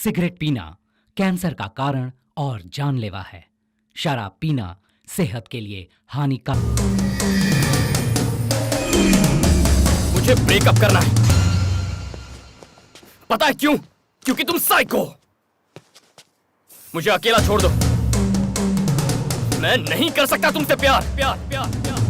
Cigarette पीना cancer का कारण और जानलेवा है। शराब पीना सेहत के लिए हानिकारक। मुझे ब्रेकअप करना है। पता है क्यों? क्योंकि तुम साइको हो। मुझे अकेला छोड़ दो। मैं नहीं कर सकता तुमसे प्यार प्यार प्यार प्यार,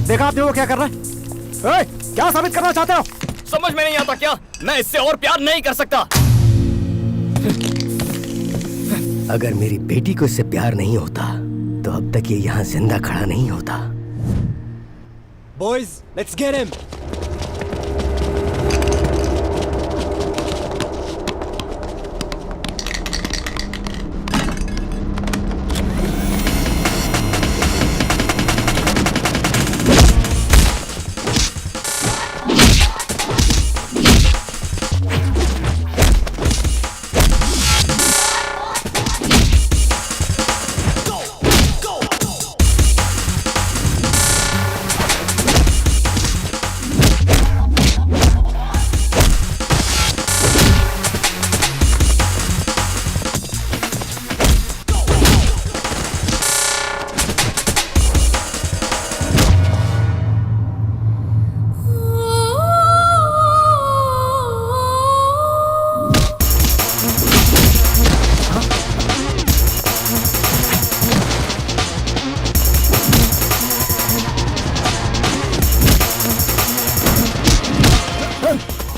देखा आपने वो क्या कर रहा है? क्या साबित करना चाहते हो? समझ में नहीं आता क्या? मैं इससे और प्यार नहीं कर सकता। अगर मेरी बेटी को इससे प्यार नहीं होता तो अब तक ये यहाँ जिंदा खड़ा नहीं होता। Boys, let's get him.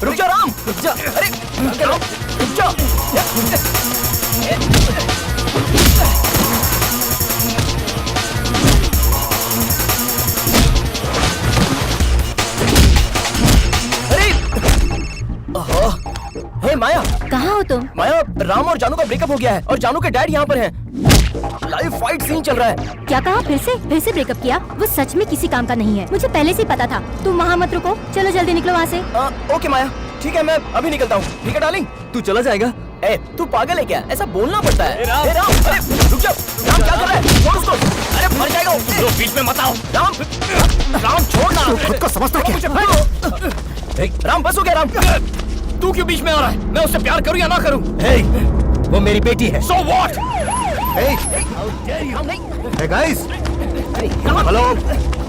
रुक जा राम, रुक जा। अरे राम, रुक जा। अरे हे माया, कहाँ हो तुम? माया, राम और जानू का ब्रेकअप हो गया है और जानू के डैड यहाँ पर हैं। लाइव फाइट सीन चल रहा है। क्या कहा? फिर से ब्रेकअप किया? वो सच में किसी काम का नहीं है, मुझे पहले से ही पता था। तुम वहाँ मत रुको, चलो जल्दी निकलो वहाँ से। ओके माया, ठीक है, मैं अभी निकलता हूँ। ठीक है डार्लिंग, तू चला जाएगा? ए, तू पागल है क्या? ऐसा बोलना पड़ता है। राम, अरे रुक जा। राम क्या कर रहा है? छोड़ उसको। अरे मर जाएगा वो। बीच में मत आओ। राम, राम छोड़ना। तू खुद को समझता क्या? राम बस हो गया। राम तू क्यों बीच में आ रहा है? मैं उससे प्यार करूँ या ना करूँ? वो मेरी बेटी है। So what? Hey guys, hello,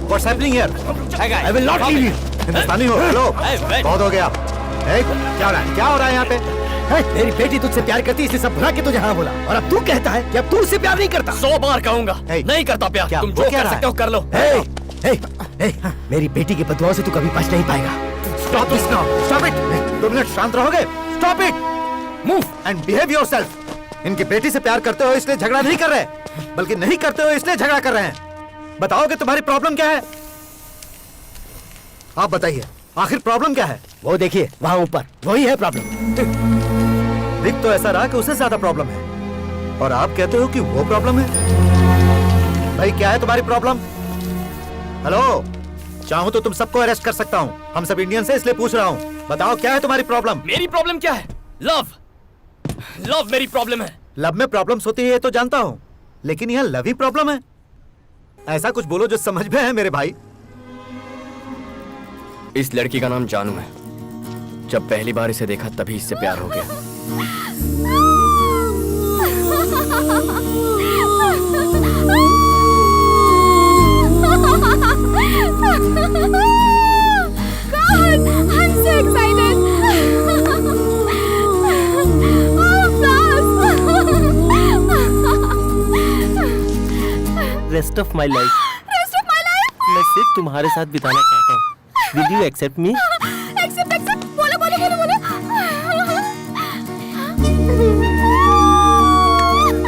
what's happening here? I will not leave you. हिंदुस्तानी हो? हेलो, बहुत हो गया। क्या हो रहा है? क्या हो रहा है यहाँ पे? मेरी बेटी तुझसे प्यार करती है, इसलिए सब भुला के तुझे हाँ बोला। और अब तू कहता है कि अब तू उससे प्यार नहीं करता। 100 बार कहूंगा, नहीं करता प्यार। तुम जो कर सकते हो कर लो। मेरी बेटी की बदुआओं से तू कभी बच नहीं पाएगा। Stop this now. Stop it. 2 minute शांत रहोगे? Stop it. Move and behave yourself. इनकी बेटी से प्यार करते हो इसलिए झगड़ा नहीं कर रहे, बल्कि नहीं करते हो इसलिए झगड़ा कर रहे हैं। बताओगे तुम्हारी प्रॉब्लम क्या है? आप बताइए, आखिर प्रॉब्लम क्या है? वो देखिए वहाँ ऊपर, वही है प्रॉब्लम। दिख तो ऐसा रहा कि उसे ज्यादा प्रॉब्लम है, और आप कहते हो कि वो प्रॉब्लम है। भाई क्या है तुम्हारी प्रॉब्लम? हेलो, चाहूं तो तुम सबको अरेस्ट कर सकता हूं। हम सब इंडियन से इसलिए पूछ रहा हूं। बताओ क्या है तुम्हारी प्रॉब्लम? मेरी प्रॉब्लम क्या है? लव मेरी प्रॉब्लम है। लव में प्रॉब्लम्स होती है ये तो जानता हूं, लेकिन यह लव ही प्रॉब्लम है? ऐसा कुछ बोलो जो समझ में है मेरे भाई। इस लड़की का नाम जानू है। जब पहली बार इसे देखा तभी इससे प्यार हो गया। God, I'm so excited. Oh, plus. Rest of my life मैं सिर्फ तुम्हारे साथ बिताना चाहता हूँ. Will you accept me? Accept बोलो बोलो बोलो बोलो.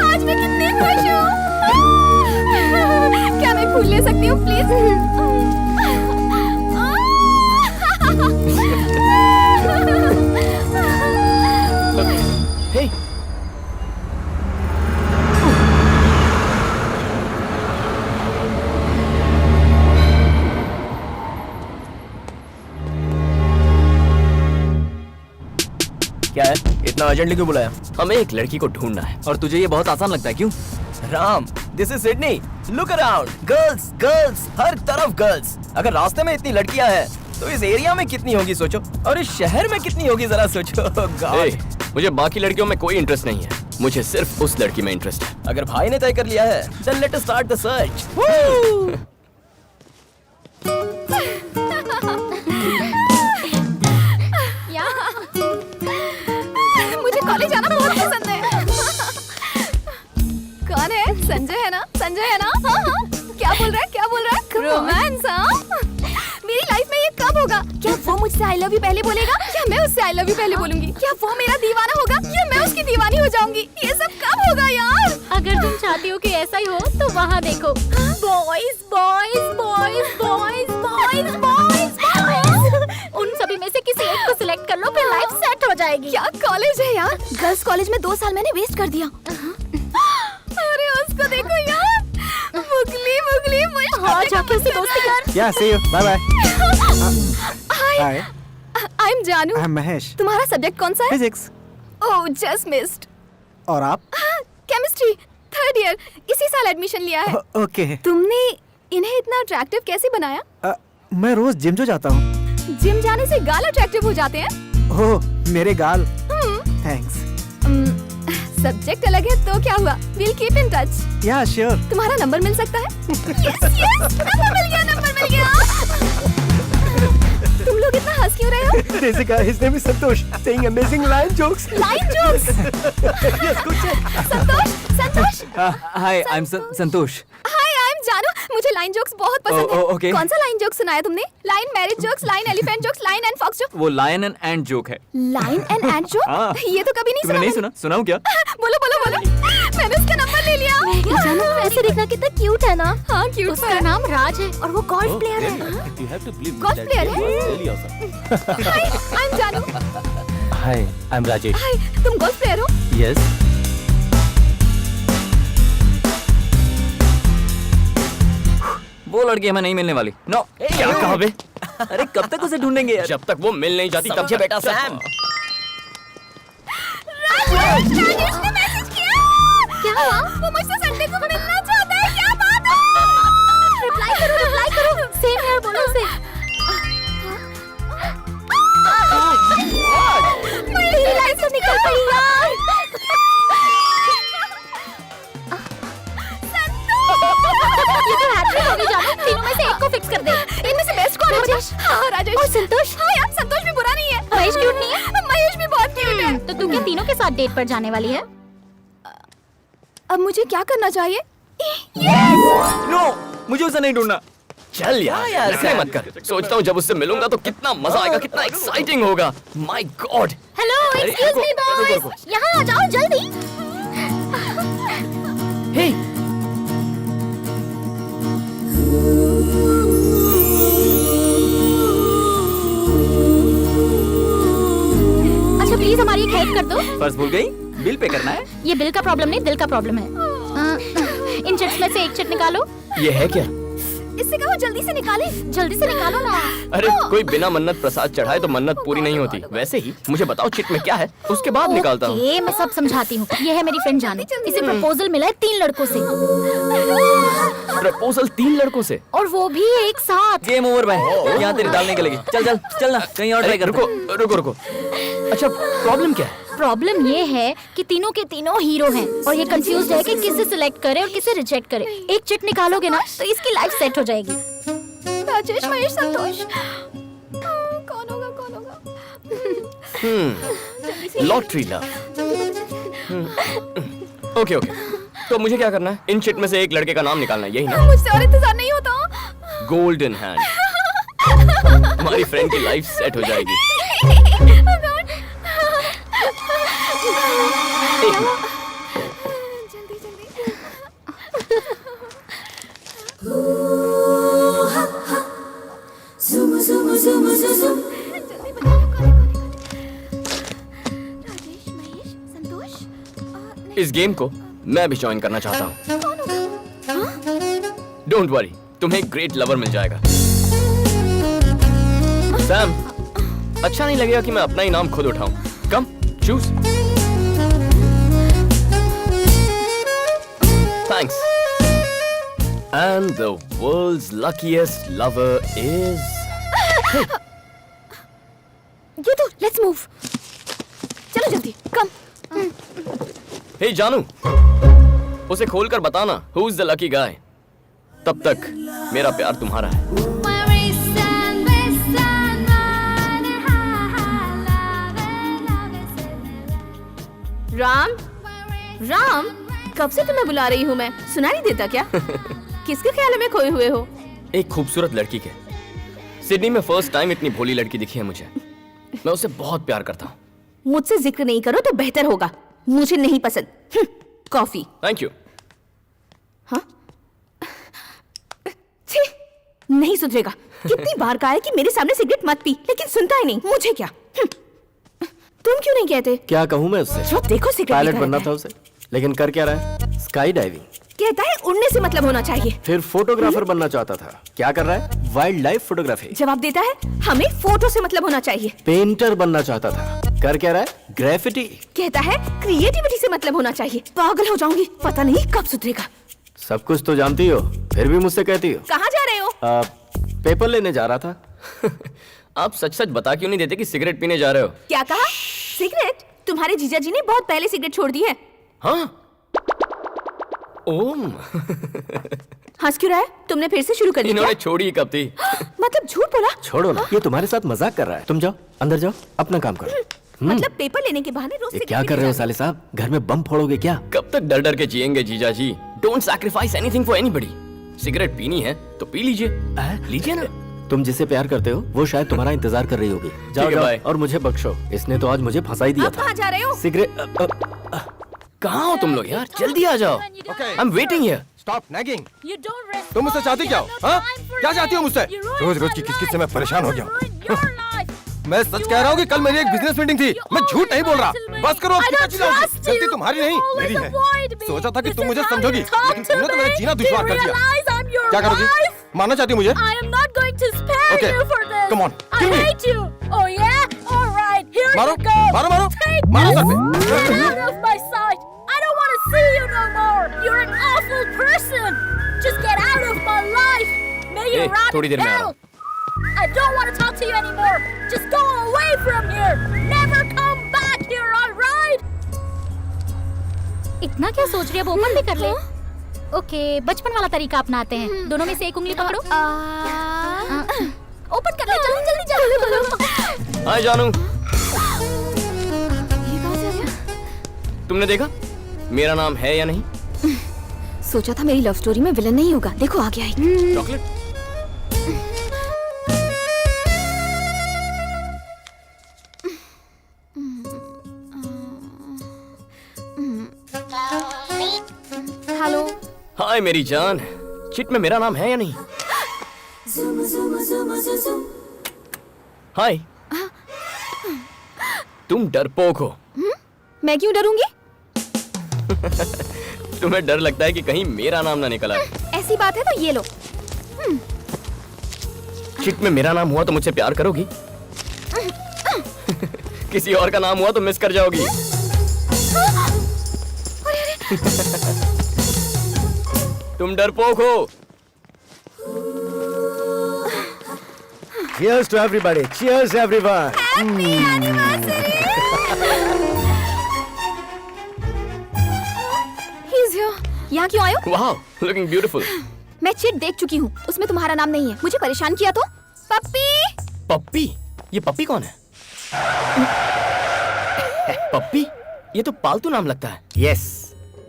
आज मैं कितनी खुश हूँ. क्या मैं फूल ले सकती हूँ प्लीज? हे क्या है? इतना अर्जेंटली क्यों बुलाया? हमें एक लड़की को ढूंढना है और तुझे ये बहुत आसान लगता है, क्यों? Ram, this is Sydney. Look around. Girls girls हर तरफ गर्ल्स. अगर रास्ते में इतनी लड़कियां हैं तो इस एरिया में कितनी होगी सोचो, और इस शहर में कितनी होगी जरा सोचो. ए, God. मुझे बाकी लड़कियों में कोई इंटरेस्ट नहीं है, मुझे सिर्फ उस लड़की में इंटरेस्ट है. अगर भाई ने तय कर लिया है then let us start the search. मुझे कॉलेज आना बहुत पसंद है. कौन है? संजय है ना? संजय है ना? हाँ हाँ. क्या बोल रहा है? क्या बोल रहा है? रोमांस? हाँ. मेरी लाइफ में ये कब होगा? क्या वो मुझसे आई लव यू पहले बोलेगा या मैं उससे आई लव यू पहले बोलूंगी? क्या वो मेरा दीवाना होगा या मैं उसकी दीवानी हो जाऊंगी? ये सब कब होगा यार? अगर तुम चाहती हो कि ऐसा ही हो तो वहाँ देखो. Boys boys boys boys boys boys. उन सभी में से किसी एक को सिलेक्ट कर लो, फिर लाइफ सेट हो जाएगी. क्या कॉलेज है यार? गर्ल्स कॉलेज में 2 साल मैंने वेस्ट कर दिया. अरे उसको देखो यार, मुगली मुगली मुश्किल. हाँ, जाके उससे दोस्ती कर. Yeah, see you. Bye bye. Hi, Hi, I am जानू. I'm Mahesh. तुम्हारा सब्जेक्ट कौन सा है? Physics. ओह, जस्ट मिस्ड. और आप? केमिस्ट्री 3rd ईयर, इसी साल एडमिशन लिया है. ओके. तुमने इन्हें इतना अट्रैक्टिव कैसे बनाया? मैं रोज जिम जो जाता हूँ. जिम जाने से गाल अट्रैक्टिव हो जाते हैं. ओह, मेरे गाल. थैंक्स. सब्जेक्ट अलग है तो क्या हुआ? Will keep in touch. या श्योर. तुम्हारा नंबर मिल सकता है? यस यस, नंबर मिल गया, नंबर मिल गया. तुम लोग इतना हंस क्यों रहे हो? Jessica, his name is Santosh, saying amazing line jokes. Line jokes. Yes, good check. Santosh, Santosh. Hi, I am Santosh. Hi, I am जानू. मुझे लाइन जोक्स बहुत पसंद है. okay. कौन सा लाइन जोक सुनाया तुमने? Lion marriage jokes, lion elephant jokes, lion and fox joke. वो लायन एंड एंट जोक है. Lion and and joke? हाँ. ये तो कभी नहीं तुमने सुना. नहीं सुना? सुनाऊं क्या? बोलो बोलो बोलो. मैंने उसका नंबर ले लिया. जानू, ऐसे देखना कितना क्यूट है ना. हाँ, क्यूट. उसका नाम राज है और वो गोल्फ प्लेयर है. You have to believe Golf player है? really awesome. Hi, I am जानू. Hi, I'm Rajesh. हाय, तुम गोल्फ प्लेयर हो? Yes. वो लड़की हमें नहीं मिलने वाली. नो. क्या कहा बे? अरे कब तक उसे ढूंढेंगे यार? जब तक वो मिल नहीं जाती तब समझे बेटा सैम. राजेश ने मैसेज किया. क्या हुआ? वो मुझसे संडे को मिलना चाहता है. क्या बात है? रिप्लाई करो. सेम यार, बोलो उसे. मेरी लाइफ से निकल पड़ी यार. ये तो हैट्रिक होगी जानू. तीनों में से एक को फिक्स कर दे. इनमें से बेस्ट कौन है? राजेश. हाँ, राजेश. और संतोष. हाँ यार, संतोष भी बुरा नहीं है. महेश क्यूट नहीं है? महेश भी बहुत क्यूट है. तो तू क्या तीनों के साथ डेट पर जाने वाली है? अब मुझे क्या करना चाहिए? नो, मुझे उसे नहीं ढूंढना. चल यार, यार, ऐसे मत कर. सोचता हूँ जब उससे मिलूंगा तो कितना मजा आएगा, कितना एक्साइटिंग होगा. My God. Hello, excuse me boys. यहाँ आ जाओ जल्दी. Hey. अच्छा प्लीज हमारी एक हेल्प कर दो. पर्स भूल गई? बिल पे करना है. ये बिल का प्रॉब्लम नहीं, दिल का प्रॉब्लम है. इन चिट्स में से एक चिट निकालो. ये है क्या? इससे कहो जल्दी से निकाले. जल्दी से निकालो ना. अरे कोई बिना मन्नत प्रसाद चढ़ाए तो मन्नत पूरी नहीं होती. वैसे ही मुझे बताओ चिट में क्या है, उसके बाद निकालता हूँ. ओके, मैं सब समझाती हूँ. ये है मेरी फ्रेंड जानू. इसे प्रपोजल मिला है 3 लड़कों से प्रपोजल 3 लड़कों से. और वो भी एक साथ. गेम ओवर भाई. यहाँ तेरी दाल निकलेगी. चल चल चल ना, कहीं और ट्राई कर. रुको. अच्छा प्रॉब्लम क्या है? प्रॉब्लम ये है कि तीनों के तीनों हीरो हैं और ये कंफ्यूज है कि किसे सिलेक्ट करे और किसे रिजेक्ट करे. एक चिट निकालोगे ना तो इसकी लाइफ सेट हो जाएगी. राजेश, महेश, संतोष. कौन होगा? Lottery love. ओके. तो मुझे क्या करना है? इन चिट में से एक लड़के का नाम निकालना है, यही ना? मुझसे और इंतजार नहीं होता। Golden hand. हमारी फ्रेंड की लाइफ सेट हो जाएगी। एक मिनट। जल्दी जल्दी। जल्दी बताओ, कौन है? राजेश, महेश, संतोष? इस गेम को मैं भी ज्वाइन करना चाहता हूँ। डोंट वरी, तुम्हें एक ग्रेट लवर मिल जाएगा। सैम, अच्छा नहीं लगेगा कि मैं अपना ही नाम खुद उठाऊं। Come, choose. Thanks. And the world's luckiest lover is... ये तो लेट्स मूव। चलो जल्दी, कम। Hey जानू, उसे खोलकर बताना who's the lucky guy। तब तक मेरा प्यार तुम्हारा है। राम, राम, कब से तुम्हें बुला रही हूँ मैं, सुना नहीं देता क्या? किसके ख्याल में खोए हुए हो? एक खूबसूरत लड़की के। सिडनी में फर्स्ट टाइम इतनी भोली लड़की दिखी है मुझे। मैं उसे बहुत प्यार करता हूँ। मुझसे जिक्र नहीं करो तो बेहतर होगा, मुझे नहीं पसंद। कॉफी। Thank you. हाँ? छी, नहीं सुधरेगा। कितनी बार कहा है कि मेरे सामने सिगरेट मत पी, लेकिन सुनता ही नहीं। मुझे क्या? तुम क्यों नहीं कहते? क्या कहूँ मैं उससे? जो देखो सिगरेट पायलट पीता बनना रहता था उसे, लेकिन कर क्या रहा है? Sky diving. कहता है उड़ने से मतलब होना चाहिए। फिर फोटोग्राफर बनना चाहता था, क्या कर रहा है? Wild life photography. जवाब देता है हमें फोटो से मतलब होना चाहिए। पेंटर बनना चाहता था, कर क्या रहा है? ग्रेफिटी। कहता है क्रिएटिविटी से मतलब होना चाहिए। पागल हो जाऊंगी, पता नहीं कब सुधरेगा। सब कुछ तो जानती हो, फिर भी मुझसे कहती हो। कहाँ जा रहे हो? पेपर लेने जा रहा था। आप सच सच बता क्यों नहीं देते कि सिगरेट पीने जा रहे हो? क्या कहा? सिगरेट? तुम्हारे जीजा जी ने बहुत पहले सिगरेट छोड़ दी है। हाँ? ओम। हंस क्यों रहा है? तुमने फिर से शुरू कर दी इन्होंने क्या? छोड़ी ही कब थी? मतलब झूठ बोला? छोड़ो ना, ये तुम्हारे साथ मजाक कर रहा है। तुम जाओ, अंदर जाओ, अपना काम करो। मतलब पेपर लेने के बहाने रोज ये सिगरेट क्या कर रहे हो साले साहब? घर में बम फोड़ोगे क्या? कब तक डर डर के जिएंगे जीजा जी? Don't sacrifice anything for anybody. Cigarette पीनी है तो पी लीजिए। लीजिए ना। तुम जिसे प्यार करते हो वो शायद तुम्हारा इंतजार कर रही होगी। जाओ है, जाओ बाय। और मुझे बख्शो, इसने तो आज मुझे फंसा ही दिया अब था। कहाँ जा रहे हो? सिगरेट कहाँ हो तुम लोग यार? जल्दी आ जाओ। I am waiting here. Stop nagging. तुम तुम मुझसे चाहती क्या हो? हाँ? क्या चाहती हो मुझसे? रोज-रोज की किस-किस से मैं परेशान हो गया हूँ। मैं सच कह रहा हूँ कि कल मेरी एक बिजनेस मीटिंग थी। मैं झूठ नहीं बोल रहा। बस करो, अब कितना चिल्लाओगी? गलती तुम्हारी नहीं, मेरी है। सोचा था कि तुम मुझे समझोगी, लेकिन तुमने तो मेरा जीना दुश्वार कर दिया। क्या करोगी? मानना चाहती हो मुझे? I am not going to spare Okay, you for this. come on, I kill me. hate you. Oh yeah? All right. Here मारो, you go. मारो, मारो, Take मारो सर this. पे। Get out of my sight. I don't want to see you no more. You're an awful person. Just get out of my life. May you rot थोड़ी in देर में आ रहा hell. I don't want to talk to you anymore. Just go away from here. Never come back here, all right? इतना क्या सोच रही है? वो open भी कर ले। ओके, बचपन वाला तरीका अपनाते हैं। दोनों में से एक उंगली पकड़ो। ओपन कर ले, चलो जल्दी चलो। हाय जानू, ये कहाँ से आ गया? तुमने देखा मेरा नाम है या नहीं? सोचा था मेरी लव स्टोरी में विलन नहीं होगा, देखो आ गया है। चॉकलेट। हेलो। हाय मेरी जान, चिट में मेरा नाम है या नहीं? हाय। तुम डरपोक हो। मैं क्यों डरूंगी? तुम्हें डर लगता है कि कहीं मेरा नाम ना निकल आए। ऐसी बात है तो ये लो। चिट में मेरा नाम हुआ तो मुझसे प्यार करोगी? किसी और का नाम हुआ तो मिस कर जाओगी। तुम डरपोक हो। Cheers to everybody. Cheers everyone. He's here. यहाँ क्यों आए हो? वाह, लुकिंग ब्यूटीफुल। मैं चिट देख चुकी हूँ, उसमें तुम्हारा नाम नहीं है। मुझे परेशान किया तो? पप्पी। पप्पी? ये पप्पी कौन है? पप्पी? ये तो पालतू नाम लगता है। Yes.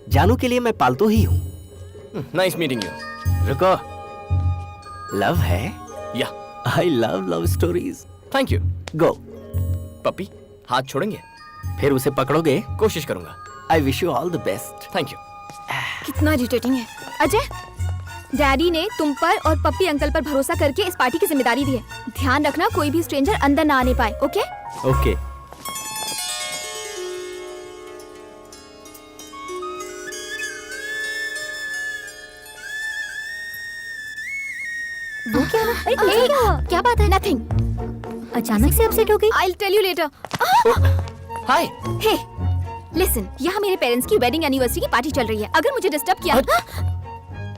जानू के लिए मैं पालतू ही हूँ। Nice meeting you. रुको, लव है? या I love stories. Thank you. Go. Puppy हाथ छोड़ेंगे? फिर उसे पकड़ोगे? कोशिश करूंगा। I wish you all the best. Thank you. कितना इरिटेटिंग है। अजय, डैडी ने तुम पर और पप्पी अंकल पर भरोसा करके इस पार्टी की जिम्मेदारी दी है। ध्यान रखना कोई भी स्ट्रेंजर अंदर ना आने पाए, ओके? ओके। वो क्या हुआ? अरे तुझे क्या हुआ? क्या बात है? नथिंग। अचानक से अपसेट हो गई? I'll tell you later. Hi. Hey, listen, यहाँ मेरे पेरेंट्स की वेडिंग एनिवर्सरी की पार्टी चल रही है। अगर मुझे डिस्टर्ब किया,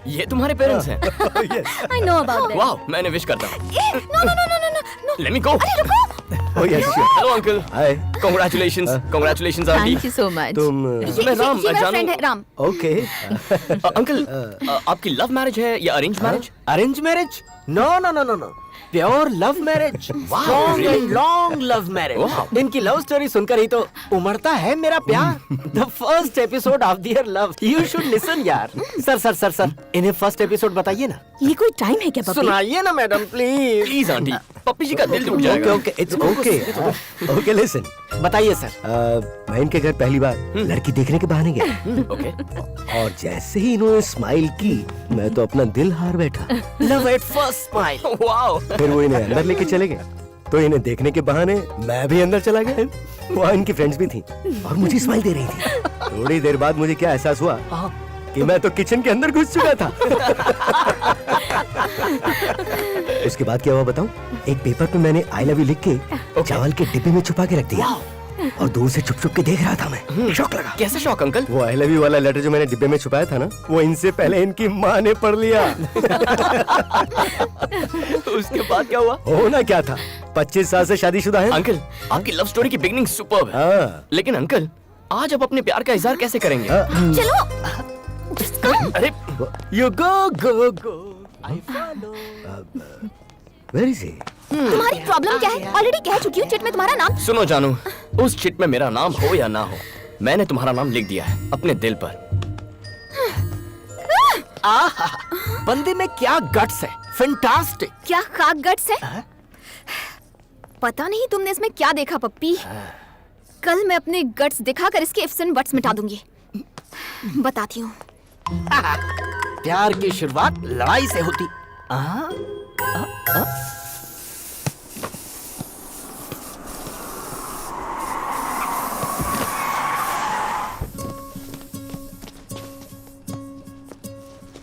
ये तुम्हारे पेरेंट्स हैं? I know about that. वाह, मैं इन्हें विश करता हूँ। No. Let me go. अरे रुको। Oh yes, sure. Hello uncle. Hi. Congratulations, congratulations aunty. Thank you so much. तुम ये राम, मेरा जानू- फ्रेंड है राम। ओके? अंकल, आपकी लव मैरिज है या arrange marriage? Arrange marriage? No, pure love marriage. Strong and long love marriage. इनकी love story सुनकर ही तो उमड़ता है मेरा प्यार। The first episode of their love, you should listen यार। सर, इन्हें फर्स्ट एपिसोड बताइए ना। ये कोई टाइम है क्या पप्पी? सुनाइए ना मैडम प्लीज। प्लीज आंटी, पप्पी जी का दिल टूट जाएगा। Okay, it's okay. Okay, listen. बताइए सर। मैं इनके घर पहली बार लड़की देखने के बहाने गया, ओके। और जैसे ही इन्होंने स्माइल की, मैं तो अपना दिल हार बैठा। Love at first smile. Wow. फिर वो इन्हें अंदर लेके चले गए, तो इन्हें देखने के बहाने मैं भी अंदर चला गया। वहाँ इनकी फ्रेंड्स भी थी और मुझे स्माइल दे रही थी। थोड़ी देर बाद मुझे क्या एहसास हुआ कि मैं तो किचन के अंदर घुस चुका था। उसके बाद क्या हुआ बताऊं? एक पेपर पे मैंने आई लव यू लिख के चावल के डिब्बे में छुपा के रख दिया, और दूर से छुप छुप के देख रहा था मैं। शौक लगा। कैसे शौक अंकल? वो आई लव यू वाला लेटर जो मैंने डिब्बे में छुपाया था ना, वो इनसे पहले इनकी माँ ने पढ़ लिया। उसके बाद क्या हुआ? होना क्या था, 25 साल से शादीशुदा है। अंकल, आपकी लव स्टोरी की बिगनिंग सुपर्ब है। हाँ। लेकिन अंकल, आज आप अपने प्यार का इजहार कैसे करेंगे? चलो। अरे You go. I follow. Where is he? तुम्हारी प्रॉब्लम क्या है? ऑलरेडी कह चुकी हूँ, चिट में तुम्हारा नाम। सुनो जानू, उस चिट में मेरा नाम हो या ना हो, मैंने तुम्हारा नाम लिख दिया है अपने दिल पर। आहा, बंदे में क्या गट्स है। फैंटास्टिक। क्या खाक गट्स है? पता नहीं तुमने इसमें क्या देखा पप्पी। कल मैं अपने गट्स दिखाकर इसके इफ्स एंड बट्स मिटा दूंगी। बताती हूँ। प्यार की शुरुआत लड़ाई से होती।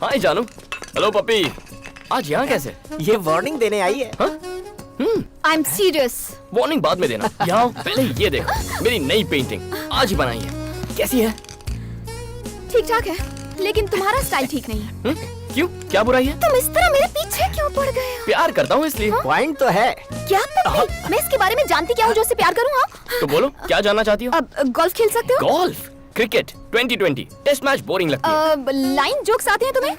हाय जानू। हेलो पप्पी। आज यहाँ कैसे? ये वार्निंग देने आई है। I am serious. वार्निंग बाद में देना। यहाँ पहले ये देखो, मेरी नई पेंटिंग आज ही बनाई है। कैसी है? ठीक ठाक है, लेकिन तुम्हारा स्टाइल ठीक नहीं है। क्यों? क्या बुराई है? तुम इस तरह मेरे पीछे क्यों पड़ गए हो? प्यार करता हूँ इसलिए। पॉइंट तो है। क्या पप्पी? मैं इसके बारे में जानती क्या हूँ जो उससे प्यार करूँ? हाँ? तो बोलो, क्या जानना चाहती हो? अब गोल्फ खेल सकते हो? Golf, cricket, 2020, test match boring लगती है। लाइन जोक्स आते हैं तुम्हें?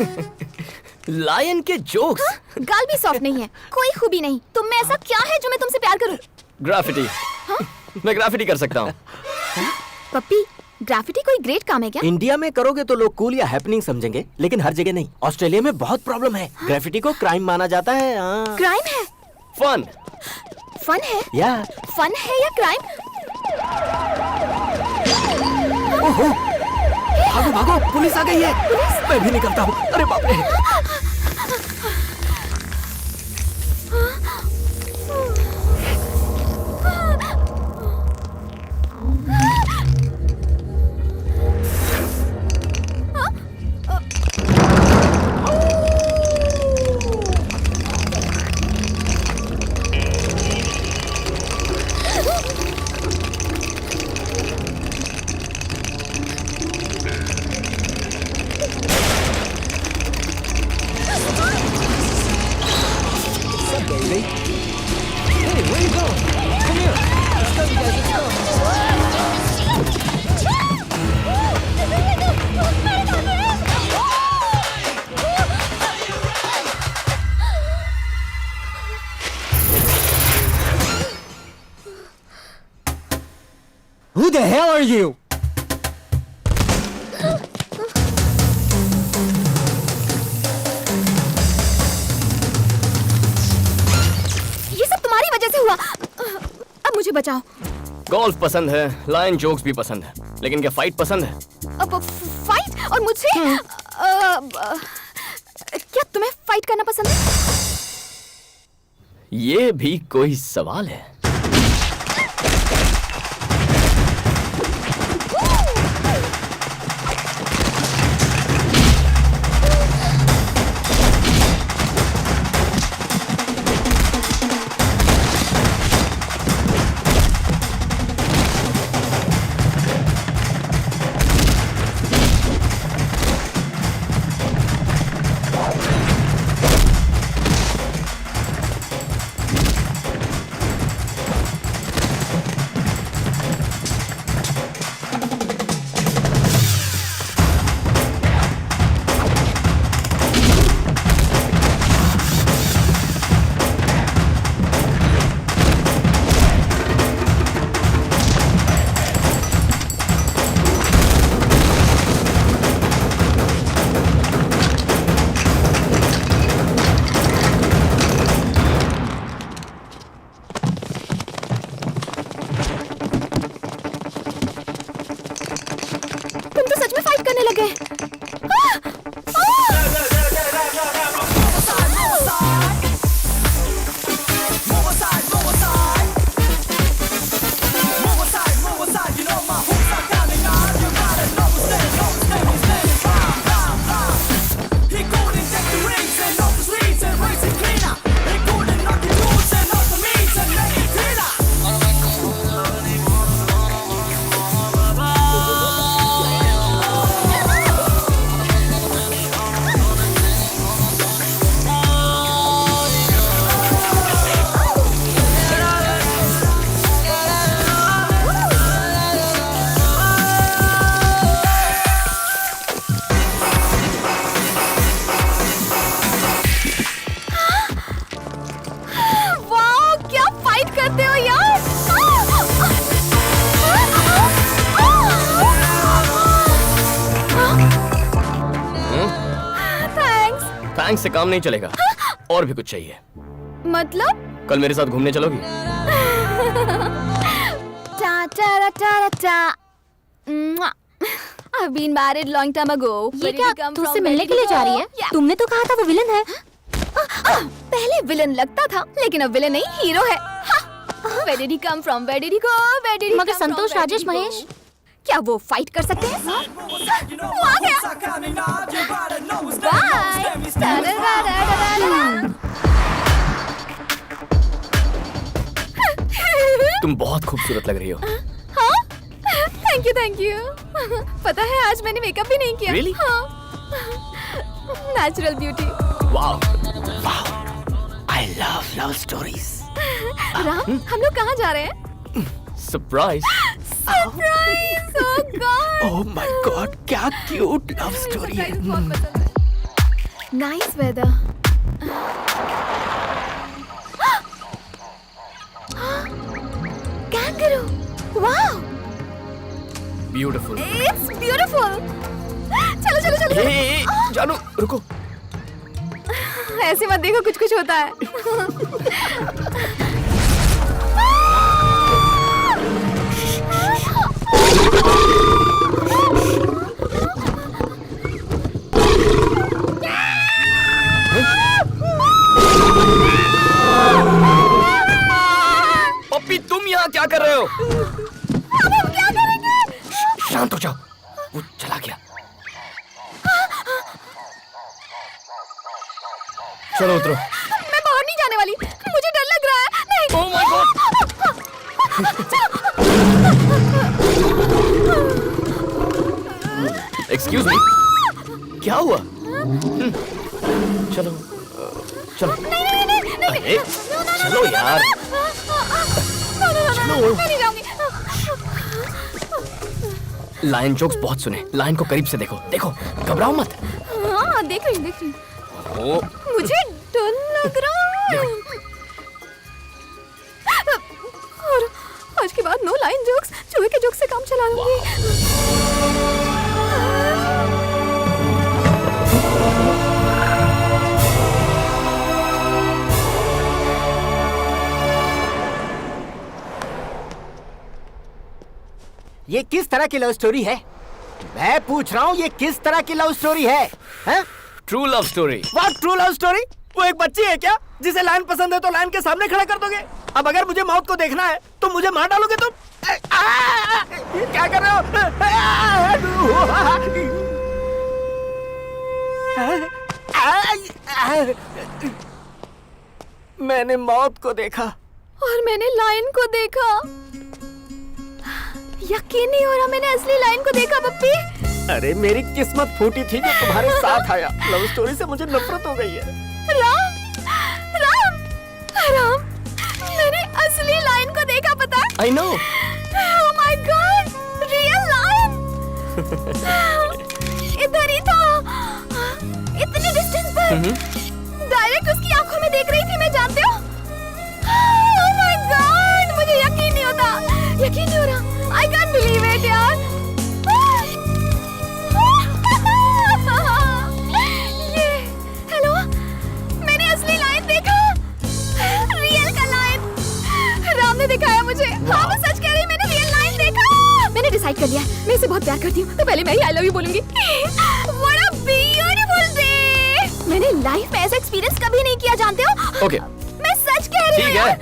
लायन के जोक्स। गाल भी सॉफ्ट नहीं है, कोई खूबी नहीं। तुम में ऐसा क्या है जो मैं तुमसे प्यार करूं? ग्राफिटी। मैं ग्राफिटी कर सकता हूँ। पप्पी, ग्राफिटी कोई ग्रेट काम है क्या? इंडिया में करोगे तो लोग कूल या हैपनिंग समझेंगे, लेकिन हर जगह नहीं। ऑस्ट्रेलिया में बहुत प्रॉब्लम है। ग्राफिटी को क्राइम माना जाता है। क्राइम है? फन। फन है? या फन है या क्राइम? भागो, पुलिस आ गई है। मैं भी निकलता हूँ। अरे बाप रे। Who the hell are you? मुझे बचाओ। गोल्फ पसंद है, लाइन जोक्स भी पसंद है, लेकिन क्या फाइट पसंद है? अब फाइट और मुझसे क्या तुम्हें फाइट करना पसंद है? ये भी कोई सवाल है? थैंक्स से काम नहीं चलेगा, और भी कुछ चाहिए। मतलब? कल मेरे साथ घूमने चलोगी? टा टा टा टा। I've been married long time ago. ये क्या तुझसे मिलने के लिए जा रही है? तुमने तो कहा था वो विलन है। पहले विलन लगता था, लेकिन अब विलन नहीं हीरो है। Where did he come from? Where did he go? Where did he मगर come from? संतोष राजेश महेश क्या वो फाइट कर सकते हैं? वो आ गया। तुम बहुत खूबसूरत लग रही हो। हाँ? Thank you. पता है आज मैंने मेकअप भी नहीं किया। Really? हाँ। Natural beauty. Wow, I love stories. Ram, हम लोग कहाँ जा रहे हैं? Surprise. Surprise! Oh God! Oh my God, क्या क्यूट लव स्टोरी है। Nice weather. Kangaroo! Wow! Beautiful. It's beautiful. चलो। ए, जानू रुको। ऐसे मत देखो, कुछ होता है। पप्पी, तुम यहाँ क्या कर रहे हो? अब हम क्या करेंगे? शांत हो जाओ, वो चला गया। चलो उतरो। मैं बाहर नहीं जाने वाली, मुझे डर लग रहा है। नहीं। Oh my God! Excuse me, क्या हुआ? चलो। नहीं। चलो यार। चलो। मैं नहीं जाऊंगी। लाइन जोक्स बहुत सुने, लाइन को करीब से देखो, घबराओ मत। हाँ, देख रही हूँ। ओ, मुझे डर लग रहा है। और आज के बाद नो लाइन जोक्स, चूहे के जोक्स से काम चला लूंगी। ये किस तरह की लव स्टोरी है? मैं पूछ रहा हूँ ये किस तरह की लव स्टोरी है? हैं? True love story. What true love story? वो एक बच्ची है क्या जिसे लाइन पसंद है तो लाइन के सामने खड़ा कर दोगे? अब अगर मुझे मौत को देखना है तो मुझे मार डालोगे तुम? क्या कर रहे हो? मैंने मौत को देखा और मैंने लाइन को देखा। यकीन नहीं हो रहा मैंने असली लाइन को देखा पप्पी। अरे मेरी किस्मत फूटी थी जो तुम्हारे साथ आया। लव स्टोरी से मुझे नफरत हो गई है। राम राम राम, मैंने असली लाइन को देखा पता है? I know. Oh my God, real lion! इधर ही था, इतनी डिस्टेंस पर, डायरेक्ट उसकी आंखों में देख रही थी मैं, जानते हो? Oh my God, मुझे यकीन नहीं होता, यकीन नहीं हो रहा। I can't believe it यार। ये, हेलो, मैंने असली लाइन देखा, रियल का लाइन। राम ने दिखाया मुझे। हाँ मैं सच कह रही, मैंने रियल लाइन देखा। मैंने डिसाइड कर लिया मैं इसे बहुत प्यार करती हूँ, तो पहले मैं ही आई लव यू बोलूंगी। What a beautiful day! मैंने लाइफ में ऐसा एक्सपीरियंस कभी नहीं किया, जानते हो? ओके मैं सच कह रही हूँ। ठीक है,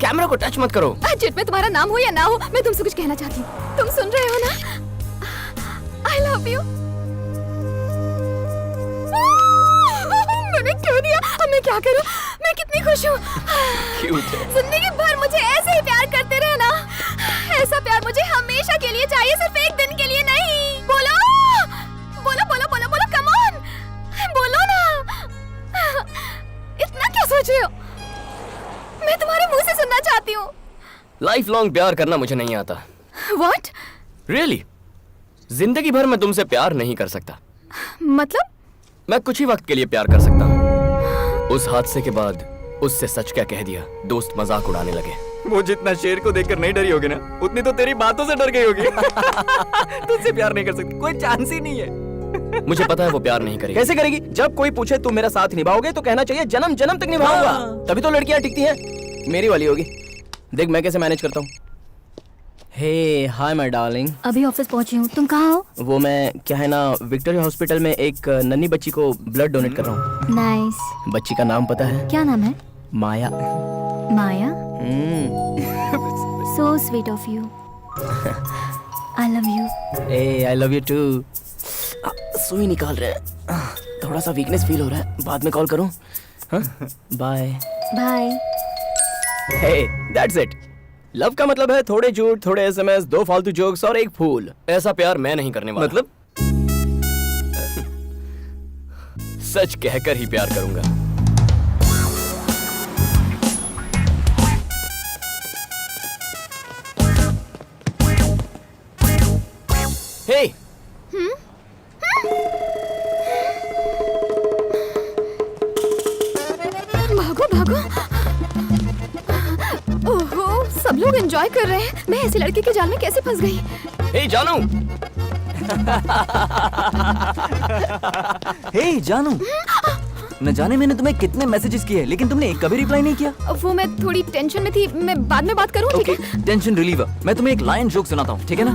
कैमरा को टच मत करो। चिट में तुम्हारा नाम हो या ना हो, मैं तुमसे कुछ कहना चाहती हूँ। तुम सुन रहे हो ना? I love you। मैंने क्यों दिया? अब मैं क्या करूँ? मैं कितनी खुश हूँ। क्यूट है। जिंदगी भर मुझे ऐसे ही प्यार करते रहना। ऐसा प्यार मुझे हमेशा के लिए चाहिए, सिर्फ एक दिन के लिए नहीं। बोलो बोलो बोलो बोलो बोलो, कम ऑन बोलो ना। इतना क्या सोच रहे हो? मैं तुम्हारे मुंह से सुनना चाहती हूँ। लाइफ लॉन्ग प्यार करना मुझे नहीं आता। What? रियली जिंदगी भर मैं तुमसे प्यार नहीं कर सकता। मतलब? मैं कुछ ही वक्त के लिए प्यार कर सकता हूँ। उस हादसे के बाद उससे सच क्या कह दिया, दोस्त मजाक उड़ाने लगे। वो जितना शेर को देखकर नहीं डरी होगी ना, उतनी तो तेरी बातों से डर गई होगी। तुझसे प्यार नहीं कर सकती, कोई चांस ही नहीं है। मुझे पता है वो प्यार नहीं करेगी। कैसे करेगी? जब कोई पूछे तुम मेरा साथ निभाओगे तो कहना चाहिए जन्म जन्म तक निभाऊंगा। तभी तो लड़कियां टिकती हैं। मेरी वाली होगी। देख मैं कैसे मैनेज करता हूँ। हे हाय माय डार्लिंग। अभी ऑफिस पहुंची हूँ, तुम कहाँ हो? वो मैं क्या है ना, विक्टोरिया हॉस्पिटल में एक नन्ही बच्ची को ब्लड डोनेट कर रहा हूँ। नाइस। बच्ची का नाम पता है? क्या नाम है? Maya. Maya? So sweet of you. I love you. ए आई लव यू टू। सुई निकाल रहे हैं, थोड़ा सा वीकनेस फील हो रहा है, बाद में कॉल करूं? Bye bye. Hey that's it. Love का मतलब है थोड़े झूठ, थोड़े एसएमएस, 2 फालतू जोक्स और एक फूल। ऐसा प्यार मैं नहीं करने वाला। मतलब? सच कहकर ही प्यार करूंगा। हे भागो भागो। ओहो, सब लोग एंजॉय कर रहे हैं, मैं ऐसे लड़के के जाल में कैसे फंस गई? हे जानू। हे जानू, न जाने मैंने तुम्हें कितने मैसेजेस किए लेकिन तुमने एक कभी रिप्लाई नहीं किया। वो मैं थोड़ी टेंशन में थी, मैं बाद में बात करूं, ठीक है? Okay, tension reliever. मैं तुम्हें एक लाइन जोक सुनाता हूँ, ठीक है ना?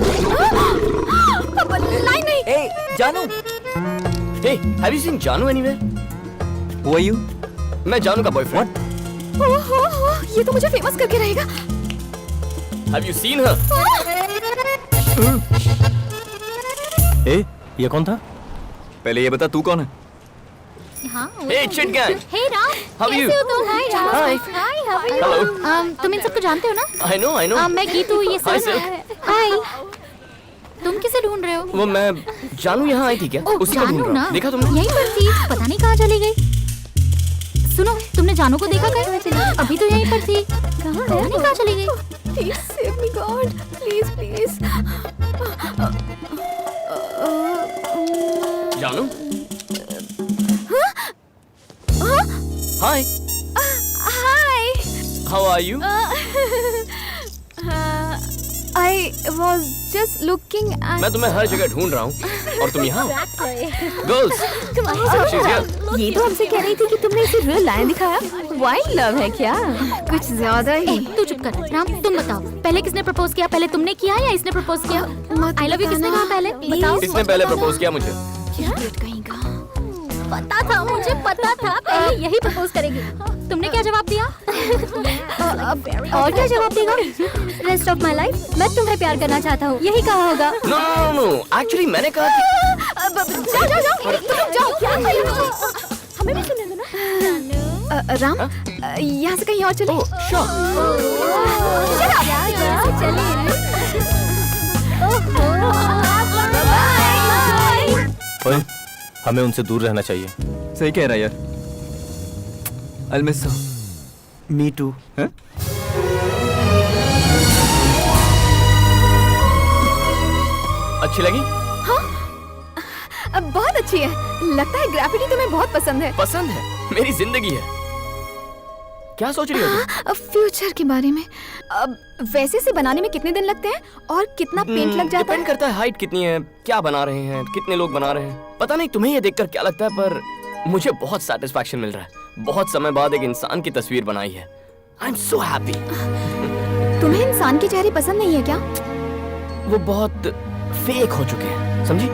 लाइन नहीं। ए जानू। हे हैव यू सीन जानू एनीवेयर? Who are you? मैं जानू का बॉयफ्रेंड। ओहो, ये तो मुझे फेमस करके रहेगा। Have you seen her? ए, ये कौन था? पहले ये बता तू कौन है? हाँ। Hey cheat gang. हे राम, How are you? कैसे हो तुम? हाय Ram. Hi. Hi, how are you? Hello. तुम इन सबको जानते हो ना? I know I know. मैं गीतू, ये Hi, सब। Silk. हाय। तुम किसे ढूंढ रहे हो? वो मैं जानू यहाँ आई थी क्या? ओ, उसी को ढूंढ जानू रहा ना? हूँ। देखा तुमने? यहीं पर थी, पता नहीं कहाँ चली गई। सुनो, तुमने जानू को देखा कहीं? अभी तो यहीं पर थी। पता नहीं कहाँ चली गई। Please save me God, please please. जानू? Hi. Hi. How are you? I was just looking at... मैं तुम्हें हर जगह ढूंढ रहा हूँ और तुम यहाँ हो। Girls, she's here. ये तो हमसे कह रही थी कि तुमने इसे मुझे रियल लाइन दिखाया। वाइल्ड लव है क्या? कुछ ज्यादा ही। तू चुप कर। राम तुम बताओ, पहले किसने प्रपोज किया? पहले तुमने किया या इसने प्रपोज किया? आई लव यू किसने कहा पहले? बताओ। इसने पहले प्रपोज किया मुझे। पता था, मुझे पता था पहले यही प्रपोज करेगी। तुमने क्या जवाब दिया? और क्या जवाब देगा? रेस्ट ऑफ माई लाइफ मैं तुम्हें प्यार करना चाहता हूँ, यही कहा होगा। नो एक्चुअली मैंने कहा कि जाओ, क्या कर रहे हो? हमें भी सुनने दो ना। राम, यहाँ से कहीं और चले। ओए, हमें उनसे दूर रहना चाहिए। सही कह रहा है यार। I'll miss her. Me to. अच्छी लगी? अब बहुत अच्छी है। लगता है ग्रेफिटी तुम्हें बहुत पसंद है। पसंद है, मेरी जिंदगी है। क्या सोच रही हो तुम? फ्यूचर के बारे में। अब वैसे से बनाने में कितने दिन लगते हैं और कितना पेंट लग जाता है? डिपेंड करता है हाइट कितनी है, क्या बना रहे हैं, कितने लोग बना रहे हैं। पता नहीं तुम्हें ये देखकर क्या लगता है, पर मुझे बहुत सेटिस्फैक्शन मिल रहा है। बहुत समय बाद एक इंसान की तस्वीर बनाई है। I am so happy. तुम्हें इंसान के चेहरे पसंद नहीं है क्या? वो बहुत फेक हो चुके हैं, समझी?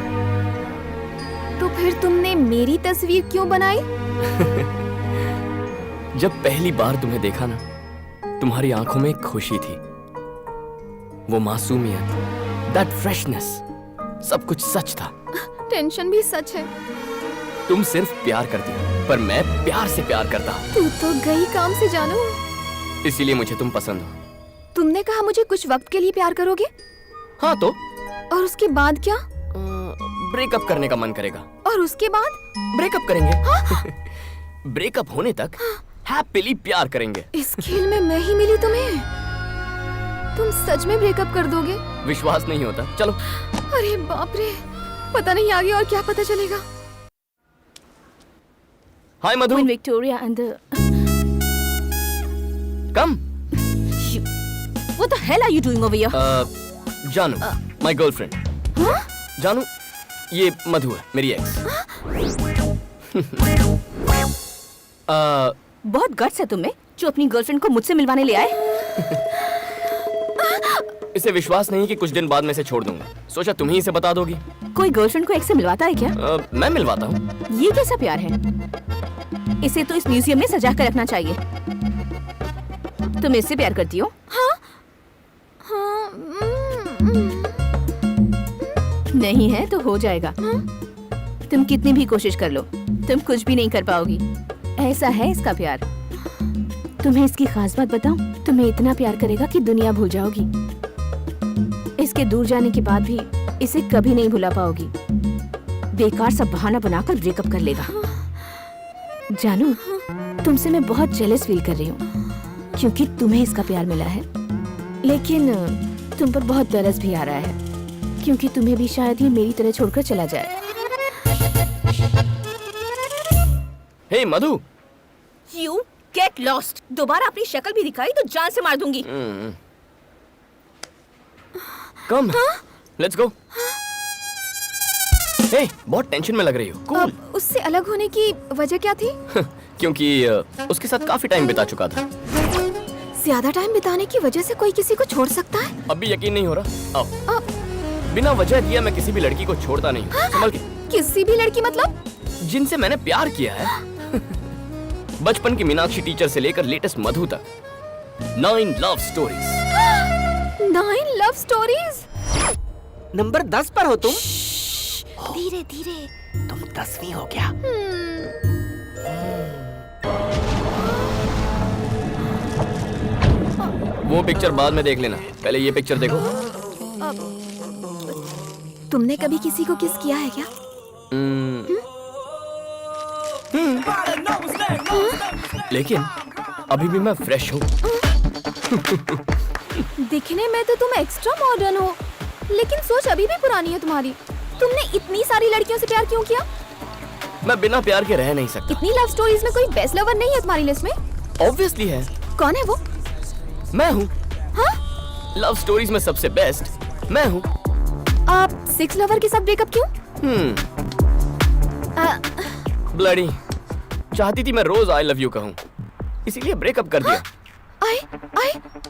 तो फिर तुमने मेरी तस्वीर क्यों बनाई? जब पहली बार तुम्हें देखा ना, तुम्हारी आंखों में एक खुशी थी, वो मासूमियत, दैट फ्रेशनेस, सब कुछ सच था। टेंशन भी सच है। तुम सिर्फ प्यार करती हो, पर मैं प्यार से प्यार करता हूँ। तू तो गई काम से जानू। इसीलिए मुझे तुम पसंद हो। तुमने कहा मुझे कुछ वक्त के लिए प्यार करोगे? हाँ तो? और उसके बाद क्या? ब्रेकअप करने का मन करेगा। और उसके बाद? ब्रेकअप करेंगे। ब्रेकअप होने तक हैप्पीली प्यार करेंगे। इस खेल में मैं ही मिली तुम्हें? तुम सच में ब्रेकअप कर दोगे? विश्वास नहीं होता। चलो। अरे बाप रे, पता नहीं आगे और क्या पता चलेगा। हाय मधु। When Victoria and the... Come. What the hell are you doing over here? जानू, my girlfriend. जानू, ये मधु है, मेरी एक्स। बहुत गट्स है तुम्हें, जो अपनी गर्लफ्रेंड को मुझसे मिलवाने ले आए। इसे विश्वास नहीं कि कुछ दिन बाद मैं इसे छोड़ दूंगा। सोचा तुम ही इसे बता दोगी। कोई गर्लफ्रेंड को एक्स से मिलवाता है क्या? मैं मिलवाता हूँ। ये कैसा प्यार है? इसे तो इस म्यूजियम में सजा कर रखना चाहिए। तुम इससे प्यार करती हो? हाँ। नहीं है तो हो जाएगा। तुम कितनी भी कोशिश कर लो, तुम कुछ भी नहीं कर पाओगी। ऐसा है इसका प्यार। तुम्हें इसकी खास बात बताऊं? तुम्हें इतना प्यार करेगा कि दुनिया भूल जाओगी। इसके दूर जाने के बाद भी इसे कभी नहीं भुला पाओगी। बेकार सा बहाना बनाकर ब्रेकअप कर लेगा। जानू, तुमसे मैं बहुत जेलस फील कर रही हूँ, क्योंकि तुम्हें इसका प्यार मिला है। लेकिन तुम पर बहुत तरस भी आ रहा है, क्योंकि तुम्हें भी शायद ये मेरी तरह छोड़कर चला जाए। हे मधु। You get lost. दोबारा अपनी शक्ल भी दिखाई तो जान से मार दूंगी। Come, let's go. हे, बहुत टेंशन में लग रही हो। Cool. उससे अलग होने की वजह क्या थी? क्योंकि उसके साथ काफी टाइम बिता चुका था। ज्यादा टाइम बिताने की वजह से कोई किसी को छोड़ सकता है? अब भी यकीन नहीं हो रहा? आओ। बिना वजह दिया मैं किसी भी लड़की को छोड़ता नहीं हूँ। संभल के। किसी भी लड़की मतलब? जिनसे मैंने प्यार किया है। बचपन की मीनाक्षी टीचर से लेकर लेटेस्ट मधु तक। 9 love stories. 9 love stories? Number 10 पर हो तुम। धीरे धीरे। तुम 10वीं हो क्या? वो पिक्चर बाद में देख लेना, पहले ये पिक्चर देखो। तुमने कभी किसी को किस किया है क्या? लेकिन अभी भी मैं फ्रेश हूँ। दिखने में तो तुम एक्स्ट्रा मॉडर्न हो, लेकिन सोच अभी भी पुरानी है तुम्हारी। तुमने इतनी सारी लड़कियों से प्यार क्यों किया? मैं बिना प्यार के रह नहीं सकता। इतनी लव स्टोरीज में कोई बेस्ट लवर नहीं है तुम्हारी लिस्ट में? ऑब्वियसली है। कौन है वो? मैं हूँ। हाँ? लव स्टोरीज में सबसे बेस्ट मैं हूँ। आप 6 लवर के साथ ब्रेकअप क्यों? ब्लडी चाहती थी मैं रोज आई लव यू कहूँ, इसीलिए ब्रेकअप कर दिया।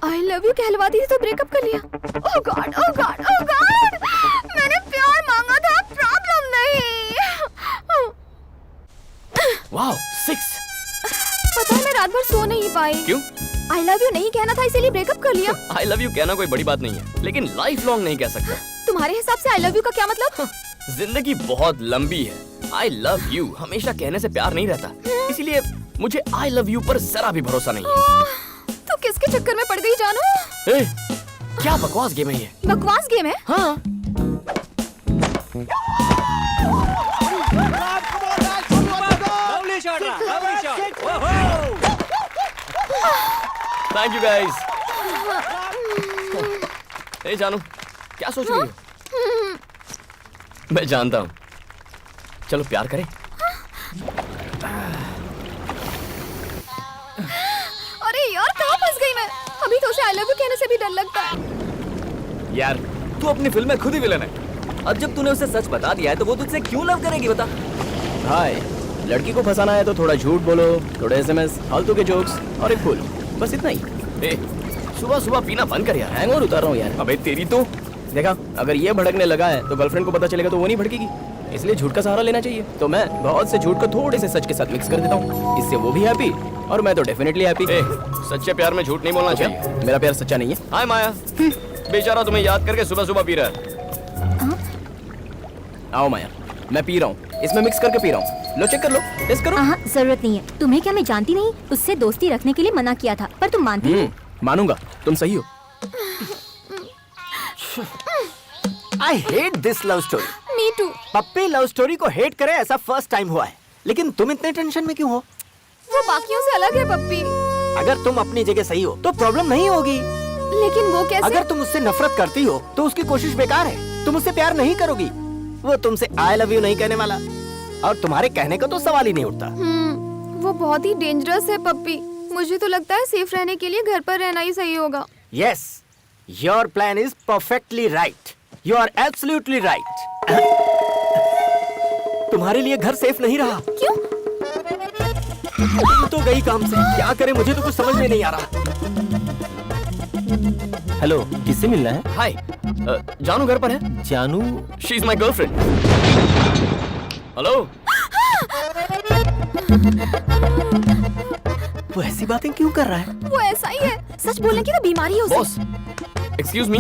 आई लव यू कहलवाती थी तो ब्रेकअप कर लिया। ओह गॉड, ओह गॉड, ओह गॉड, मैंने प्यार मांगा था, प्रॉब्लम नहीं। वाओ 6। पता है मैं रात भर सो नहीं पाई। क्यों? आई लव यू नहीं कहना था इसीलिए ब्रेकअप कर लिया। आई लव यू कहना कोई बड़ी बात नहीं है, लेकिन लाइफ लॉन्ग नहीं कह सकता। तुम्हारे हिसाब से आई लव यू का क्या मतलब? जिंदगी बहुत लंबी है। आई लव यू हमेशा कहने से प्यार नहीं रहता, इसीलिए मुझे आई लव यू पर जरा भी भरोसा नहीं है। तो किसके चक्कर में पड़ गई जानू? ए, क्या बकवास गेम है ये? बकवास गेम है? हाँ। Thank you guys. ए जानू, क्या सोच रही हो? मैं जानता हूँ। चलो प्यार करें। अरे यार कहाँ फंस गई मैं? अभी तो उसे आई लव यू कहने से भी डर लगता है। यार तू अपनी फिल्म में खुद ही विलन है। अब जब तूने उसे सच बता दिया है तो वो तुझसे क्यों लव करेगी बता? हाय, लड़की को फंसाना है तो थोड़ा झूठ बोलो, थोड़े SMS, फालतू के जोक्स और एक फूल, बस इतना ही। ए, सुबह सुबह पीना बंद कर यार, हैंगओवर उतार रहा हूँ यार। अबे तेरी तो देखा, अगर ये भड़कने लगा है तो गर्लफ्रेंड को पता चलेगा तो वो नहीं भड़केगी, इसलिए झूठ का सहारा लेना चाहिए। तो मैं बहुत से झूठ को थोड़े से सच के साथ मिक्स कर देता हूँ, इससे वो भी हैप्पी और मैं तो डेफिनेटली हैप्पी। सच्चे प्यार में झूठ नहीं बोलना चाहिए। मेरा प्यार सच्चा नहीं है। हाय माया, बेचारा तुम्हें याद करके सुबह सुबह पी रहा है। आओ माया, मैं पी रहा हूँ, इसमें मिक्स करके पी रहा हूँ। लो चेक कर लो, टेस्ट करो। हाँ जरूरत नहीं है। तुम्हें क्या मैं जानती नहीं? उससे दोस्ती रखने के लिए मना किया था पर तुम मानती नहीं। मानूंगा, तुम सही हो। I hate this love story. Me too. Puppy love story को हेट करे ऐसा फर्स्ट टाइम हुआ है, लेकिन तुम इतने टेंशन में क्यों हो? वो बाकियों से अलग है पप्पी। अगर तुम अपनी जगह सही हो तो प्रॉब्लम नहीं होगी, लेकिन वो कैसे? अगर तुम उससे नफरत करती हो तो उसकी कोशिश बेकार है। तुम उससे प्यार नहीं करोगी, वो तुमसे आई लव यू नहीं कहने वाला, और तुम्हारे कहने का तो सवाल ही नहीं उठता। वो बहुत ही डेंजरस है पप्पी। मुझे तो लगता है सेफ रहने के लिए घर पर रहना ही सही होगा। Yes, your plan is perfectly right. You are absolutely right. तुम्हारे लिए घर सेफ नहीं रहा। क्यों? तुम तो गई काम से, क्या करे मुझे तो कुछ समझ में नहीं आ रहा। हेलो, किससे मिलना है? हाय, जानू घर पर है? जानू? She is my girlfriend. Hello. वो ऐसी बातें क्यों कर रहा है? वो ऐसा ही है, सच बोलने की तो बीमारी है उसे। बॉस, एक्सक्यूज मी।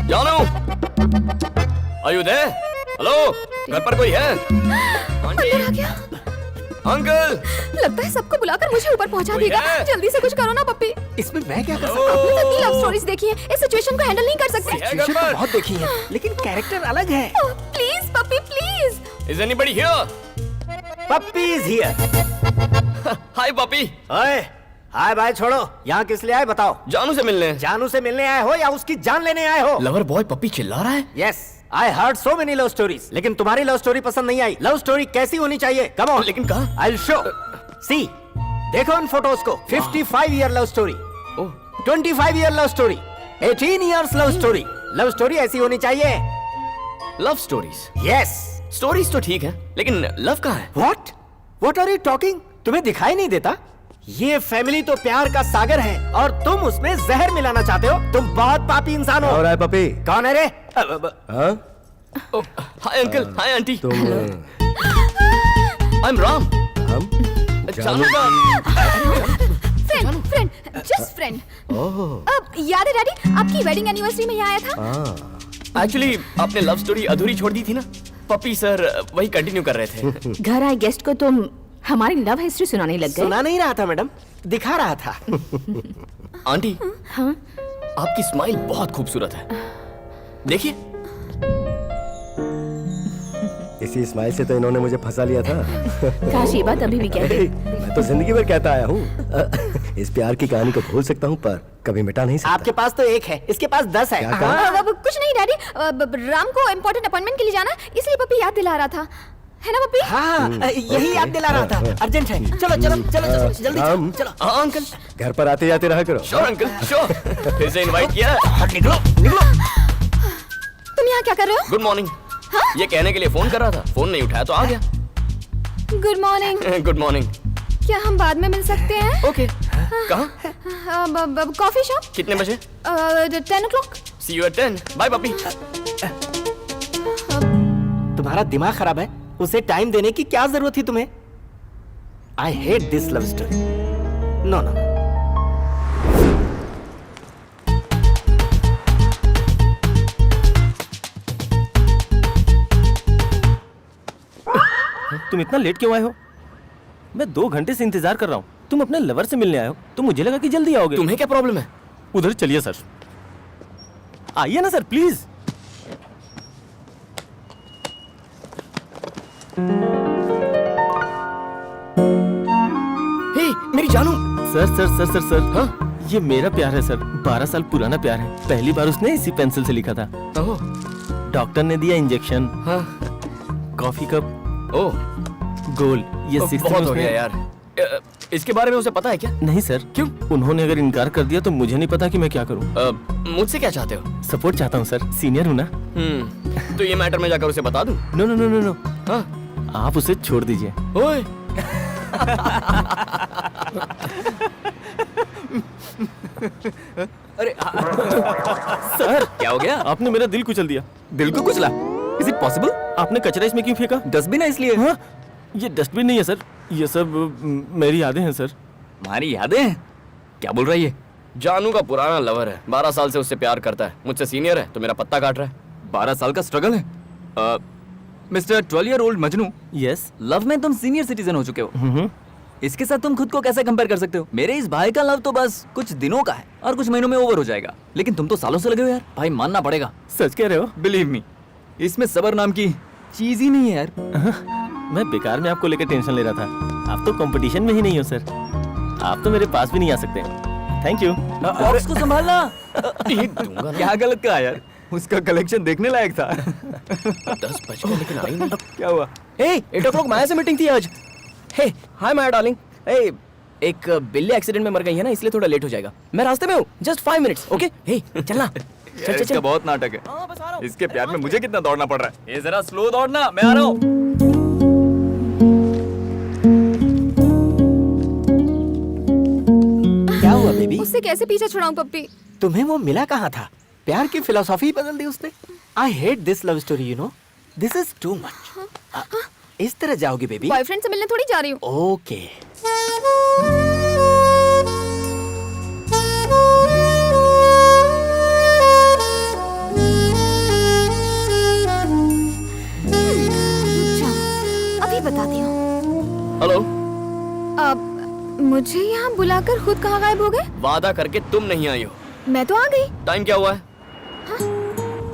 जानू, आर यू देयर? हेलो, घर पर कोई है? अंदर आ गया। अंकल, लगता है सबको बुलाकर मुझे ऊपर पहुंचा कोई देगा। है? जल्दी से कुछ करो ना पप्पी। इसमें मैं क्या कर सकता हूँ? आपने तो इतनी लव स्टोरीज देखी है, इस सिचुएशन को हैंडल नहीं कर सकते। सिचुएशन तो बहुत देखी है, लेकिन कैरेक्टर अलग है। Please puppy please. Is anybody here? Puppy is here. Hi puppy. ओए, हाय भाई छोड़ो, यहाँ किस लिए आए बताओ? जानू से मिलने। जानू से मिलने आए हो या उसकी जान लेने आए हो? लवर बॉय पपी चिल्ला रहा है। Yes, I heard so many love stories, लेकिन तुम्हारी लव स्टोरी पसंद नहीं आई। लव स्टोरी कैसी होनी चाहिए? Come on. लेकिन कहाँ? I will show. सी, देखो इन फोटोज को। 55 year love story, 25 year love story, 18 years love story. Love story ऐसी होनी चाहिए। Love stories? यस। स्टोरीज तो ठीक है, लेकिन लव कहाँ है? What are you talking? तुम्हें दिखाई नहीं देता? ये फैमिली तो प्यार का सागर है और तुम उसमें जहर मिलाना चाहते हो। तुम बहुत पापी इंसान हो। और है पपी? कौन है रे? हाँ? Hi uncle, hi aunty. I am Ram. हम? जानू का फ्रेंड, फ्रेंड, जस्ट फ्रेंड। अब याद है डैडी, आपकी वेडिंग एनिवर्सरी में यहाँ आया था। एक्चुअली आपने लव स्टोरी अधूरी छोड़ दी थी ना, पपी सर वही कंटिन्यू कर रहे थे। घर आए गेस्ट को तुम हमारी लव हिस्ट्री सुनाने लग गए। सुना नहीं रहा था मैडम, दिखा रहा था। आंटी, हाँ? आपकी स्माइल बहुत खूबसूरत है, देखिए। इसी स्माइल से तो इन्होंने मुझे फंसा लिया था। काश ये बात अभी भी कहते। मैं तो जिंदगी भर कहता आया हूँ। इस प्यार की कहानी को भूल सकता हूँ पर कभी मिटा नहीं सकता। आपके पास तो एक है, इसके पास 10 है। क्या कहा? कुछ नहीं डैडी, राम को इम्पोर्टेंट अपॉइंटमेंट के लिए जाना, इसलिए पप्पी याद दिला रहा था, है ना पप्पी? हाँ, यही याद दिला रहा था। अर्जेंट है, चलो चलो चलो चलो जल्दी चलो, चलो। हाँ अंकल, घर पर आते जाते रहा करो। Sure uncle, sure. फिर से इनवाइट किया। निकलो निकलो। तुम यहाँ क्या कर रहे हो? Good morning. ये कहने के लिए फोन कर रहा था, फोन नहीं उठाया तो आ गया। Good morning. Good morning. क्या हम बाद में मिल सकते हैं? ओके। कहाँ? Coffee shop. कितने बजे? 10 o'clock। See you at 10. Bye puppy. तुम्हारा दिमाग खराब है, उसे टाइम देने की क्या जरूरत थी तुम्हें? I hate this love story. No no. तुम इतना लेट क्यों आए हो? मैं 2 घंटे से इंतजार कर रहा हूँ। तुम अपने लवर से मिलने आए हो तो मुझे लगा कि जल्दी आओगे। तुम्हें क्या प्रॉब्लम है? उधर चलिए सर। आइए ना सर प्लीज। हे मेरी जानू। Sir sir sir sir sir हाँ ये मेरा प्यार है सर। 12 साल पुराना प्यार है। पहली बार उसने इसी पेंसिल से लिखा था। ओह। डॉक्टर ने दिया इंजेक्शन। हाँ। Coffee cup. ओह। गोल। ये बहुत हो गया यार। इसके बारे में उसे पता है क्या? नहीं सर। क्यों? उन्होंने अगर इनकार कर दिया तो मुझे नहीं पता कि मैं क्या करूं। मुझसे क्या चाहते हो? सपोर्ट चाहता हूं सर, सीनियर हूं ना। तो ये मैटर मैं जाकर उसे बता दूं? No no no no no. हाँ? आप उसे छोड़ दीजिए। ओए। अरे सर क्या हो गया? आपने मेरा दिल कुचल दिया। दिल को कुचला? Is it possible? आपने कचरा इसमें क्यों फेंका? डस्टबिन है इसलिए। हाँ? ये डस्टबिन नहीं है सर, ये सब मेरी यादें हैं सर। हमारी यादें? क्या बोल रही है? जानू का पुराना लवर है, 12 साल से उससे प्यार करता है। मुझसे सीनियर है तो मेरा पत्ता काट रहा है। 12 साल का स्ट्रगल है। Mister 12-year-old Majnu, yes. Love में तुम सीनियर सिटीजन हो चुके हो। इसके साथ तुम खुद को कैसे कंपेयर कर सकते हो? मेरे इस भाई का लव तो बस कुछ दिनों का है और कुछ महीनों में ओवर हो जाएगा, लेकिन तुम तो सालों से लगे हो यार। भाई मानना पड़ेगा। सच कह रहे हो? बिलीव मी, इसमें सबर नाम की चीज ही नहीं है यार। मैं बेकार में आपको लेकर टेंशन ले रहा था। आप तो कंपटीशन में ही नहीं हो सर। आप तो मेरे पास भी नहीं आ सकते। Thank you. बॉक्स को संभालना। क्या गलत कहा यार? उसका कलेक्शन देखने लायक था। 10 बज गए लेकिन आई नहीं। क्या हुआ? हे 8 o'clock माया से मीटिंग थी आज। हे हाय माया डार्लिंग। हे एक बिल्ली एक्सीडेंट में मर गई है ना, इसलिए थोड़ा लेट हो जाएगा। मैं रास्ते में हूँ, जस्ट 5 minutes। ओके हे चलना। चल चल इसका चल। बहुत नाटक है। इसके प्यार में मुझे कितना दौड़ना पड़ रहा है। ये जरा स्लो दौड़ना, मैं आ रहा हूँ। क्या हुआ बेबी? उससे कैसे पीछा छुड़ाऊं पप्पी? तुम्हें वो मिला कहाँ था? प्यार की फिलोसॉफी बदल दी उसने। आई hate this love story, you know. This is too much. इस तरह जाओगी बेबी? बॉयफ्रेंड से मिलने थोड़ी जा रही हूँ। ओके। अभी बताती हूँ। हेलो। अब मुझे यहाँ बुलाकर खुद कहाँ गायब हो गए? वादा करके तुम नहीं आई हो। मैं तो आ गई। टाइम क्या हुआ है?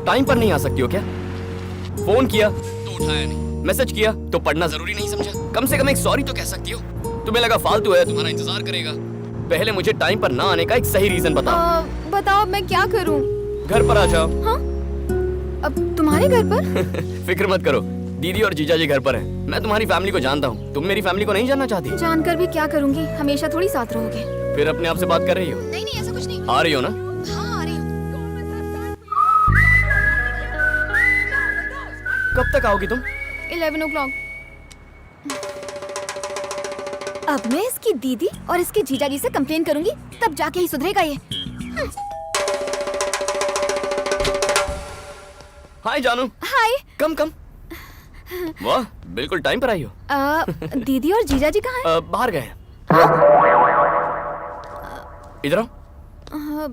टाइम पर नहीं आ सकती हो क्या? फोन किया तो उठाया नहीं, मैसेज किया तो पढ़ना जरूरी नहीं समझा? कम से कम एक सॉरी तो कह सकती हो। तुम्हें लगा फालतू है, तुम्हारा इंतजार करेगा। पहले मुझे टाइम पर ना आने का एक सही रीजन बताओ। बताओ मैं क्या करूँ? घर पर आ जाओ। हाँ? अब तुम्हारे घर पर? फिक्र मत करो, दीदी और जीजा जी घर पर हैं। मैं तुम्हारी फैमिली को जानता हूँ, तुम मेरी फैमिली को नहीं जानना चाहती? जानकर भी क्या करूँगी, हमेशा थोड़ी साथ रहोगे। फिर अपने आप से बात कर रही हो? नहीं नहीं ऐसा कुछ नहीं। आ रही हो ना? हाँ आ रही हूँ। कब तक आओगी तुम? 11 o'clock। अब मैं इसकी दीदी और इसके जीजा जी से कंप्लेन करूंगी, तब जाके ही सुधरेगा ये। हाय जानू। हाय। कम कम। वाह बिल्कुल टाइम पर आई हो। दीदी और जीजा जी कहाँ हैं? बाहर गए हैं। इधर आओ।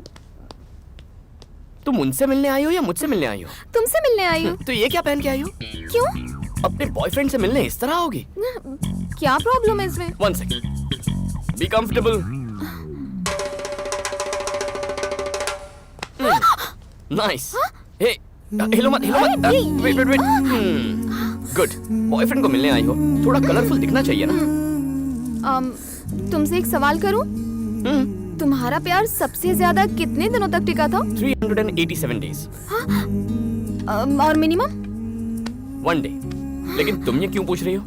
तुम उनसे मिलने आई हो या मुझसे मिलने आई हो? तुमसे मिलने आई हूँ। तो ये क्या पहन के आई हो? क्यों? अपने बॉयफ्रेंड से मिलने इस तरह आओगी? क्या प्रॉब्लम है इसमें? 1 second। Be comfortable. Nice. Hey हिलो मत हिलो मत। Wait wait wait. Good. Boyfriend को मिलने आई हो, थोड़ा कलरफुल दिखना चाहिए ना। तुमसे एक सवाल करूं? तुम्हारा प्यार सबसे ज्यादा कितने दिनों तक टिका था? 387 days। और मिनिमम? 1 day। लेकिन तुम ये क्यों पूछ रही हो?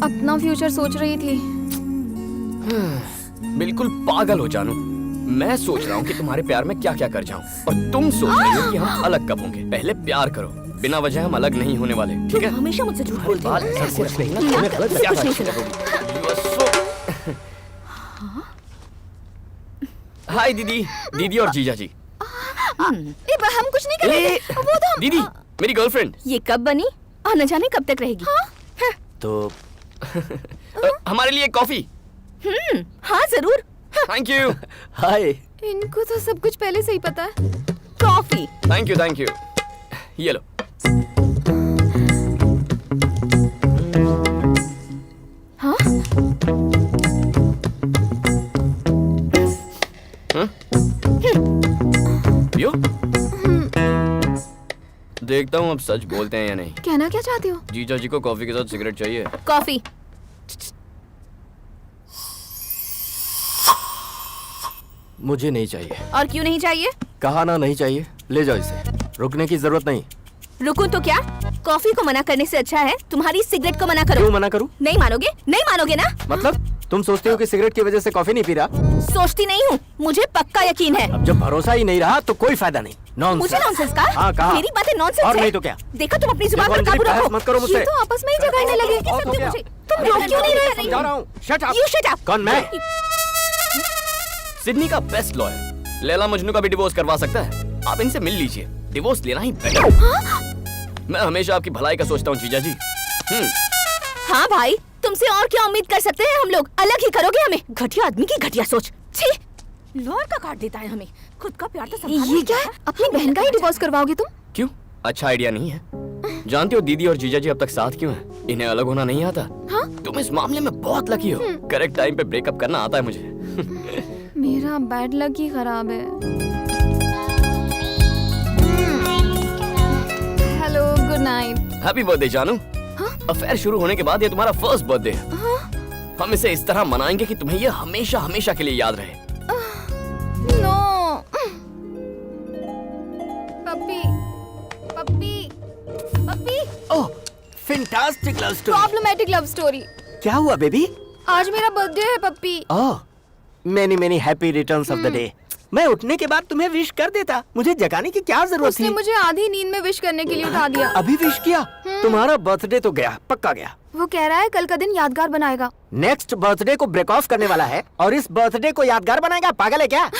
अपना फ्यूचर सोच रही थी। बिल्कुल पागल हो जानू। मैं सोच रहा हूँ कि तुम्हारे प्यार में क्या क्या कर जाऊं, और तुम सोच रही हो कि हम अलग कब होंगे। पहले प्यार करो, बिना वजह हम अलग नहीं होने वाले, ठीक है? हमेशा मुझसे झूठ बोलते हो। ऐसे कुछ नहीं ना, ना, तुम्हें गलत सब क्या कुछ नहीं समझ सुना। रहे हो? You are so- हाय दीदी, दीदी और जीजा जी। हम कुछ नहीं कर रहे थे। वो तो हम दीदी, मेरी गर्लफ्रेंड। ये कब बनी और न जाने कब तक रहेगी? तो हमारे लिए कॉफी। हाँ जरूर। Thank you. हाय। इनको तो सब कुछ पहले से ही पता है। Coffee. Thank you, thank you. ये लो। हाँ? पियो? देखता हूँ अब सच बोलते हैं या नहीं। कहना क्या चाहती हो? जीजा जी को कॉफी के साथ सिगरेट चाहिए। कॉफी। मुझे नहीं चाहिए। और क्यों नहीं चाहिए? कहा ना नहीं चाहिए, ले जाओ इसे, रुकने की जरूरत नहीं। रुकूं तो क्या? कॉफी को मना करने से अच्छा है तुम्हारी सिगरेट को मना करो। क्यों मना करूं? नहीं मानोगे? नहीं मानोगे ना? मतलब तुम सोचते हो कि सिगरेट की वजह से कॉफी नहीं पी रहा? सोचती नहीं हूँ, मुझे पक्का यकीन है। अब जब भरोसा ही नहीं रहा तो कोई फायदा नहीं। नॉनसेंस। मुझे नॉनसेंस का? हाँ कहा। मेरी बातें नॉनसेंस और है। नहीं तो क्या? देखो तुम अपनी जुबान पर देखो, काबू अंजलि, रखो। बहस मत करो मुझसे। ये तो आपस में ही झगड़ने लगे। बहुत हो गया। तुम रोक क्यों नहीं रहे? समझा रहा हूँ। Shut up. You shut up. कौन मैं? सिडनी का बेस्ट लॉयर लैला मजनू का भी डिवोर्स करवा सकता है। आप इनसे मिल लीजिए, डिवोर्स लेना ही बेटर। मैं हमेशा आपकी भलाई का सोचता हूँ जीजा जी। हाँ भाई, तुमसे और क्या उम्मीद कर सकते हैं हम लोग? अलग ही करोगे हमें। घटिया आदमी की घटिया सोच। छी, लॉयर का काट देता है हमें। खुद का प्यार तो संभाल ये क्या है? अपनी बहन का ही डिवोर्स करवाओगे तुम? क्यों? अच्छा आइडिया नहीं है? जानती हो दीदी और जीजा जी अब तक साथ क्यों हैं? इन्हें अलग होना नहीं आता। हाँ? तुम इस मामले में बहुत लकी हो। करेक्ट टाइम पे ब्रेकअप करना आता है मुझे। मेरा बैड लक ही खराब है। Hello, good night. Happy birthday जानू। अफेयर शुरू होने के बाद ये तुम्हारा फर्स्ट बर्थडे है। हम इसे इस तरह मनाएंगे कि तुम्हें ये हमेशा हमेशा के लिए याद रहे। No. Puppy, puppy, puppy. Oh, fantastic love story. Problematic love story. क्या हुआ बेबी? आज मेरा बर्थडे है puppy. Oh, many many happy returns of the day. मैं उठने के बाद तुम्हें विश कर देता, मुझे जगाने की क्या जरूरत उसने थी? मुझे आधी नींद में विश करने के लिए उठा दिया। अभी विश किया? तुम्हारा बर्थडे तो गया, पक्का गया। वो कह रहा है कल का दिन यादगार बनाएगा। नेक्स्ट बर्थडे को ब्रेक ऑफ करने वाला है और इस बर्थडे को यादगार बनाएगा? पागल है क्या?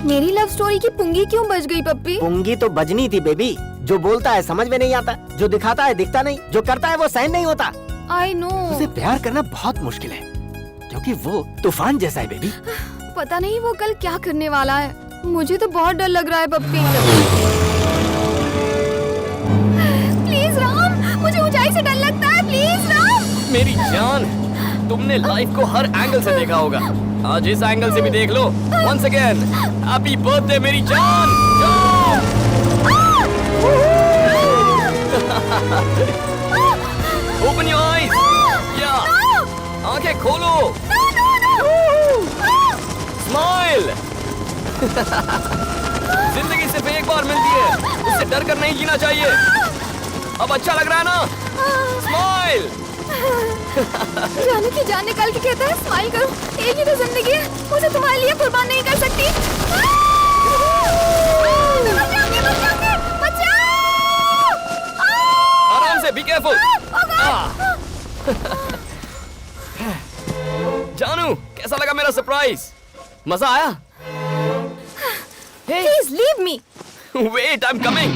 मेरी लव स्टोरी की पुंगी क्यों बज गई पप्पी? पुंगी तो बजनी थी बेबी। जो बोलता है समझ में नहीं आता, जो दिखाता है दिखता नहीं, जो करता है वो सहन नहीं होता। I know. उसे प्यार करना बहुत मुश्किल है क्योंकि वो तूफान जैसा है बेबी। पता नहीं वो कल क्या करने वाला है। मुझे तो बहुत डर लग रहा है पप्पी। प्लीज राम, मुझे ऊंचाई से डर लगता है। प्लीज राम। मेरी जान, तुमने लाइफ को हर एंगल से देखा होगा, आज इस एंगल से भी देख लो। वंस अगेन हैप्पी बर्थडे मेरी जान। Open your eyes. या आंखें खोलो। स्माइल। जिंदगी सिर्फ एक बार मिलती है, उससे डर कर नहीं जीना चाहिए। अब अच्छा लग रहा है ना? स्माइल। जाने की जान निकाल के कहता है स्माइल करो। एक ही तो जिंदगी है, उसे तुम्हारे लिए कुर्बान नहीं कर सकती। आराम से, बी केयरफुल। जानू, कैसा लगा मेरा सरप्राइज? मजा आया? Please leave me. Wait, I am coming.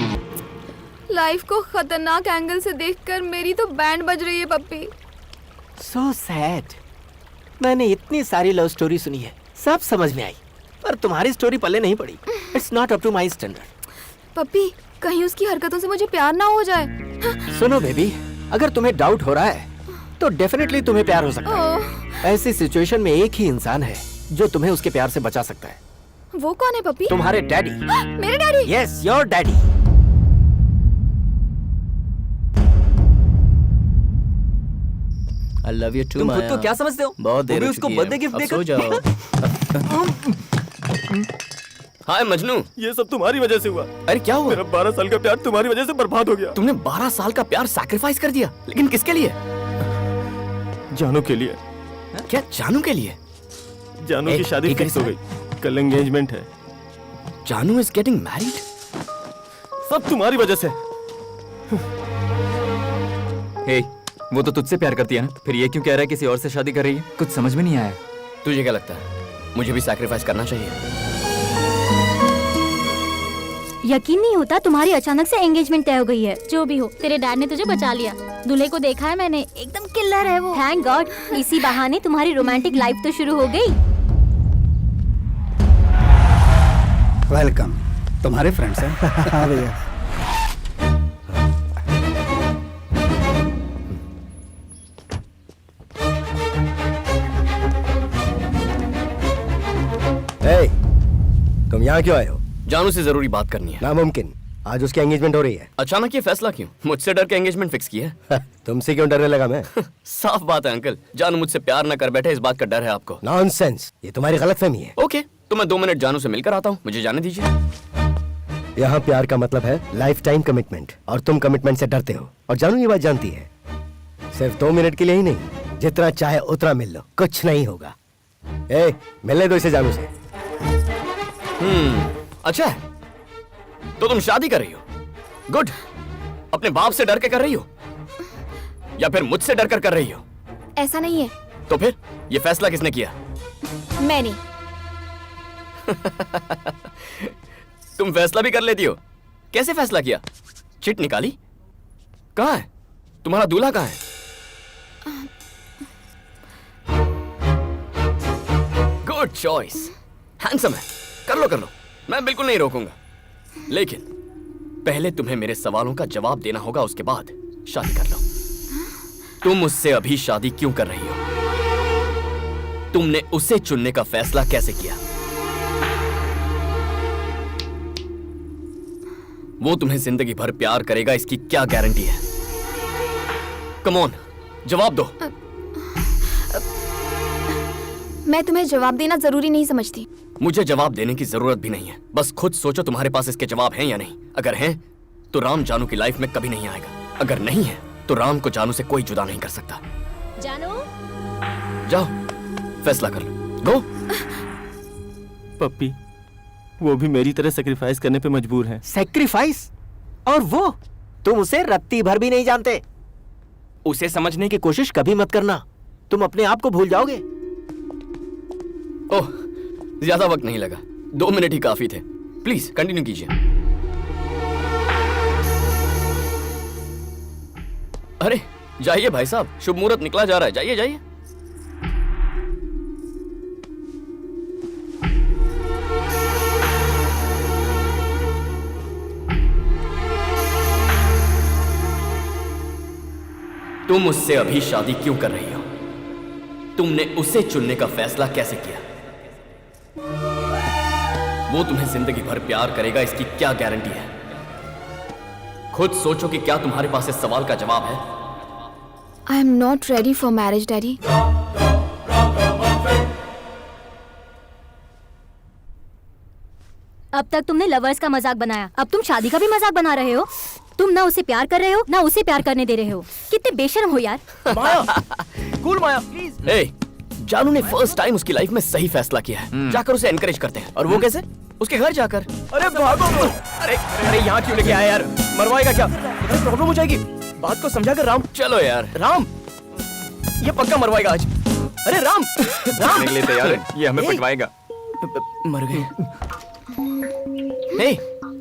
Life को खतरनाक एंगल से देखकर मेरी तो बैंड बज रही है पप्पी। So sad. मैंने इतनी सारी लव स्टोरी सुनी है, सब समझ में आई, पर तुम्हारी स्टोरी पल्ले नहीं पड़ी। It's not up to my standard. पप्पी, कहीं उसकी हरकतों से मुझे प्यार ना हो जाए। सुनो बेबी, अगर तुम्हें डाउट हो रहा है तो डेफिनेटली तुम्हें प्यार हो सकता है। ऐसी सिचुएशन में एक ही इंसान है जो तुम्हें उसके प्यार से बचा सकता है। वो कौन है पप्पी? तुम्हारे डैडी। मेरे daddy? Yes, your daddy. I love you too, तुम खुद माया। को क्या समझते हो? बहुत देर वो भी हो उसको चुकी है। बर्थडे गिफ्ट अब देकर सो जाओ। हाय मजनू। ये सब तुम्हारी वजह से हुआ। अरे क्या हुआ? मेरा 12 साल का प्यार तुम्हारी वजह से बर्बाद हो गया। तुमने 12 साल का प्यार सैक्रिफाइस कर दिया, लेकिन किसके लिए? जानू के लिए। क्या जानू के लिए? जानू की शादी फिक्स हो गई, कल एंगेजमेंट है। जानू इज गेटिंग मैरिड? सब तुम्हारी वजह से। हे, वो तो तुझसे प्यार करती है ना, फिर ये क्यों कह रहा है किसी और से शादी कर रही है? कुछ समझ में नहीं आया। तुझे क्या लगता है मुझे भी सैक्रिफाइस करना चाहिए? यकीन नहीं होता तुम्हारी अचानक से एंगेजमेंट तय हो गई है। जो भी हो, तेरे डैड ने तुझे बचा लिया। दूल्हे को देखा है मैंने, एकदम किल्लर है वो। थैंक गॉड, इसी बहाने तुम्हारी रोमांटिक लाइफ तो शुरू हो गई। वेलकम। तुम्हारे फ्रेंड्स हैं? हाँ भैया। ए, तुम यहाँ क्यों आए हो? जानू से जरूरी बात करनी है। नामुमकिन, आज उसकी एंगेजमेंट हो रही है। अचानक ये फैसला क्यों? मुझसे डर के एंगेजमेंट फिक्स की है? तुमसे क्यों डरने लगा मैं? साफ बात है अंकल, जानू मुझसे प्यार न कर बैठे, इस बात का डर है आपको। नॉनसेंस, ये तुम्हारी गलतफहमी है। ओके, तो मैं 2 मिनट जानू से मिलकर आता हूँ, मुझे जाने दीजिए। यहाँ प्यार का मतलब है लाइफ टाइम कमिटमेंट, और तुम कमिटमेंट से डरते हो। और जानू ये बात जानती है। सिर्फ 2 मिनट के लिए ही नहीं, जितना चाहे उतना मिल लो, कुछ नहीं होगा। ए, मिलने दो इसे जानू से। अच्छा है, तो तुम शादी कर रही हो? गुड। अपने बाप से डर के कर रही हो या फिर मुझसे डर कर रही हो? ऐसा नहीं है। तो फिर ये फैसला किसने किया? मैंने। तुम फैसला भी कर लेती हो? कैसे फैसला किया? चिट निकाली? कहाँ है तुम्हारा दूल्हा? कहाँ है? गुड चॉइस, हैंडसम है। कर लो, मैं बिल्कुल नहीं रोकूंगा। लेकिन पहले तुम्हें मेरे सवालों का जवाब देना होगा, उसके बाद शादी कर लो। तुम मुझसे अभी शादी क्यों कर रही हो? तुमने उसे चुनने का फैसला कैसे किया? वो तुम्हें जिंदगी भर प्यार करेगा, इसकी क्या गारंटी है? कम ऑन, जवाब दो। मैं तुम्हें जवाब देना जरूरी नहीं समझती। मुझे जवाब देने की जरूरत भी नहीं है, बस खुद सोचो तुम्हारे पास इसके जवाब हैं या नहीं। अगर हैं तो राम जानू की लाइफ में कभी नहीं आएगा, अगर नहीं है तो राम को जानू से कोई जुदा नहीं कर सकता। जानू, जाओ फैसला कर लो, गो। पप्पी, वो भी मेरी तरह सेक्रीफाइस करने पे मजबूर है। सेक्रीफाइस? और वो तुम उसे रत्ती भर भी नहीं जानते। उसे समझने की कोशिश कभी मत करना, तुम अपने आप को भूल जाओगे। ओह, ज्यादा वक्त नहीं लगा, 2 मिनट ही काफी थे। प्लीज कंटिन्यू कीजिए। अरे जाइए भाई साहब, शुभ मुहूर्त निकला जा रहा है, जाइए जाइए। तुम मुझसे अभी शादी क्यों कर रही हो? तुमने उसे चुनने का फैसला कैसे किया? वो तुम्हें जिंदगी भर प्यार करेगा, इसकी क्या गारंटी है? खुद सोचो कि क्या तुम्हारे पास इस सवाल का जवाब है? I am not ready for marriage daddy. अब तक तुमने लवर्स का मजाक बनाया, अब तुम शादी का भी मजाक बना रहे हो। तुम ना उसे प्यार कर रहे हो, ना उसे प्यार करने दे रहे हो। कितने बेशर्म हो यार। माया, कूल माया, प्लीज। ए, जानू ने फर्स्ट टाइम उसकी लाइफ में सही फैसला किया है। जाकर उसे एनकरेज करते हैं। और वो कैसे? उसके घर जाकर। अरे भागो। अरे यहाँ क्यों लेके आया यार? मरवाएगा क्या? प्रॉब्लम हो जाएगी। बात को समझा कर राम। चलो यार राम, ये पक्का मरवाएगा आज। अरे राम, राम निकले तैयार है, ये हमें पटवाएगा। मर गए। हे,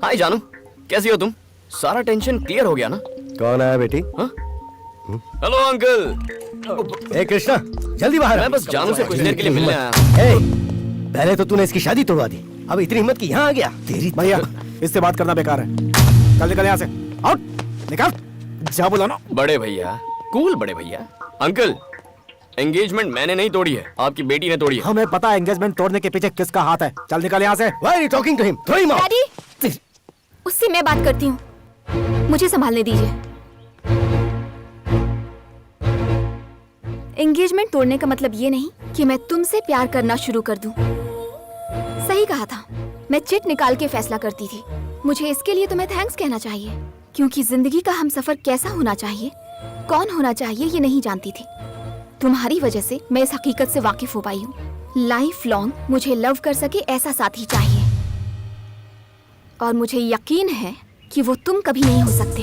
हाय जानू, कैसी हो तुम? सारा टेंशन क्लियर हो गया ना? कौन आया बेटी? Hello uncle. ए कृष्णा, जल्दी बाहर। मैं बस जानू से कुछ देर के लिए मिलने आया। ए, पहले तो तूने इसकी शादी तोड़वा दी, अब इतनी हिम्मत की यहाँ आ गया? तेरी भैया, इससे बात करना बेकार है। चल निकल यहाँ से, आउट, निकल। जा बोला ना। बड़े भैया, कूल बड़े भैया। अंकल, एंगेजमेंट मैंने नहीं तोड़ी है, आपकी बेटी ने तोड़ी है। हमें पता है एंगेजमेंट तोड़ने के पीछे किसका हाथ है। चल निकल यहाँ से। Why are you talking to him? Throw him out. Daddy, उससे मैं बात करती हूँ, मुझे संभालने दीजिए। एंगेजमेंट तोड़ने का मतलब ये नहीं कि मैं तुमसे प्यार करना शुरू कर दूं। सही कहा था, मैं चिट निकाल के फैसला करती थी। मुझे इसके लिए तुम्हें थैंक्स कहना चाहिए, क्योंकि जिंदगी का हमसफर कैसा होना चाहिए, कौन होना चाहिए, ये नहीं जानती थी। तुम्हारी वजह से मैं इस हकीकत से वाकिफ हो पाई हूँ। लाइफ लॉन्ग मुझे लव कर सके ऐसा साथी चाहिए, और मुझे यकीन है कि वो तुम कभी नहीं हो सकते।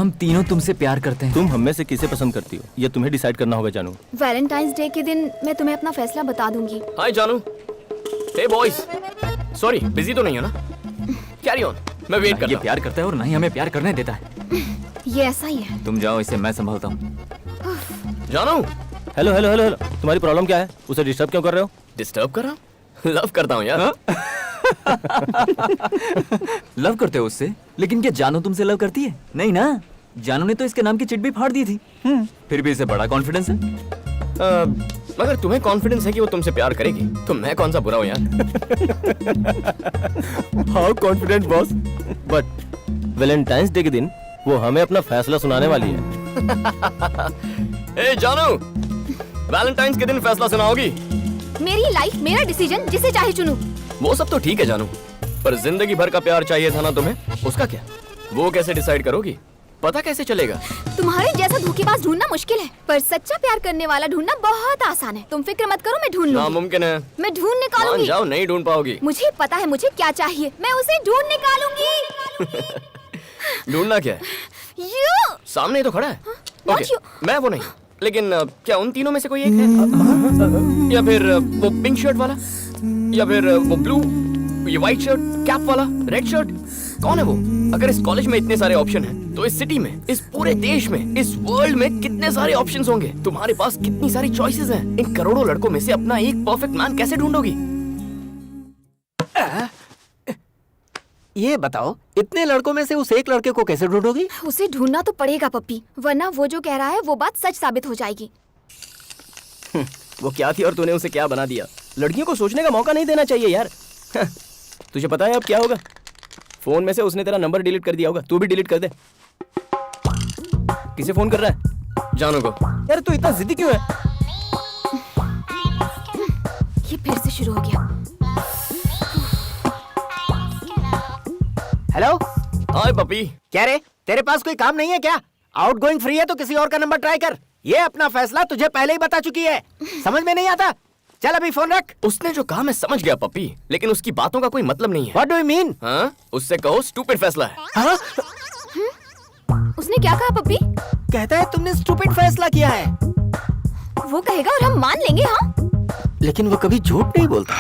हम तीनों तुमसे प्यार करते हैं। तुम हम में से किसे पसंद करती हो ये तुम्हें डिसाइड करना होगा जानू। वैलेंटाइंस डे के दिन मैं तुम्हें अपना फैसला बता दूंगी। हाय जानू। हे बॉयज, सॉरी बिजी तो नहीं हो ना? कैरी ऑन, मैं वेट कर। ये प्यार करता है और ना ही हमें प्यार करने देता है। ये ऐसा ही है। तुम जाओ, इसे मैं संभालता हूँ। जानू। हेलो हेलो हेलो हेलो, तुम्हारी प्रॉब्लम क्या है? उसे डिस्टर्ब क्यों कर रहे हो? डिस्टर्ब कर रहा हूँ? लव करता हूँ यार। लव करते हो उससे? लेकिन क्या जानू तुमसे लव करती है? नहीं ना। जानू ने तो इसके नाम की चिट भी फाड़ दी थी। फिर भी इसे बड़ा कॉन्फिडेंस है। मगर तुम्हें कॉन्फिडेंस है कि वो तुमसे प्यार करेगी, तो मैं कौन सा बुरा हूँ यार? How confident boss. But Valentine's day के दिन वो हमें अपना फैसला सुनाने वाली है। ए जानू, वैलेंटाइंस के दिन फैसला सुनाओगी? मेरी लाइफ मेरा डिसीजन, जिसे चाहे चुनूं। वो सब तो ठीक है जानू, पर जिंदगी भर का प्यार चाहिए था ना तुम्हें, उसका क्या? वो कैसे डिसाइड करोगी? पता कैसे चलेगा? तुम्हारे जैसा धोखेबाज ढूंढना मुश्किल है, पर सच्चा प्यार करने वाला ढूंढना बहुत आसान है। तुम फिक्र मत करो, मैं ढूंढ लूंगी। नामुमकिन है। मैं ढूंढ निकालूंगी। मान जाओ, नहीं ढूंढ पाओगी। मुझे पता है मुझे क्या चाहिए, मैं उसे ढूंढ निकालूंगी। ढूंढना क्या है? You! सामने ही तो खड़ा है। Not okay, you. मैं वो नहीं, लेकिन क्या उन तीनों में से कोई एक है? या फिर वो पिंक शर्ट वाला, या फिर वो ब्लू, ये व्हाइट शर्ट, कैप वाला, रेड शर्ट? कौन है वो? अगर इस कॉलेज में इतने सारे ऑप्शन हैं, तो इस सिटी में, इस पूरे देश में, इस वर्ल्ड में कितने सारे ऑप्शंस होंगे? तुम्हारे पास कितनी सारी चॉइसेस हैं। इन करोड़ों लड़कों में से अपना एक परफेक्ट मैन कैसे ढूंढोगी? ये बताओ, इतने लड़कों में से उस एक लड़के को कैसे ढूंढोगी? उसे ढूंढना तो पड़ेगा पप्पी, वरना वो जो कह रहा है वो बात सच साबित हो जाएगी। वो क्या थी और तूने उसे क्या बना दिया? लड़कियों को सोचने का मौका नहीं देना चाहिए यार। तुझे पता है अब क्या होगा? फोन में से उसने तेरा नंबर डिलीट कर दिया होगा, तू भी डिलीट कर दे। किसे फोन कर रहा है? जानू को। यार तू इतना जिद्दी क्यों है? ये फिर से शुरू हो गया। हेलो। हाय पपी। क्या रे, तेरे पास कोई काम नहीं है क्या? आउटगोइंग फ्री है तो किसी और का नंबर ट्राई कर। ये अपना फैसला तुझे पहले ही बता चुकी है, समझ में नहीं आता? चल अभी फोन रख। उसने जो कहा मैं समझ गया पपी, लेकिन उसकी बातों का कोई मतलब नहीं है। What do you mean? हाँ? उससे कहो स्टूपिड फैसला है। हाँ? उसने क्या कहा पप्पी? कहता है तुमने स्टूपिड फैसला किया है। वो कहेगा और हम मान लेंगे। हाँ, लेकिन वो कभी झूठ नहीं बोलता।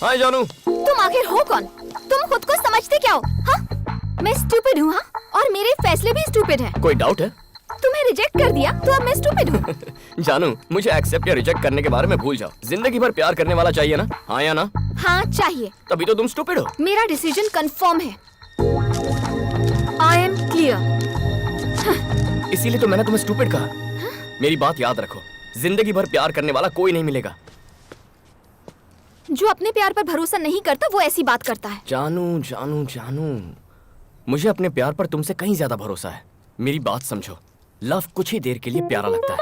हाय जानू। तुम आखिर हो कौन? तुम खुद को समझते क्या हो? हाँ? मैं स्टूपिड हूँ। हाँ? और मेरे फैसले भी स्टूपिड हैं। कोई डाउट है? तुम्हें रिजेक्ट कर दिया तो अब मैं स्टूपिड हूँ। जानू, मुझे एक्सेप्ट या रिजेक्ट करने के बारे में भूल जाओ। जिंदगी भर प्यार करने वाला चाहिए ना? हाँ या ना? हाँ चाहिए। तभी तो तुम स्टूपिड हो। मेरा डिसीजन कंफर्म है। I am clear. इसीलिए तो मैंने तुम्हें स्टूपिड कहा। मेरी बात याद रखो, जिंदगी भर प्यार करने वाला कोई नहीं मिलेगा। जो अपने प्यार पर भरोसा नहीं करता वो ऐसी बात करता है। जानू जानू जानू, मुझे अपने प्यार पर तुमसे कहीं ज्यादा भरोसा है। मेरी बात समझो, लव कुछ ही देर के लिए प्यारा लगता है,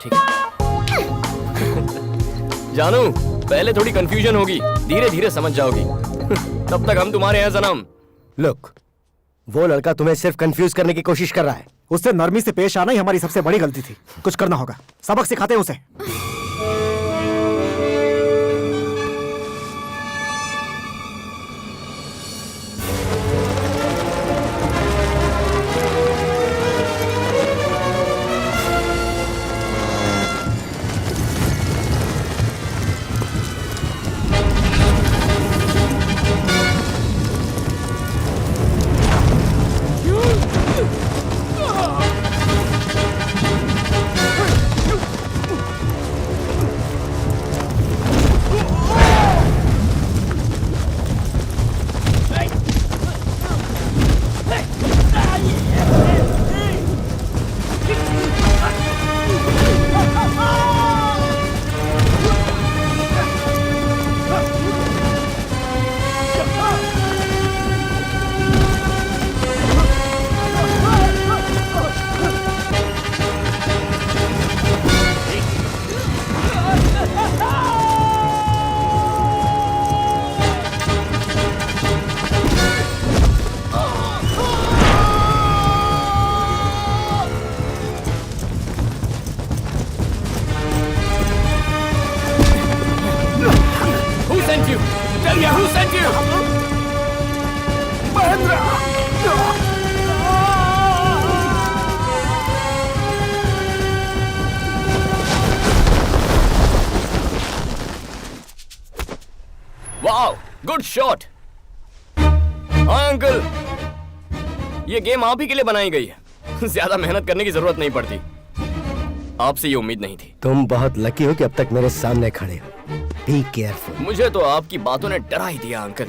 ठीक है? जानू, पहले थोड़ी कंफ्यूजन होगी, धीरे धीरे समझ जाओगी। तब तक हम तुम्हारे हैं सनम। लुक, वो लड़का तुम्हें सिर्फ कंफ्यूज करने की कोशिश कर रहा है। उससे नरमी से पेश आना ही हमारी सबसे बड़ी गलती थी। कुछ करना होगा, सबक सिखाते हैं उसे। Wow, good shot. हाँ अंकल, ये गेम आप ही के लिए बनाई गई है। ज्यादा मेहनत करने की जरूरत नहीं पड़ती। आपसे ये उम्मीद नहीं थी। तुम बहुत लकी हो कि अब तक मेरे सामने खड़े हो। Be careful. मुझे तो आपकी बातों ने डरा ही दिया अंकल।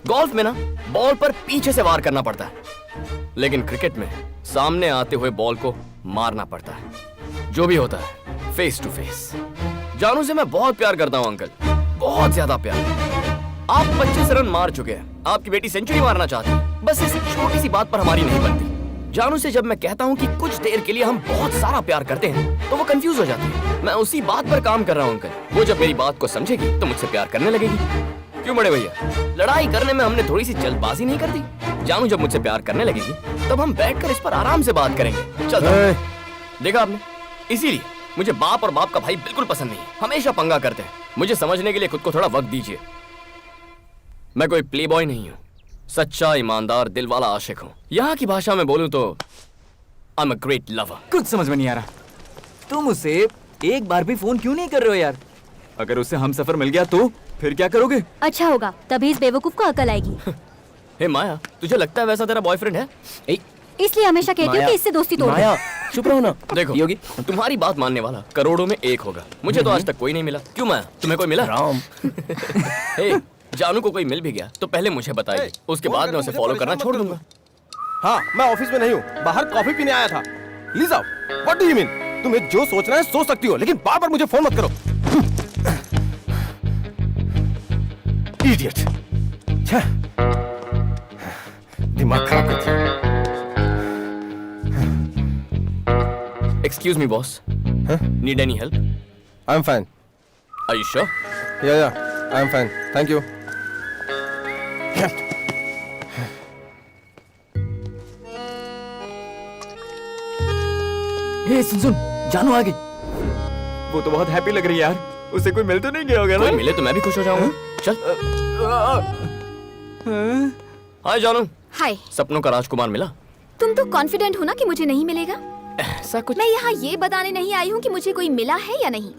गोल्फ में ना बॉल पर पीछे से वार करना पड़ता है, लेकिन क्रिकेट में सामने आते हुए बॉल को मारना पड़ता है। जो भी होता है फेस टू फेस। जानू से मैं बहुत प्यार करता हूँ अंकल, बहुत ज्यादा प्यार। आप 25 रन मार चुके हैं, आपकी बेटी सेंचुरी मारना चाहती है। बस इस छोटी सी बात पर हमारी नहीं बनती। जानू से जब मैं कहता हूँ कि कुछ देर के लिए हम बहुत सारा प्यार करते हैं, तो वो कंफ्यूज हो जाती है। मैं उसी बात पर काम कर रहा हूँ अंकल। वो जब मेरी बात को समझेगी तो मुझसे प्यार करने लगेगी। क्यों बड़े भैया, लड़ाई करने में हमने थोड़ी सी जल्दबाजी नहीं कर दी? जानू जब मुझसे प्यार करने लगेगी तब हम बैठकर इस पर आराम से बात करेंगे। चल देखा आपने, इसीलिए मुझे बाप और बाप का भाई बिल्कुल पसंद नहीं। हमेशा पंगा करते हैं। मुझे समझने के लिए खुद को थोड़ा वक्त दीजिए। मैं कोई प्ले बॉय नहीं हूँ, सच्चा ईमानदार दिल वाला आशिक हूँ। यहाँ की भाषा में बोलूँ तो I am a great lover. कुछ समझ में नहीं आ रहा, तुम उसे एक बार भी फोन क्यों नहीं कर रहे हो यार? अगर उसे हम सफर मिल गया तो फिर क्या करोगे? अच्छा होगा, तभी इस बेवकूफ को अकल आएगी। हे माया, तुझे लगता है वैसा तेरा बॉयफ्रेंड है? इसलिए हमेशा कहती हूँ कि इससे दोस्ती तोड़ दो। माया चुप रहो ना। देखो योगी, तुम्हारी बात मानने वाला करोड़ों में एक होगा। मुझे तो आज तक कोई नहीं मिला। क्यों माया, तुम्हें कोई मिला? राम हे, जानू को कोई मिल भी गया तो पहले मुझे बताइए, उसके बाद मैं उसे फॉलो करना छोड़ दूंगा। हाँ, मैं ऑफिस में नहीं हूँ, बाहर कॉफी पीने आया था। Lisa, what do you mean? तुम्हें जो सोचना है सोच सकती हो, लेकिन बार बार मुझे फोन मत करो। इडियट। दिमाग खराब कर दिया। Excuse me, boss. Need any help? I'm fine. Are you sure? Yeah, I'm fine. Thank you. हे सुन, जानू आ गई। वो तो बहुत हैप्पी लग रही है यार। उसे कोई मिल तो नहीं गया होगा ना? कोई मिले तो मैं भी खुश हो जाऊंगा। चल। हाय जानू। हाय। सपनों का राजकुमार मिला? तुम तो कॉन्फिडेंट हो ना कि मुझे नहीं मिलेगा। ऐसा कुछ? मैं यहाँ ये बताने नहीं आई हूँ कि मुझे कोई मिला है या नहीं।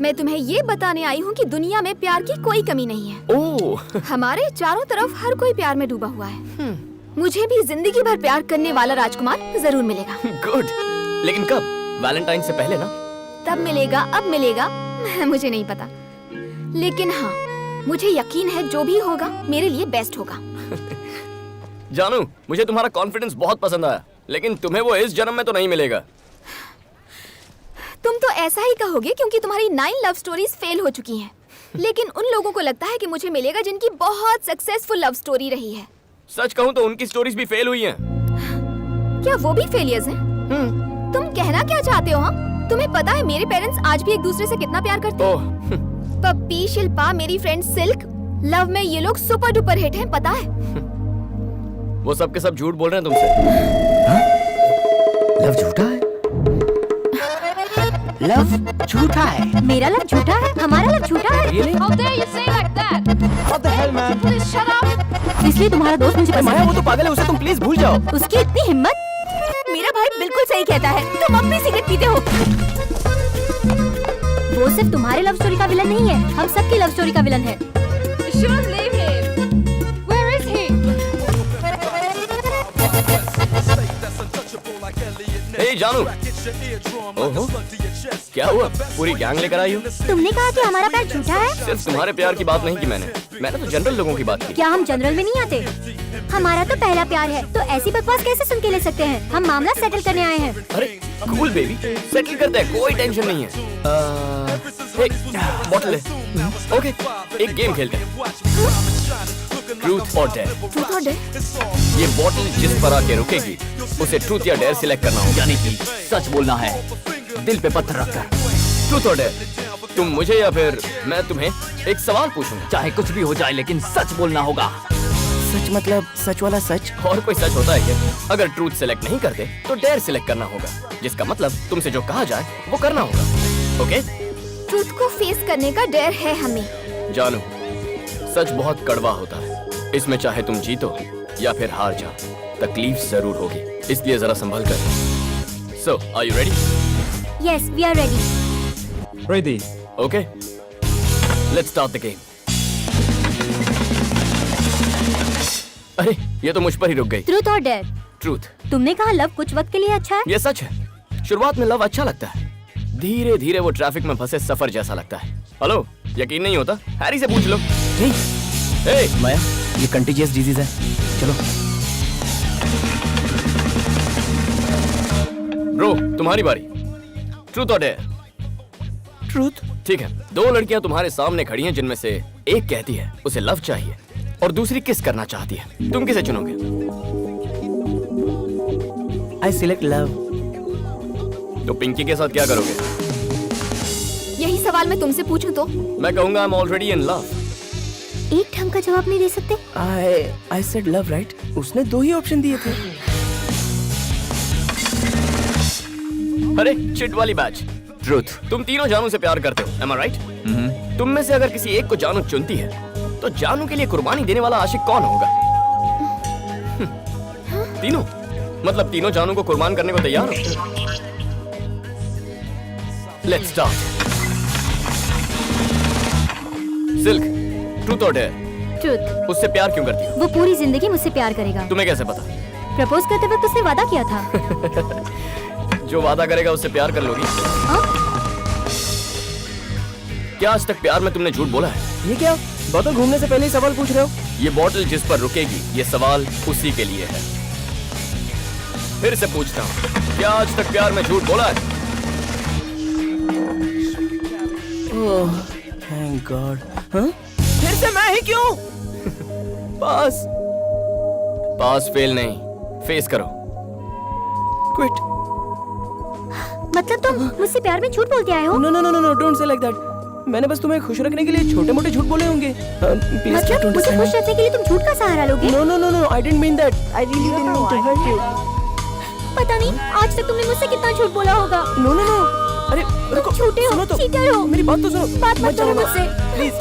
मैं तुम्हें ये बताने आई हूँ कि दुनिया में प्यार की कोई कमी नहीं है। ओह। हमारे चारों तरफ हर कोई प्यार में डूबा हुआ है। मुझे भी जिंदगी भर प्यार करने वाला राजकुमार जरूर मिलेगा। गुड। लेकिन कब? वैलेंटाइन से पहले ना? तब मिलेगा, अब मिलेगा, मुझे नहीं पता। लेकिन हाँ, मुझे यकीन है जो भी होगा मेरे लिए बेस्ट होगा। जानू, मुझे तुम्हारा कॉन्फिडेंस बहुत पसंद आया, लेकिन तुम्हें वो इस जन्म में तो नहीं मिलेगा। तुम तो ऐसा ही कहोगे क्योंकि तुम्हारी 9 लव स्टोरीज फेल हो चुकी हैं। लेकिन उन लोगों को लगता है कि मुझे मिलेगा जिनकी बहुत सक्सेसफुल लव स्टोरी रही है। सच कहूँ तो उनकी स्टोरीज भी फेल हुई हैं। क्या वो भी फेलियर्स हैं? तुम कहना क्या चाहते हो? हाँ, तुम्हें पता है मेरे पेरेंट्स आज भी एक दूसरे से कितना प्यार करते हैं। पप्पी, शिल्पा, मेरी फ्रेंड सिल्क, लव में ये लोग सुपर डुपर हिट हैं, पता है? वो सब के सब झूठ बोल रहे हैं तुमसे। लव झूठा है? लव झूठा है? मेरा लव झूठा है? हमारा लव झूठा है? How dare you say like that? What the hell, man? Please shut up. इसलिए तुम्हारा दोस्त मुझे पसंद माया, है। वो तो पागल है, उसे तुम प्लीज भूल जाओ। उसकी इतनी हिम्मत। मेरा भाई बिल्कुल सही कहता है, तुम अब भी सिगरेट पीते हो। वो सिर्फ तुम्हारे लव स्टोरी का विलन नहीं है, हम सबकी लव स्टोरी का विलन है। Leave him. Where is he? हे जानू। ओहो, क्या हुआ? पूरी गैंग लेकर आई हो? तुमने कहा कि हमारा प्यार झूठा है। सिर्फ तुम्हारे प्यार की बात नहीं की मैंने तो जनरल लोगों की बात की। क्या हम जनरल में नहीं आते? हमारा तो पहला प्यार है, तो ऐसी बकवास कैसे सुन के ले सकते हैं? हम मामला सेटल करने आए हैं। अरे कूल बेबी, सेटल करते हैं, कोई टेंशन नहीं है। बॉटल है। ओके, एक गेम खेलते हैं। ट्रूथ और डेयर। Truth or dare? ये बॉटल जिस पर आके रुकेगी उसे ट्रूथ या डेयर सिलेक्ट करना होगा। यानी कि सच बोलना है, दिल पे पत्थर रखकर। ट्रूथ और डेयर, तुम मुझे या फिर मैं तुम्हें एक सवाल पूछूंगा। चाहे कुछ भी हो जाए, लेकिन सच बोलना होगा। सच मतलब सच वाला सच? और कोई सच होता है क्या? अगर ट्रूथ सिलेक्ट नहीं करते तो डेयर सिलेक्ट करना होगा, जिसका मतलब तुमसे जो कहा जाए वो करना होगा। ओके? ट्रूथ को फेस करने का डर है हमें। जानू, सच बहुत कड़वा होता है, इसमें चाहे तुम जीतो या फिर हार जाओ, तकलीफ जरूर होगी, इसलिए जरा संभल कर। So are you ready? Yes, we are ready. Ready. Okay, let's start the game. अरे ये तो मुझ पर ही रुक गई। ट्रूथ और डेयर? ट्रूथ। तुमने कहा लव कुछ वक्त के लिए अच्छा है। ये सच है, शुरुआत में लव अच्छा लगता है, धीरे धीरे वो ट्रैफिक में फंसे सफर जैसा लगता है। हेलो, यकीन नहीं होता? हैरी से पूछ लो। नहीं माया, ये कंटीजियस डिजीज है, चलो। ब्रो, तुम्हारी बारी। ट्रूथ और डेयर? ट्रूथ। ठीक है, दो लड़कियां तुम्हारे सामने खड़ी हैं, जिनमें से एक कहती है उसे लव चाहिए और दूसरी किस करना चाहती है, तुम किसे चुनोगे? आई सिलेक्ट लव। तो पिंकी के साथ क्या करोगे? यही सवाल मैं तुमसे पूछूं तो? मैं कहूंगा I am already in love. एक ढंग का जवाब नहीं दे सकते? I said love right? उसने दो ही ऑप्शन दिए थे। अरे चिट वाली बैच। ट्रूथ। तुम तीनों जानू से प्यार करते हो, एम आई राइट? तुम में से अगर किसी एक को जानू चुनती है तो जानू के लिए कुर्बानी देने वाला आशिक कौन होगा? तीनों? मतलब तीनों जानू को कुर्बान करने को तैयार हो? Let's start. सिल्क, ट्रूथ और डेयर? ट्रूथ। उससे प्यार क्यों करती हो? वो पूरी जिंदगी मुझसे प्यार करेगा। तुम्हें कैसे पता? प्रपोज करते वक्त उसने वादा किया था। जो वादा करेगा उससे प्यार कर लोगी? क्या आज तक प्यार में तुमने झूठ बोला है? ये क्या बोतल घूमने से पहले ही सवाल पूछ रहे हो? ये बोतल जिस पर रुकेगी, ये सवाल उसी के लिए है। फिर से पूछता हूँ, क्या आज तक प्यार में झूठ बोला है? Oh thank God. हाँ? फिर से मैं ही क्यों? पास। पास फेल नहीं, फेस करो। क्विट। मतलब तुम मुझसे प्यार में झूठ बोल के आए हो? No no no no, don't say like that. मैंने बस तुम्हें खुश रखने के लिए छोटे मोटे झूठ बोले होंगे। प्लीज मतलब मुझे खुश रखने के लिए तुम झूठ का सहारा लोगे? No no no no, I didn't mean that. I really didn't mean to hurt you. पता नहीं आज तक तुमने मुझसे कितना झूठ बोला होगा। नो नो नो, अरे रुको, झूठे हो, सुनो तो, चीटर हो। मेरी बात तो सुनो। बात मत करो मुझसे प्लीज।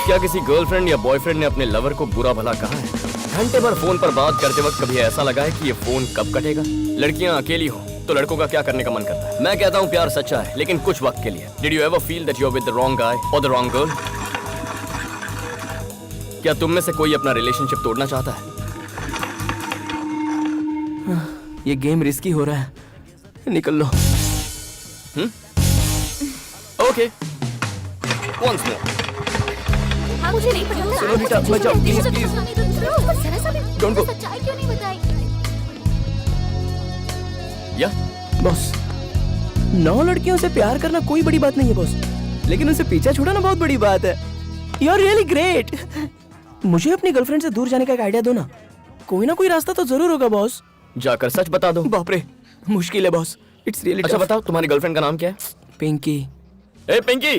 क्या किसी गर्लफ्रेंड या बॉयफ्रेंड ने अपने लवर को बुरा भला कहा है? घंटे भर फोन पर बात करते वक्त कभी ऐसा लगा है कि ये फोन कब कटेगा? लड़कियां अकेली हो तो लड़कों का क्या करने का मन करता है? मैं कहता हूँ प्यार सच्चा है, लेकिन कुछ वक्त के लिए। Did you ever feel that you are with the wrong guy और द रॉन्ग गर्ल? क्या तुम में से कोई अपना रिलेशनशिप तोड़ना चाहता है? ये गेम रिस्की हो रहा है, निकल लो। Okay, once more. मुझे नहीं पता। सुनो रीटा, बचाओ प्लीज प्लीज। Don't go. सच्चाई क्यों नहीं बताई? या बॉस, 9 लड़कियों से प्यार करना कोई बड़ी बात नहीं है बॉस, लेकिन उनसे पीछा छुड़ाना बहुत बड़ी बात है। You are really great. मुझे अपनी गर्लफ्रेंड से दूर जाने का एक आइडिया दो ना, कोई ना कोई रास्ता तो जरूर होगा बॉस। जाकर सच बता दो। बाप रे, मुश्किल है बॉस, इट्स रियली। अच्छा बताओ, तुम्हारी गर्लफ्रेंड का नाम क्या है? पिंकी। ए पिंकी,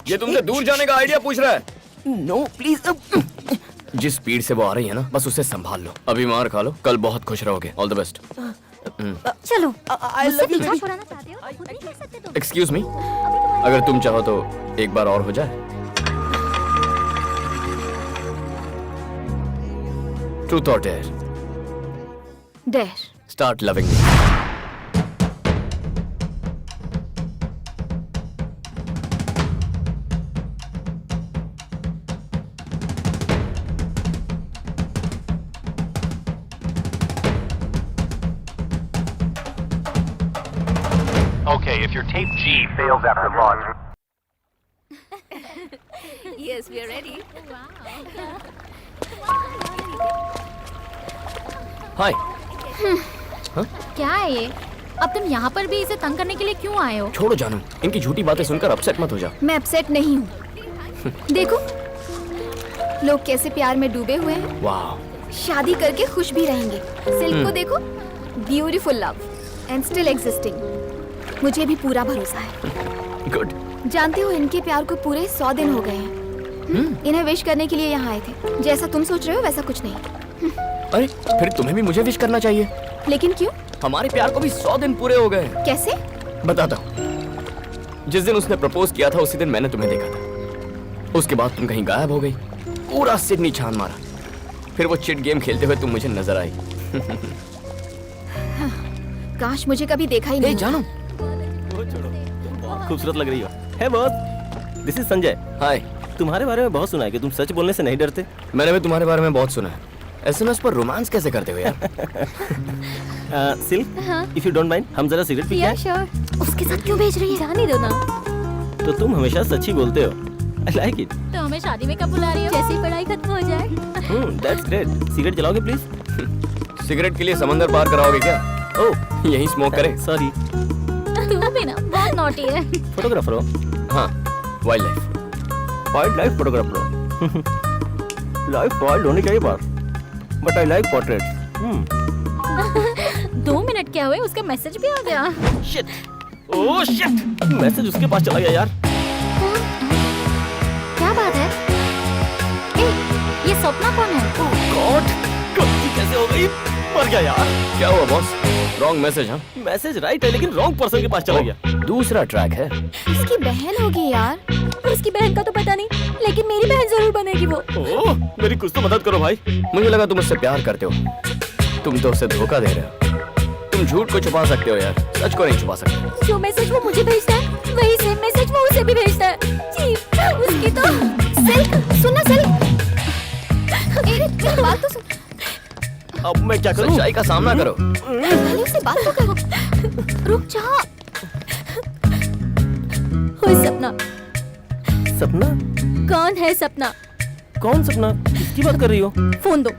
ये तुमसे दूर जाने का आइडिया पूछ रहा है। No please. जिस स्पीड से वो आ रही है ना, बस उसे संभाल लो। अभी मार खा लो, कल बहुत खुश रहोगे। All the best. चलो, आई मुझसे लव यू पीछा बेबी। छुड़ाना चाहते हो? खुद नहीं कर सकते तुम? एक्सक्यूज मी, अगर तुम चाहो तो एक बार और हो जाए। ट्रूथ और dare? Dare. Start loving me. Okay, if your tape G fails after launch. Yes, we are ready. हाय। क्या है ये? अब तुम यहाँ पर भी इसे तंग करने के लिए क्यों आए हो? छोड़ो जानू, इनकी झूठी बातें सुनकर अपसेट मत हो जाओ। मैं अपसेट नहीं हूँ। देखो, लोग कैसे प्यार में डूबे हुए हैं। वाह। शादी करके खुश भी रहेंगे। सिल्क को देखो, beautiful love and still existing. मुझे भी पूरा भरोसा है। गुड। जानते हो, इनके प्यार को पूरे 100 दिन हो गए हैं। इन्हें विश करने के लिए यहाँ आए थे। जैसा तुम सोच रहे हो वैसा कुछ नहीं। अरे फिर तुम्हें भी मुझे विश करना चाहिए। लेकिन क्यों? हमारे प्यार को भी 100 दिन पूरे हो गए हैं। कैसे? बताता हूँ। जिस दिन उसने प्रपोज किया था उसी दिन मैंने तुम्हें देखा था। उसके बाद तुम कहीं गायब हो गई, पूरा सिडनी छान मारा, फिर वो चिट गेम खेलते हुए तुम मुझे नजर आई। काश मुझे कभी देखा ही नहीं। जानू खूबसूरत लग रही हो। है बॉस, दिस इज संजय। हाय। तुम्हारे बारे में बहुत सुना है कि तुम सच बोलने से नहीं डरते। मैंने भी तुम्हारे बारे में बहुत सुना है। एसएमएस पर रोमांस कैसे करते हो यार? Silk, if you don't mind, हम जरा सिगरेट पी या श्योर। उसके साथ क्यों भेज रही है? जाने दो ना। तो तुम हमेशा सच ही बोलते हो। I like it. तो हमें शादी में कब बुला रही हो? जैसे ही पढ़ाई खत्म हो जाए। That's great. सिगरेट जलाओगे प्लीज? सिगरेट के लिए समंदर पार कराओगे क्या? ओह, यही स्मोक करें? सॉरी। तू भी ना बहुत नॉटी है। फोटोग्राफर हो? हाँ, वाइल्ड लाइफ फोटोग्राफर हो। लाइफ वाइल्ड होनी चाहिए बार, but I like portrait. 2 minute क्या हुए, उसका मैसेज भी आ गया। शिट, ओह शिट, मैसेज उसके पास चला गया यार। क्या बात है? ए, ये सपना कौन है? ओह गॉड, गलती कैसे हो गई? मर गया यार। क्या हुआ बॉस? Wrong message? हाँ, मैसेज राइट है लेकिन रॉन्ग पर्सन के पास चला गया। दूसरा ट्रैक है। इसकी बहन होगी यार। उसकी बहन का तो पता नहीं, लेकिन मेरी बहन जरूर बनेगी वो। ओह, मेरी कुछ तो मदद करो भाई। मुझे लगा तुम उससे प्यार करते हो। तुम तो उसे धोखा दे रहे हो। तुम झूठ को छुपा सकते हो यार, सच को नहीं छुपा सकते। जो मैसेज वो मुझे भेजता है, वही सेम मैसेज वो उसे भी भेजता है। जी, उसकी तो सिल्क, सुनना सिल्क। मेरी बात तो सुन। अब मैं क्या करूं? सच्चाई का सामना करो। पहले उससे बात तो करो। रुक जा। ओए सपना। सपना? कौन है सपना? कौन सपना? किसकी बात कर रही हो? फोन दो।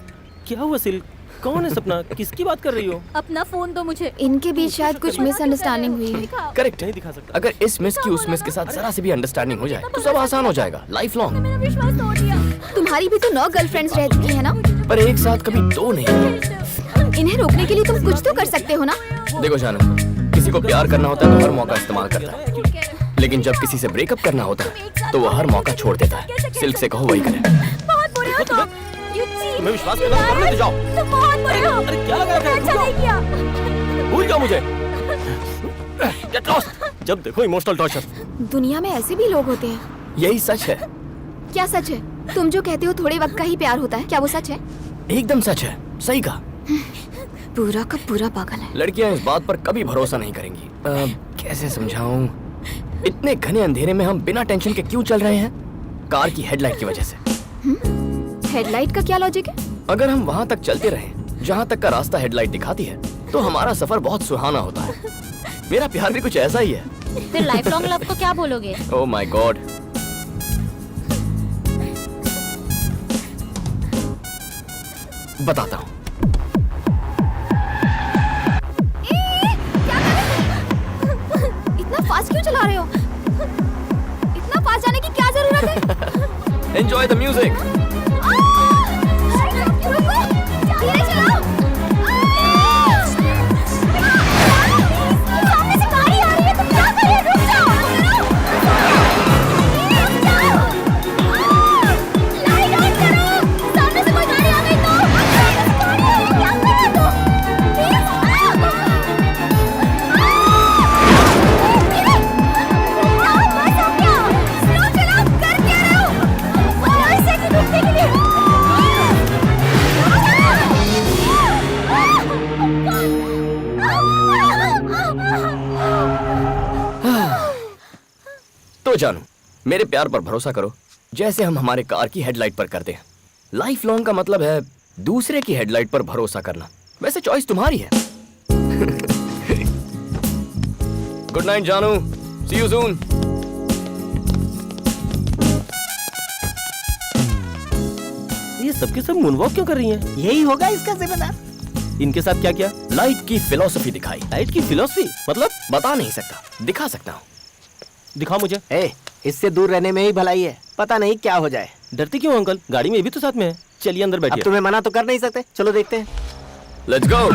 क्या हुआ सिल्क? कौन है सपना? किसकी बात कर रही हो? अपना फोन दो मुझे। इनके बीच शायद कुछ मिसअंडरस्टैंडिंग हुई है। करेक्ट। नहीं दिखा सकता। अगर इस मिस की उस मिस के साथ जरा से भी अंडरस्टैंडिंग हो जाए तो सब आसान हो जाएगा, लाइफ लॉन्ग। मेरा विश्वास तोड़ दिया। तुम्हारी भी तो 9 गर्लफ्रेंड्स रह चुकी है ना? पर एक साथ कभी 2 नहीं। इन्हें रोकने के लिए तुम कुछ तो कर सकते हो ना? देखो जानू, किसी को प्यार करना होता है तो हर मौका इस्तेमाल करता है, लेकिन जब किसी से ब्रेकअप करना होता है तो वो हर मौका छोड़ देता है। सिल्क से कहो वही करे। बहुत बुरे हो तुम। You cheat. तुम्हें विश्वास करना तो करने दे जाओ। तुम बहुत बुरे हो। अरे क्या लगा रखा है? अच्छा नहीं किया। भूल जाओ मुझे। Get lost. जब देखो इमोशनल टॉर्चर। दुनिया में ऐसे भी लोग होते हैं। यही सच है। क्या सच है? तुम जो कहते हो थोड़े वक्त का ही प्यार होता है, क्या वो सच है? एकदम सच है, सही कहा। पूरा का पूरा पागल है। लड़कियां इस बात पर कभी भरोसा नहीं करेंगी। कैसे समझाऊं? इतने घने अंधेरे में हम बिना टेंशन के क्यों चल रहे हैं? कार की हेडलाइट की वजह से। हेडलाइट का क्या लॉजिक है? अगर हम वहाँ तक चलते रहें जहाँ तक का रास्ता हेडलाइट दिखाती है तो हमारा सफर बहुत सुहाना होता है। मेरा प्यार भी कुछ ऐसा ही है। फिर लाइफ लॉन्ग लव को क्या बोलोगे? Oh my God. बताता हूँ। इतना फास्ट क्यों चला रहे हो? इतना फास्ट जाने की क्या जरूरत है? Enjoy the music. रुको, धीरे चलाओ। सामने से गाड़ी आ रही है, तुम क्या कर रहे हो? रुक जाओ। लाइट ऑन करो। सामने से कोई गाड़ी आ गई तो क्या कर रहे हो? स्लो चलाओ, कर क्या रहे हो? और ऐसे कि रुकने के लिए तो जानू, मेरे प्यार पर भरोसा करो जैसे हम हमारे कार की हेडलाइट पर करते हैं। लाइफ लॉन्ग का मतलब है दूसरे की हेडलाइट पर भरोसा करना। वैसे चॉइस तुम्हारी है। गुड नाइट जानू, सी यू सून। ये सबके सब मूनवॉक क्यों कर रही हैं? यही होगा इसका जिम्मेदार। इनके साथ क्या किया? लाइट की फिलॉसफी दिखाई। लाइट की फिलॉसफी मतलब? बता नहीं सकता, दिखा सकता हूँ। दिखाओ मुझे। इससे दूर रहने में ही भलाई है, पता नहीं क्या हो जाए। डरती क्यों अंकल? गाड़ी में ये भी तो साथ में है। चलिए अंदर बैठिए। अब तुम्हें मना तो कर नहीं सकते, चलो देखते हैं। Let's go.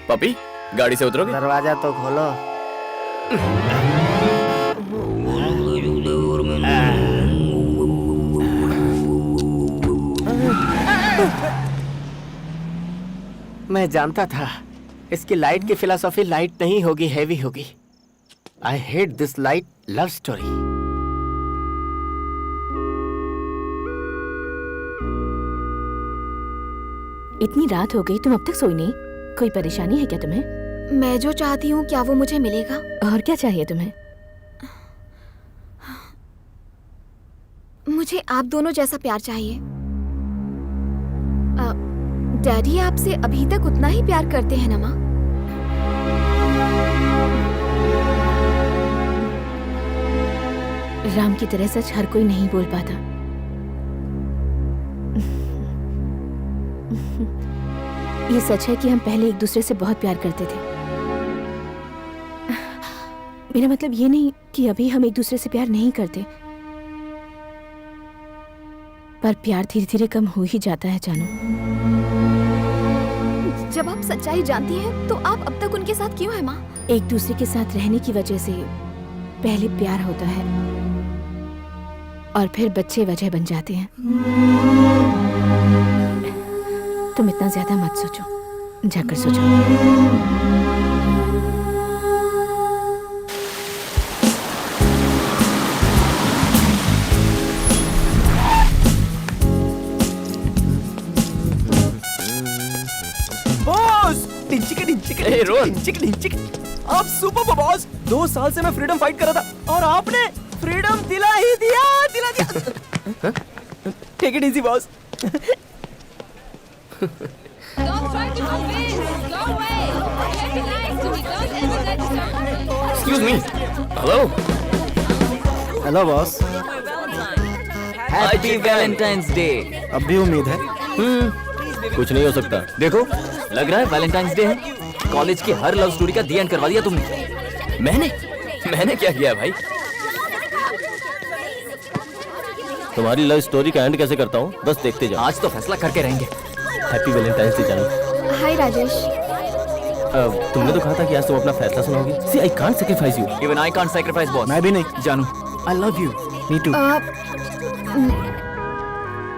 पपी, गाड़ी से उतरोगे? दरवाजा तो खोलो। मैं जानता था इसकी लाइट की फिलॉसफी लाइट नहीं होगी, हैवी होगी। आई hate this light love story. इतनी रात हो गई, तुम अब तक सोई नहीं? कोई परेशानी है क्या तुम्हें? मैं जो चाहती हूँ क्या वो मुझे मिलेगा? और क्या चाहिए तुम्हें? मुझे आप दोनों जैसा प्यार चाहिए। डैडी आपसे अभी तक उतना ही प्यार करते हैं ना माँ? राम की तरह सच हर कोई नहीं बोल पाता। ये सच है कि हम पहले एक दूसरे से बहुत प्यार करते थे। मेरा मतलब ये नहीं कि अभी हम एक दूसरे से प्यार नहीं करते, पर प्यार धीरे धीरे कम हो ही जाता है जानू। जब आप सच्चाई जानती हैं तो आप अब तक उनके साथ क्यों हैं माँ? एक दूसरे के साथ रहने की वजह से पहले प्यार होता है और फिर बच्चे वजह बन जाते हैं। तुम इतना ज्यादा मत सोचो, जाकर सोचो। आप सुपर हो बॉस। 2 साल से मैं फ्रीडम फाइट कर रहा था और आपने फ्रीडम दिला ही दिया, दिला दिया। Take it easy boss. Excuse me. Hello. Hello boss. Happy valentine's day. अब भी उम्मीद है? कुछ नहीं हो सकता। देखो, लग रहा है वैलेंटाइंस डे है। कॉलेज की हर लव स्टोरी का दी एंड करवा दिया तुमने। मैंने क्या किया भाई? तुम्हारी लव स्टोरी का एंड कैसे करता हूँ, बस देखते जाओ। आज तो फैसला करके रहेंगे। हैप्पी वैलेंटाइंस डे जानू। हाय राजेश। तुमने तो कहा था कि आज तुम अपना फैसला सुनाओगी। See I can't sacrifice you. Even I can't sacrifice boss. मैं भी नहीं। जानू, I love you. Me too.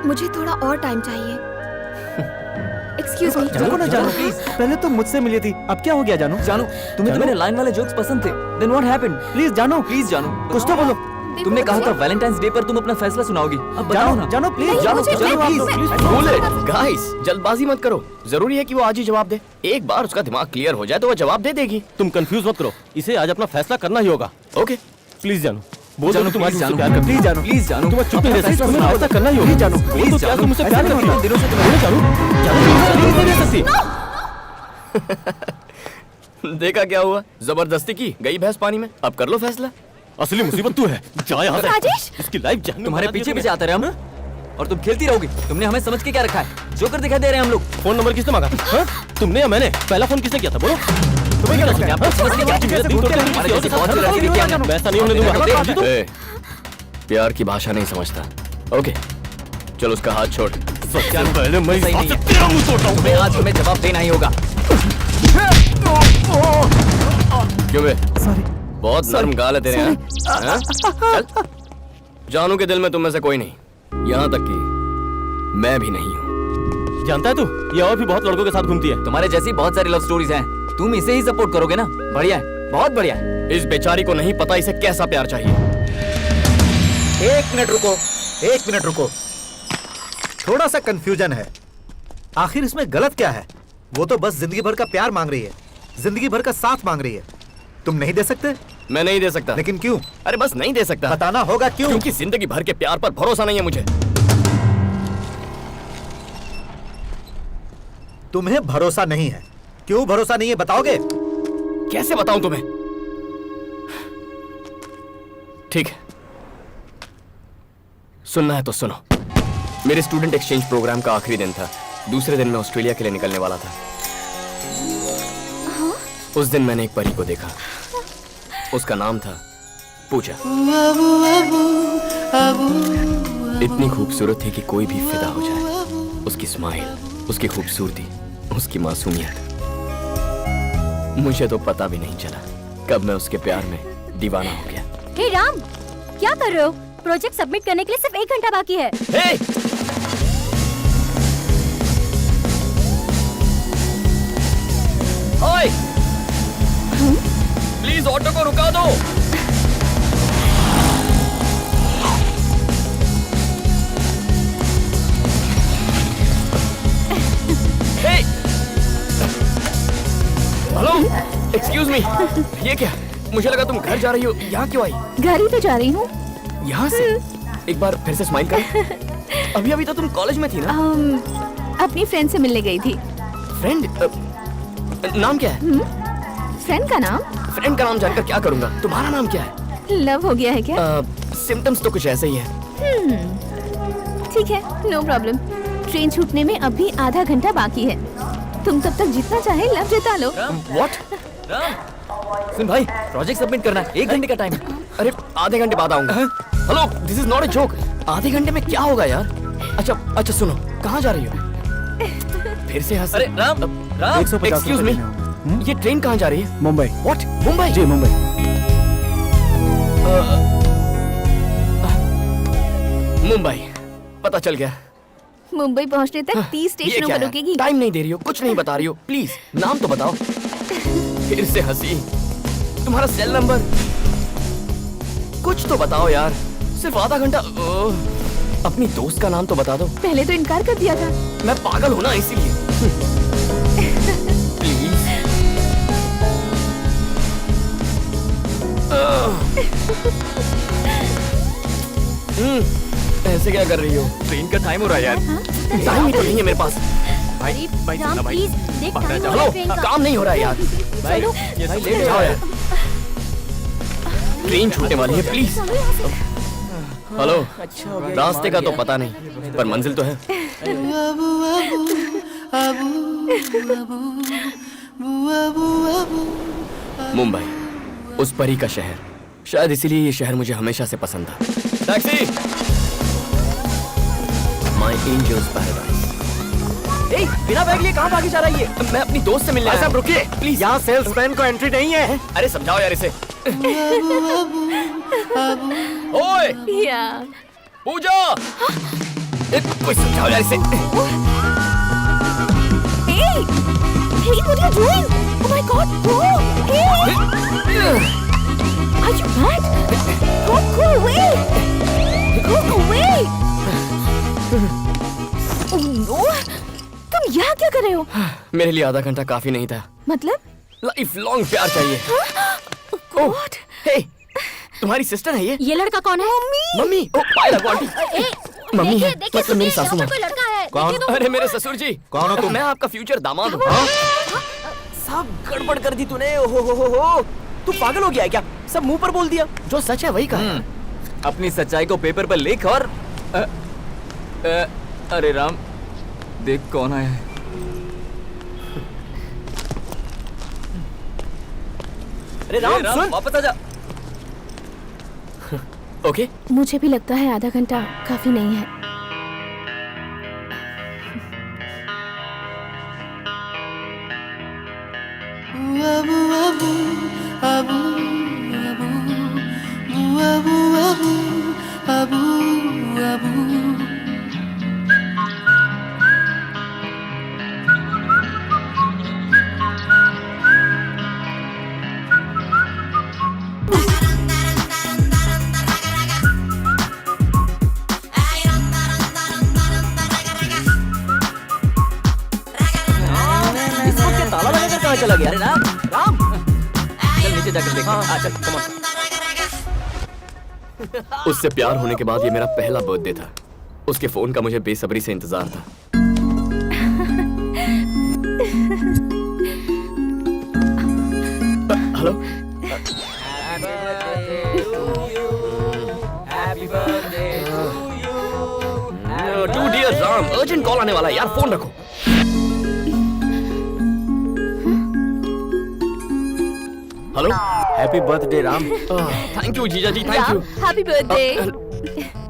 मुझे थोड़ा और टाइम चाहिए। Excuse me. रुको ना जानू प्लीज। पहले तो मुझसे मिली थी, अब क्या हो गया जानू? जानू, तुम्हें तो मेरे लाइन वाले जोक्स पसंद थे। Then what happened? प्लीज जानू। प्लीज जानू, कुछ तो बोलो। तुमने कहा था वैलेंटाइंस डे पर तुम अपना फैसला सुनाओगी। अब बताओ ना। जानू प्लीज। जानू, गाइस, जल्दबाजी मत करो। जरूरी है कि वो आज ही जवाब दे। एक बार उसका दिमाग क्लियर हो जाए तो वो जवाब दे देगी। तुम कंफ्यूज मत करो, इसे आज अपना फैसला करना ही होगा। ओके प्लीज जानू, बोल दो तुम्हारी जानू, प्यार करती। प्लीज जानू। प्लीज जानू, तुम चुप नहीं रह सकती, तुम्हें फैसला करना ही होगा। जानू बोल दो, क्या तुम मुझसे प्यार करती हो? दिनों से बोलो जानू, जानू नहीं रह सकती। देखा क्या हुआ? जबरदस्ती की गई भैंस पानी में। अब कर लो फैसला। असली मुसीबत तू है। जा यहाँ से। राजेश! इसकी लाइफ जहन्नम तुम्हारे बना दी पीछे तुमने। पीछे आते रहे हम, और तुम खेलती रहोगी। तुमने हमें समझ के क्या रखा है? जोकर दिखाई दे रहे हैं हम लोग। फोन नंबर किसने मांगा? हाँ? तुमने या मैंने? पहला फोन किसने किया था बोलो? तुम्हें क्या लगता है? आप समझ के क्या मेरे दिल तोड़ते हो? हमारे जैसे बहुत से लड़के देखते हैं। मैं ऐसा नहीं होने दूंगा। ए, प्यार की भाषा नहीं समझता। ओके, चल उसका हाथ छोड़। सबसे पहले मैं सही इस हाथ नहीं से है। तेरा मुंह तोड़ता हूँ। तुम्हें आज हमें जवाब देना ही होगा। क्यों बे? सॉरी। बहुत नरम गाल है तेरे यहाँ। हाँ? चल। जानू के दिल में तुम में से कोई नहीं, यहाँ तक कि मैं भी नहीं हूँ। जानता है तू, ये और भी बहुत लड़कों के साथ घूमती है। तुम्हारे जैसी बहुत सारी लव स्टोरीज हैं। तुम इसे ही सपोर्ट करोगे ना? बढ़िया है, बहुत बढ़िया है। इस बेचारी को नहीं पता इसे कैसा प्यार चाहिए। 1 मिनट रुको, 1 मिनट रुको। थोड़ा सा कंफ्यूजन है। आखिर इसमें गलत क्या है? वो तो बस जिंदगी भर का प्यार मांग रही है, जिंदगी भर का साथ मांग रही है। तुम नहीं दे सकते? मैं नहीं दे सकता। लेकिन क्यों? अरे बस नहीं दे सकता। बताना होगा क्यों? क्योंकि जिंदगी भर के प्यार पर भरोसा नहीं है मुझे। तुम्हें भरोसा नहीं है? क्यों भरोसा नहीं है बताओगे? कैसे बताऊं तुम्हें? ठीक है, सुनना है तो सुनो। मेरे स्टूडेंट एक्सचेंज प्रोग्राम का आखिरी दिन था। दूसरे दिन मैं ऑस्ट्रेलिया के लिए निकलने वाला था। उस दिन मैंने एक परी को देखा। उसका नाम था पूजा। इतनी खूबसूरत थी कि कोई भी फिदा हो जाए। उसकी स्माइल, उसकी खूबसूरती, उसकी मासूमियत। मुझे तो पता भी नहीं चला कब मैं उसके प्यार में दीवाना हो गया। हे राम, क्या कर रहे हो? प्रोजेक्ट सबमिट करने के लिए सिर्फ 1 घंटा बाकी है। हे! ओए प्लीज ऑटो को रुका दो। हेलो एक्सक्यूज मी, ये क्या? मुझे लगा तुम घर जा रही हो, यहाँ क्यों आई? घर ही तो जा रही हूँ। यहाँ से? एक बार फिर से स्माइल कर। अभी अभी तो तुम कॉलेज में थी ना? अपनी फ्रेंड से मिलने गई थी। फ्रेंड? नाम क्या है? फ्रेंड का नाम? फ्रेंड का नाम जानकर क्या करूंगा? तुम्हारा नाम क्या है? लव हो गया है क्या? सिम्टम्स तो कुछ ऐसे ही है। ठीक है, नो प्रॉब्लम। ट्रेन छूटने में अभी आधा घंटा बाकी है। तुम तब तक जितना चाहे लव जता लो। व्हाट? सुन भाई, प्रोजेक्ट सबमिट करना है, 1 घंटे का टाइम है। अरे आधे घंटे बाद आऊंगा। Hello, this is not a joke. आधे घंटे में क्या होगा यार? अच्छा सुनो, कहाँ जा रही हो? फिर से हंस। अरे राम, 150 एक्सक्यूज मी, ये ट्रेन कहाँ जा रही है? मुंबई। व्हाट? मुंबई? जी मुंबई। मुंबई, पता चल गया। मुंबई पहुंचने तक 30 ये स्टेशनों क्या पर है? रुकेगी। टाइम नहीं दे रही हो, कुछ नहीं बता रही हो, प्लीज नाम तो बताओ। फिर से हंसी। तुम्हारा सेल नंबर कुछ तो बताओ यार। सिर्फ आधा घंटा। अपनी दोस्त का नाम तो बता दो। पहले तो इनकार कर दिया था। मैं पागल हूं ना, इसीलिए। प्लीज। ऐसे क्या कर रही हो? ट्रेन का टाइम हो रहा है यार। टाइम ही तो नहीं है मेरे पास। भाई राम प्लीज देख टाइम हो रहा हेलो, है ट्रेन का। काम नहीं हो रहा है यार। भाई लेट जाओ यार, ट्रेन छूटने वाली है, प्लीज। हेलो, रास्ते का तो पता नहीं, पर मंजिल तो है। मुंबई, उस परी का शहर। शायद इसीलिए ये शहर मुझे हमेशा से पसंद था। टैक्सी! My angels paradise. ए, बिना बैग लिए कहाँ भागी जा रही है? मैं अपनी दोस्त से मिलने आया। साहब रुकिए, प्लीज। यहाँ सेल्समैन को एंट्री नहीं है। अरे समझाओ यार इसे। ओए या पूजा, कोई समझाओ यार इसे। Hey, what are you doing? Oh my God! Go! Hey! Are you mad? Go away! Go away! Oh no! तुम यहाँ क्या कर रहे हो? मेरे लिए आधा घंटा काफी नहीं था। मतलब? लाइफ लॉन्ग प्यार चाहिए। Oh God! हे, तुम्हारी सिस्टर है ये? ये लड़का कौन है? मम्मी। ओ पायल आंटी। मम्मी है, देखिए मतलब मेरी सासू माँ। कोई लड़का है। कौन? देखिए तो। अरे मेरे ससुर जी। कौन हो तुम? मैं आपका फ्यूचर दामाद हूँ। सब गड़बड़ कर दी तूने। हो। तू पागल हो गया है क्या? सब मुंह पर बोल दिया। जो सच है वही कहा। अपनी सच्चाई को पेपर पर लिख और अरे राम, देख कौन आया है। अरे राम सुन, वापस आजा। ओके। मुझे भी लगता है आधा घंटा काफी नहीं है। इसको क्या ताला लगाकर कहाँ चला गया? अरे राम, चल नीचे जाकर देख। चल कम ऑन। उससे प्यार होने के बाद ये मेरा पहला बर्थडे था। उसके फोन का मुझे बेसब्री से इंतजार था। Hello. To dear Ram, urgent call आने वाला है यार, फोन रखो। Hello. Happy birthday Ram. Thank you जीजा जी, thank you. Happy birthday.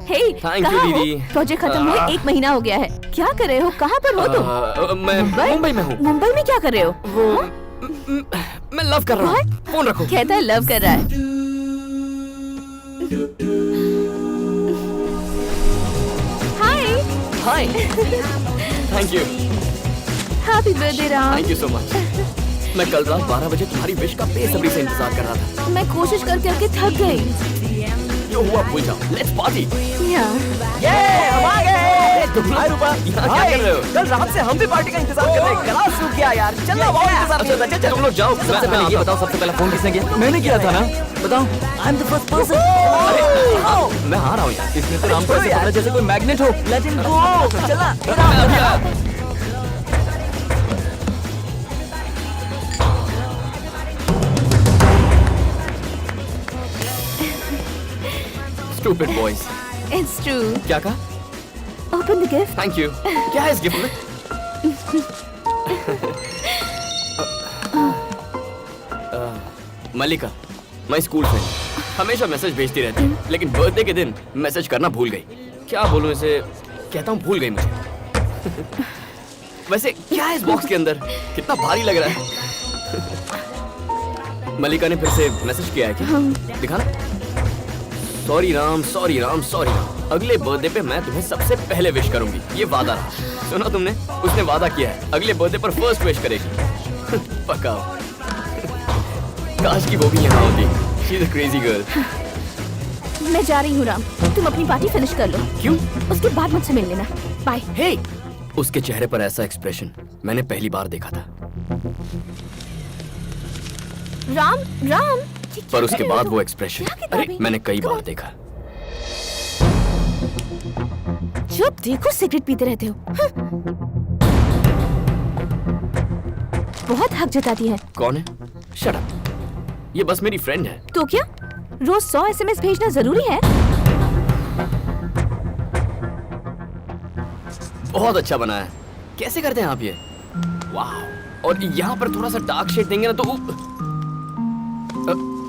Hey, Thank you, दीदी। प्रोजेक्ट खत्म हुए 1 महीना हो गया है। क्या कर रहे हो? कहाँ पर हो तुम? मैं मुंबई में हूँ। मुंबई में क्या कर रहे हो? मैं लव कर रहा हूँ। फोन रखो। कहता है लव कर रहा है। Hi. Thank you. Happy birthday Ram. Thank you so much. मैं कल रात 12 बजे तुम्हारी विश का बेसब्री से इंतजार कर रहा था। मैं कोशिश करके थक गई। जो हुआ भूल जाओ, लेट्स पार्टी। ये हम आ गए। हाय रूपा, यहाँ क्या कर रहे हो? कल रात से हम भी पार्टी का इंतजार कर रहे हैं। गला सूख गया यार। चल ना, बहुत इंतजार नहीं होता। चल तुम लोग जाओ। सबसे पहले ये बताओ, सबसे पहला फोन किसने किया? मैंने किया था ना। बताओ, I am the first person. मैं हार रहा हूँ यार। इसने तो राम को ऐसे पकड़ा जैसे कोई मैग्नेट हो। Let him go. चला। Stupid boys. It's true. क्या कहा? Open the gift. Thank you. क्या है इस गिफ्ट में? मलिका, माय स्कूल फ्रेंड, हमेशा मैसेज भेजती रहती है, लेकिन बर्थडे के दिन मैसेज करना भूल गई। क्या बोलूं इसे? कहता हूँ भूल गई मुझे। वैसे क्या है इस बॉक्स के अंदर? कितना भारी लग रहा है। मलिका ने फिर से मैसेज किया है क्या? दिखाना। Sorry Ram, sorry Ram, sorry Ram. अगले बर्थडे पे मैं तुम्हें सबसे पहले विश करूंगी, ये वादा रहा। सुना तुमने? उसने वादा किया है अगले बर्थडे पर फर्स्ट विश करेगी। पक्का। काश की वो भी यहाँ होती। She's a crazy girl. मैं जा रही हूँ राम, तुम अपनी पार्टी फिनिश कर लो। क्यों? उसके बाद मुझसे मिल लेना। बाय। हे, उसके चेहरे पर ऐसा एक्सप्रेशन मैंने पहली बार देखा था। राम, राम। पर उसके बाद वो एक्सप्रेशन, अरे मैंने कई बार देखा। जब देखो सिगरेट पीते रहते हो। बहुत हक जताती है। कौन है? Shut up. ये बस मेरी फ्रेंड है। तो क्या रोज 100 SMS भेजना जरूरी है? बहुत अच्छा बना है। कैसे करते हैं आप ये? वाह। और यहाँ पर थोड़ा सा डार्क शेड देंगे ना तो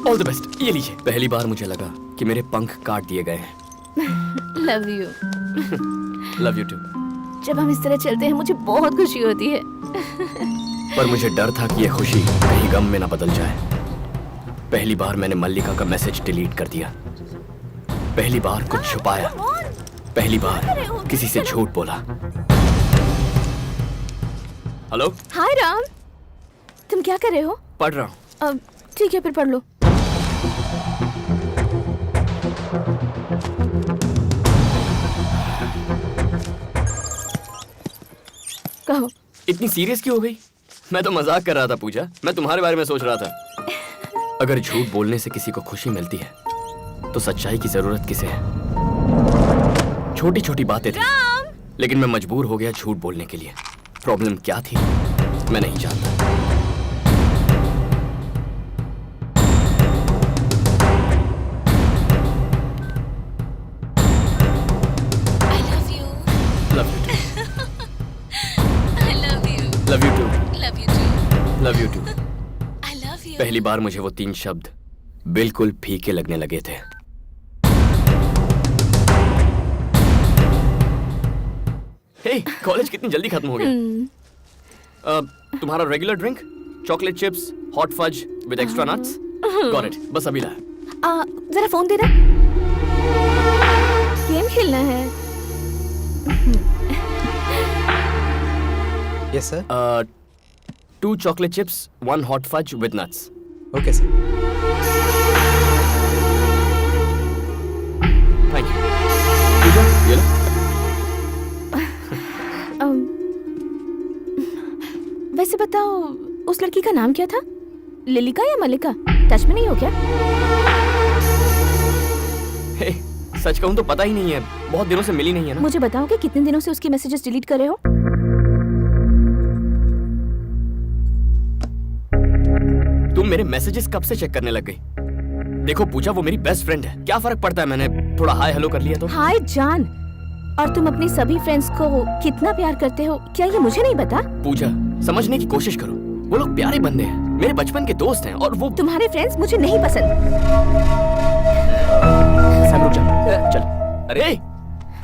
ऑल द बेस्ट। ये लीजिए। पहली बार मुझे लगा कि मेरे पंख काट दिए गए हैं। Love you. Love you too. जब हम इस तरह चलते हैं मुझे बहुत खुशी होती है। पर मुझे डर था कि ये खुशी कहीं गम में ना बदल जाए। पहली बार मैंने मल्लिका का मैसेज डिलीट कर दिया। पहली बार कुछ छुपाया। पहली बार किसी से झूठ बोला। हेलो। हाय राम, तुम क्या कर रहे हो? पढ़ रहा हूँ। ठीक है, फिर पढ़ लो। कहो। इतनी सीरियस क्यों हो गई? मैं तो मजाक कर रहा था पूजा। मैं तुम्हारे बारे में सोच रहा था। अगर झूठ बोलने से किसी को खुशी मिलती है तो सच्चाई की जरूरत किसे है? छोटी छोटी बातें थी, लेकिन मैं मजबूर हो गया झूठ बोलने के लिए। प्रॉब्लम क्या थी मैं नहीं जानता। Love you too. Love you too. Love you too. I love you. पहली बार मुझे वो 3 शब्द बिल्कुल फीके लगने लगे थे। हे, कॉलेज कितनी जल्दी खत्म हो गया। तुम्हारा regular drink? Chocolate chips, hot fudge with extra nuts? Got it. बस अभी लाया। जरा फोन देना। गेम खेलना है। Yes, sir. 2 chocolate chips, 1 hot fudge with nuts. Okay, sir. Thank you. पूजा, ये लो। वैसे बताओ, उस लड़की का नाम क्या था? लिलिका या मलिका? टच में नहीं हो क्या? हे, सच कहूँ तो पता ही नहीं है। बहुत दिनों से मिली नहीं है ना। मुझे बताओ कि कितने दिनों से उसकी मैसेजेस डिलीट कर रहे हो? तुम मेरे मैसेजेस कब से चेक करने लग गई? देखो पूजा, वो मेरी बेस्ट फ्रेंड है। क्या फर्क पड़ता है मैंने थोड़ा हाय हेलो कर लिया तो? हाय जान। और तुम अपनी सभी फ्रेंड्स को कितना प्यार करते हो, क्या ये मुझे नहीं पता? पूजा, समझने की कोशिश करो। वो लोग प्यारे बंदे हैं, मेरे बचपन के दोस्त हैं। और वो तुम्हारे फ्रेंड्स मुझे नहीं पसंद। सैम रुक जा। चल। अरे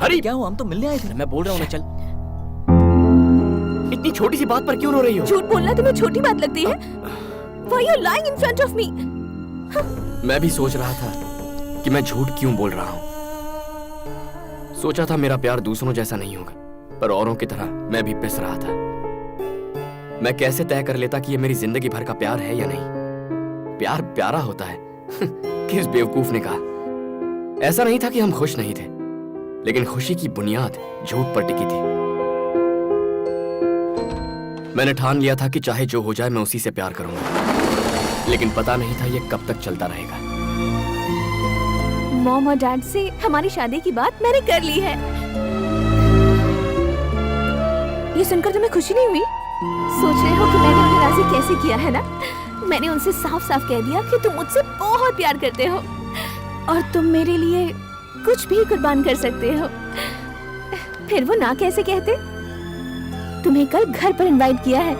हरी, क्या हुआ? हम तो मिलने आए थे। मैं बोल रहा हूँ ना, चल। इतनी छोटी सी बात पर क्यों रो रही हो? झूठ बोलना तुम्हें छोटी बात लगती है? Why are you lying in front of me? मैं भी सोच रहा था कि मैं झूठ क्यों बोल रहा हूँ। सोचा था मेरा प्यार दूसरों जैसा नहीं होगा, पर औरों की तरह मैं भी पिस रहा था। मैं कैसे तय कर लेता कि ये मेरी जिंदगी भर का प्यार है या नहीं? प्यार प्यारा होता है। किस बेवकूफ ने कहा? ऐसा नहीं था कि हम खुश नहीं थे, लेकिन खुशी की बुनियाद झूठ पर टिकी थी। मैंने ठान लिया था कि चाहे जो हो जाए मैं उसी से प्यार करूंगा, लेकिन पता नहीं था ये कब तक चलता रहेगा। मॉम और डैड से हमारी शादी की बात मैंने कर ली है। ये सुनकर तुम्हें खुशी नहीं हुई? सोच रहे हो कि मैंने उन्हें राजी कैसे किया है ना? मैंने उनसे साफ साफ कह दिया कि तुम मुझसे बहुत प्यार करते हो और तुम मेरे लिए कुछ भी कुर्बान कर सकते हो। फिर वो ना कैसे कहते? तुम्हें कल घर पर इनवाइट किया है।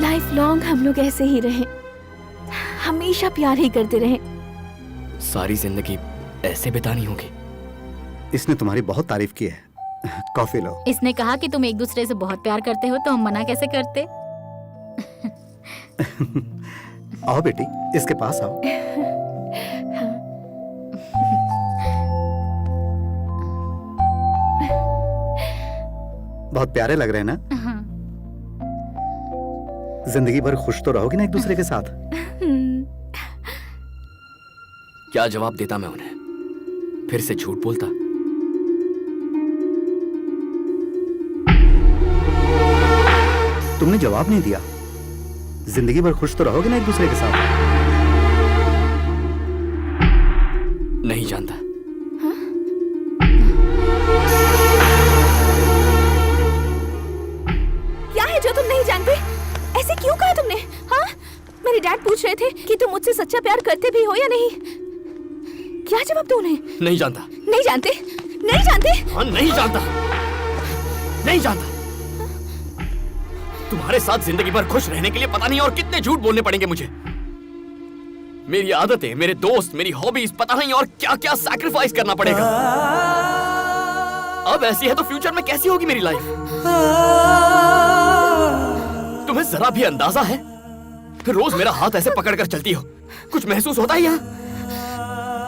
लाइफ लॉन्ग हम लोग ऐसे ही रहें, हमेशा प्यार ही करते रहें। सारी जिंदगी ऐसे बितानी होगी। इसने तुम्हारी बहुत तारीफ की है। कॉफी लो। इसने कहा कि तुम एक दूसरे से बहुत प्यार करते हो, तो हम मना कैसे करते? आओ बेटी, इसके पास आओ। बहुत प्यारे लग रहे हैं ना? हाँ। जिंदगी भर खुश तो रहोगी ना एक दूसरे के साथ? क्या जवाब देता मैं उन्हें? फिर से झूठ बोलता? तुमने जवाब नहीं दिया। जिंदगी भर खुश तो रहोगे ना एक दूसरे के साथ? नहीं जानता। क्या है जो तुम नहीं जानते? ऐसे क्यों कहा तुमने? हाँ, मेरे डैड पूछ रहे थे कि तुम मुझसे सच्चा प्यार करते भी हो या नहीं। क्या जवाब दो उन्हें? नहीं जानता। नहीं जानते? नहीं जानते? हाँ, नहीं जानता। नहीं जानता। तुम्हारे साथ जिंदगी भर खुश रहने के लिए पता नहीं और कितने झूठ बोलने पड़ेंगे मुझे। मेरी आदतें, मेरे दोस्त, मेरी हॉबीज, पता नहीं और क्या क्या सैक्रिफाइस करना पड़ेगा। अब ऐसी है तो फ्यूचर में कैसी होगी मेरी लाइफ? तुम्हें जरा भी अंदाजा है? रोज मेरा हाथ ऐसे पकड़कर चलती हो, कुछ महसूस होता है यहाँ?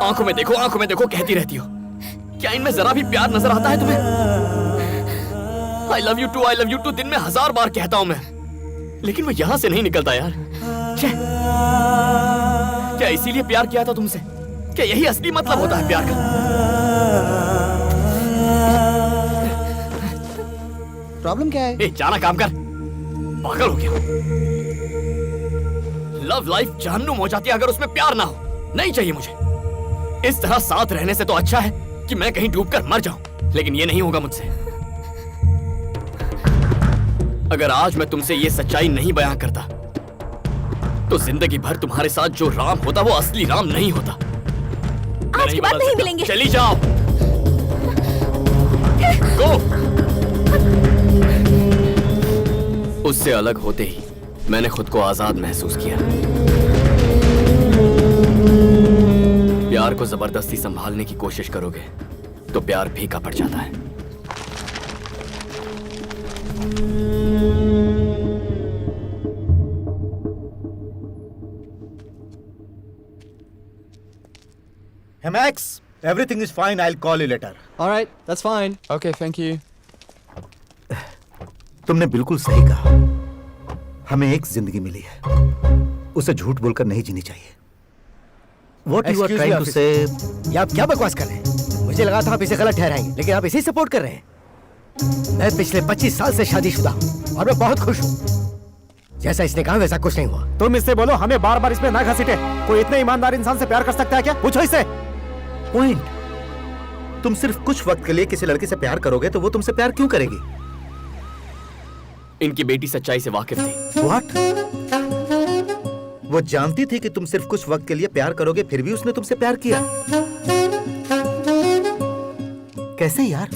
आंखों में देखो कहती रहती हो। क्या इनमें जरा भी प्यार नजर आता है तुम्हें? I love you too दिन में 1000 बार कहता हूं मैं, लेकिन वो यहां से नहीं निकलता यार। क्या इसीलिए प्यार किया था तुमसे? क्या यही असली मतलब होता है प्यार का? प्रॉब्लम क्या है? जाना काम कर, पागल हो गया। लव लाइफ जहन्नुम हो जाती है अगर उसमें प्यार ना हो। नहीं चाहिए मुझे। इस तरह साथ रहने से तो अच्छा है कि मैं कहीं डूबकर मर जाऊं, लेकिन ये नहीं होगा मुझसे। अगर आज मैं तुमसे ये सच्चाई नहीं बयां करता, तो जिंदगी भर तुम्हारे साथ जो राम होता वो असली राम नहीं होता। आज की बात नहीं मिलेंगे। चली जाओ। गो। उससे अलग होते ही मैंने खुद को आजाद महसूस किया। प्यार को जबरदस्ती संभालने की कोशिश करोगे तो प्यार फीका पड़ जाता है। Hey Max, everything is fine. I'll call you later. All right, that's fine. Okay, thank you. तुमने बिल्कुल सही कहा। हमें एक जिंदगी मिली है, उसे झूठ बोलकर नहीं जीनी चाहिए। What you are trying to say? ये आप क्या बकवास कर रहे हैं? मुझे लगा था आप इसे गलत ठहराएंगे, लेकिन आप इसे सपोर्ट कर रहे हैं। मैं पिछले 25 साल से शादीशुदा हूँ और मैं बहुत खुश हूँ। जैसा इसने कहा वैसा कुछ नहीं हुआ। तुम इससे बोलो हमें बार बार इसमें ना घसीटे। कोई इतने ईमानदार इंसान से प्यार कर सकता है क्या? पूछो इससे। पॉइंट, तुम सिर्फ कुछ वक्त के लिए किसी लड़के से प्यार करोगे तो वो तुमसे प्यार क्यों करेगी? इनकी बेटी सच्चाई से वाकिफ थी। What? वो जानती थी कि तुम सिर्फ कुछ वक्त के लिए प्यार करोगे, फिर भी उसने तुमसे प्यार किया। कैसे यार?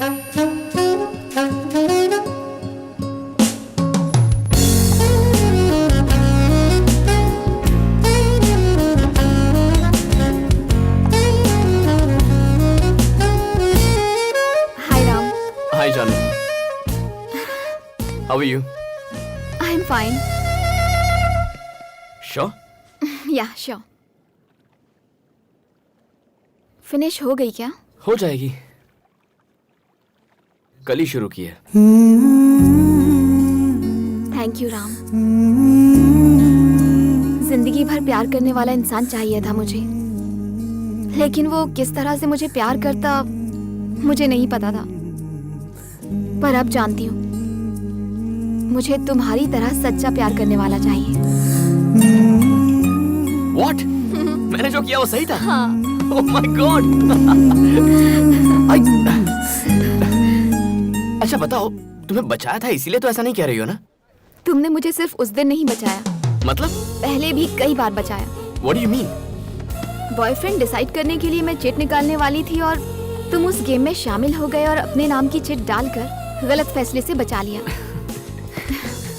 Hi Janu. How are you? I'm fine. Sure? Yeah, sure. Finish हो गई क्या? हो जाएगी। कल ही शुरू की है। Thank you Ram. जिंदगी भर प्यार करने वाला इंसान चाहिए था मुझे, लेकिन वो किस तरह से मुझे प्यार करता मुझे नहीं पता था। पर अब जानती हूँ, मुझे तुम्हारी तरह सच्चा प्यार करने वाला चाहिए। What? मैंने जो किया वो सही था? हाँ। Oh my God! अच्छा बताओ, तुम्हें बचाया था इसीलिए तो ऐसा नहीं कह रही हो ना? तुमने मुझे सिर्फ उस दिन नहीं बचाया, मतलब? पहले भी कई बार बचाया। What do you mean? Boyfriend decide करने के लिए मैं चिट निकालने वाली थी और तुम उस गेम में शामिल हो गए और अपने नाम की चिट डालकर गलत फैसले से बचा लिया।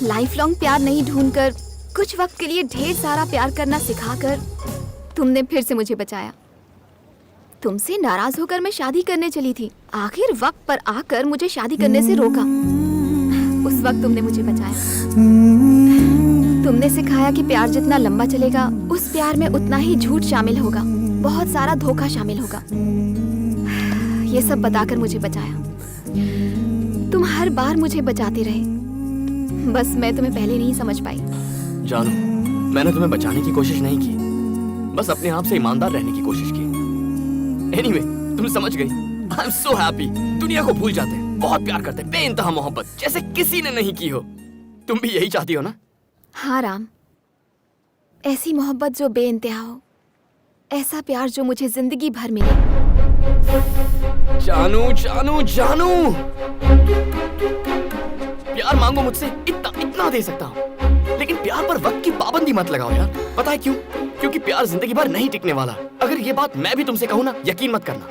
लाइफ लॉन्ग प्यार नहीं ढूंढकर कुछ वक्त के लिए ढेर सारा प्यार करना सिखाकर तुमने फिर से मुझे बचाया। तुमसे नाराज होकर मैं शादी करने चली थी, आखिर वक्त पर आकर मुझे शादी करने से रोका। उस वक्त तुमने मुझे बचाया। तुमने सिखाया कि प्यार जितना लंबा चलेगा उस प्यार में उतना ही झूठ शामिल होगा, बहुत सारा धोखा शामिल होगा। ये सब बताकर मुझे बचाया। तुम हर बार मुझे बचाते रहे, बस मैं तुम्हें पहले नहीं समझ पाई। जानू, मैंने तुम्हें बचाने की कोशिश नहीं की, बस अपने आप से ईमानदार रहने की कोशिश की। Anyway, तुम समझ गई। I'm so happy। दुनिया को भूल जाते हैं, बहुत प्यार करते हैं, बेइंतहा मोहब्बत जैसे किसी ने नहीं की हो। तुम भी यही चाहती हो ना? हाँ राम, ऐसी मोहब्बत जो बेइंतहा हो, ऐसा प्यार जो मुझे जिंदगी भर मिले। जानू जानू जानू, प्यार मांगो मुझसे, इतना दे सकता हूँ, लेकिन प्यार पर वक्त की पाबंदी मत लगाओ यार। पता है क्यों? क्योंकि प्यार जिंदगी भर नहीं टिकने वाला। अगर ये बात मैं भी तुमसे कहूँ ना, यकीन मत करना,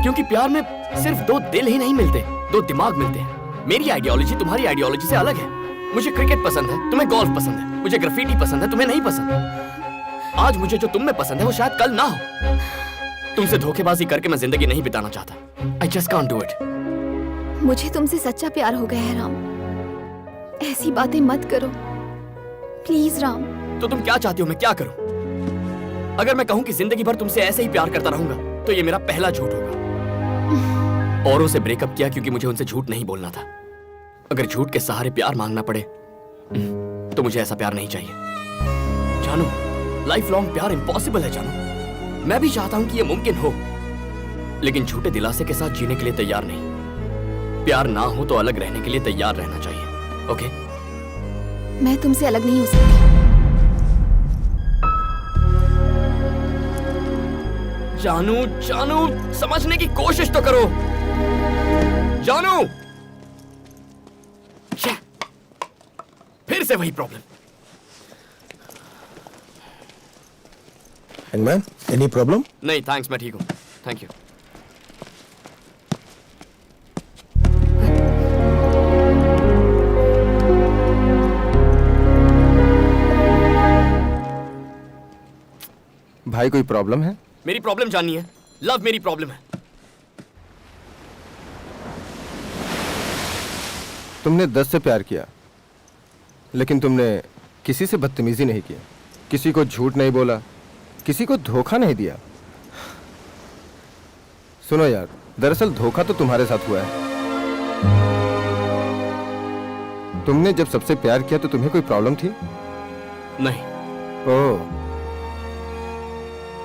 क्योंकि प्यार में सिर्फ दो दिल ही नहीं मिलते, दो दिमाग मिलते हैं। मेरी आइडियोलॉजी तुम्हारी आइडियोलॉजी से अलग है। मुझे क्रिकेट पसंद है, तुम्हें गोल्फ पसंद है। मुझे ग्राफिटी पसंद है, तुम्हें नहीं पसंद। आज मुझे जो तुम में पसंद है वो शायद कल ना हो। तुमसे धोखेबाजी करके मैं जिंदगी नहीं बिताना चाहता। I just can't do it। मुझे तुमसे सच्चा प्यार हो गया है राम, ऐसी बातें मत करो प्लीज राम। तो तुम क्या चाहती हो मैं क्या करूं? अगर मैं कहूं कि जिंदगी भर तुमसे ऐसे ही प्यार करता रहूंगा तो ये मेरा पहला झूठ होगा। औरों से ब्रेकअप किया क्योंकि मुझे उनसे झूठ नहीं बोलना था। अगर झूठ के सहारे प्यार मांगना पड़े तो मुझे ऐसा प्यार नहीं चाहिए। जानू, लाइफ लॉन्ग प्यार इम्पॉसिबल है जानू। मैं भी चाहता हूं कि ये मुमकिन हो, लेकिन झूठे दिलासे के साथ जीने के लिए तैयार नहीं। प्यार ना हो तो अलग रहने के लिए तैयार रहना चाहिए। ओके? मैं तुमसे अलग नहीं हो सकती। जानू जानू, समझने की कोशिश तो करो। जानू, फिर से वही प्रॉब्लम। Man, any problem? नहीं थैंक्स, मैं ठीक हूँ। Thank you. भाई कोई प्रॉब्लम है? मेरी प्रॉब्लम जाननी है? लव मेरी प्रॉब्लम है। तुमने 10 से प्यार किया, लेकिन तुमने किसी से बदतमीजी नहीं की, किसी को झूठ नहीं बोला, किसी को धोखा नहीं दिया। सुनो यार, दरअसल धोखा तो तुम्हारे साथ हुआ है। तुमने जब सबसे प्यार किया तो तुम्हें कोई प्रॉब्लम थी? नहीं। ओह,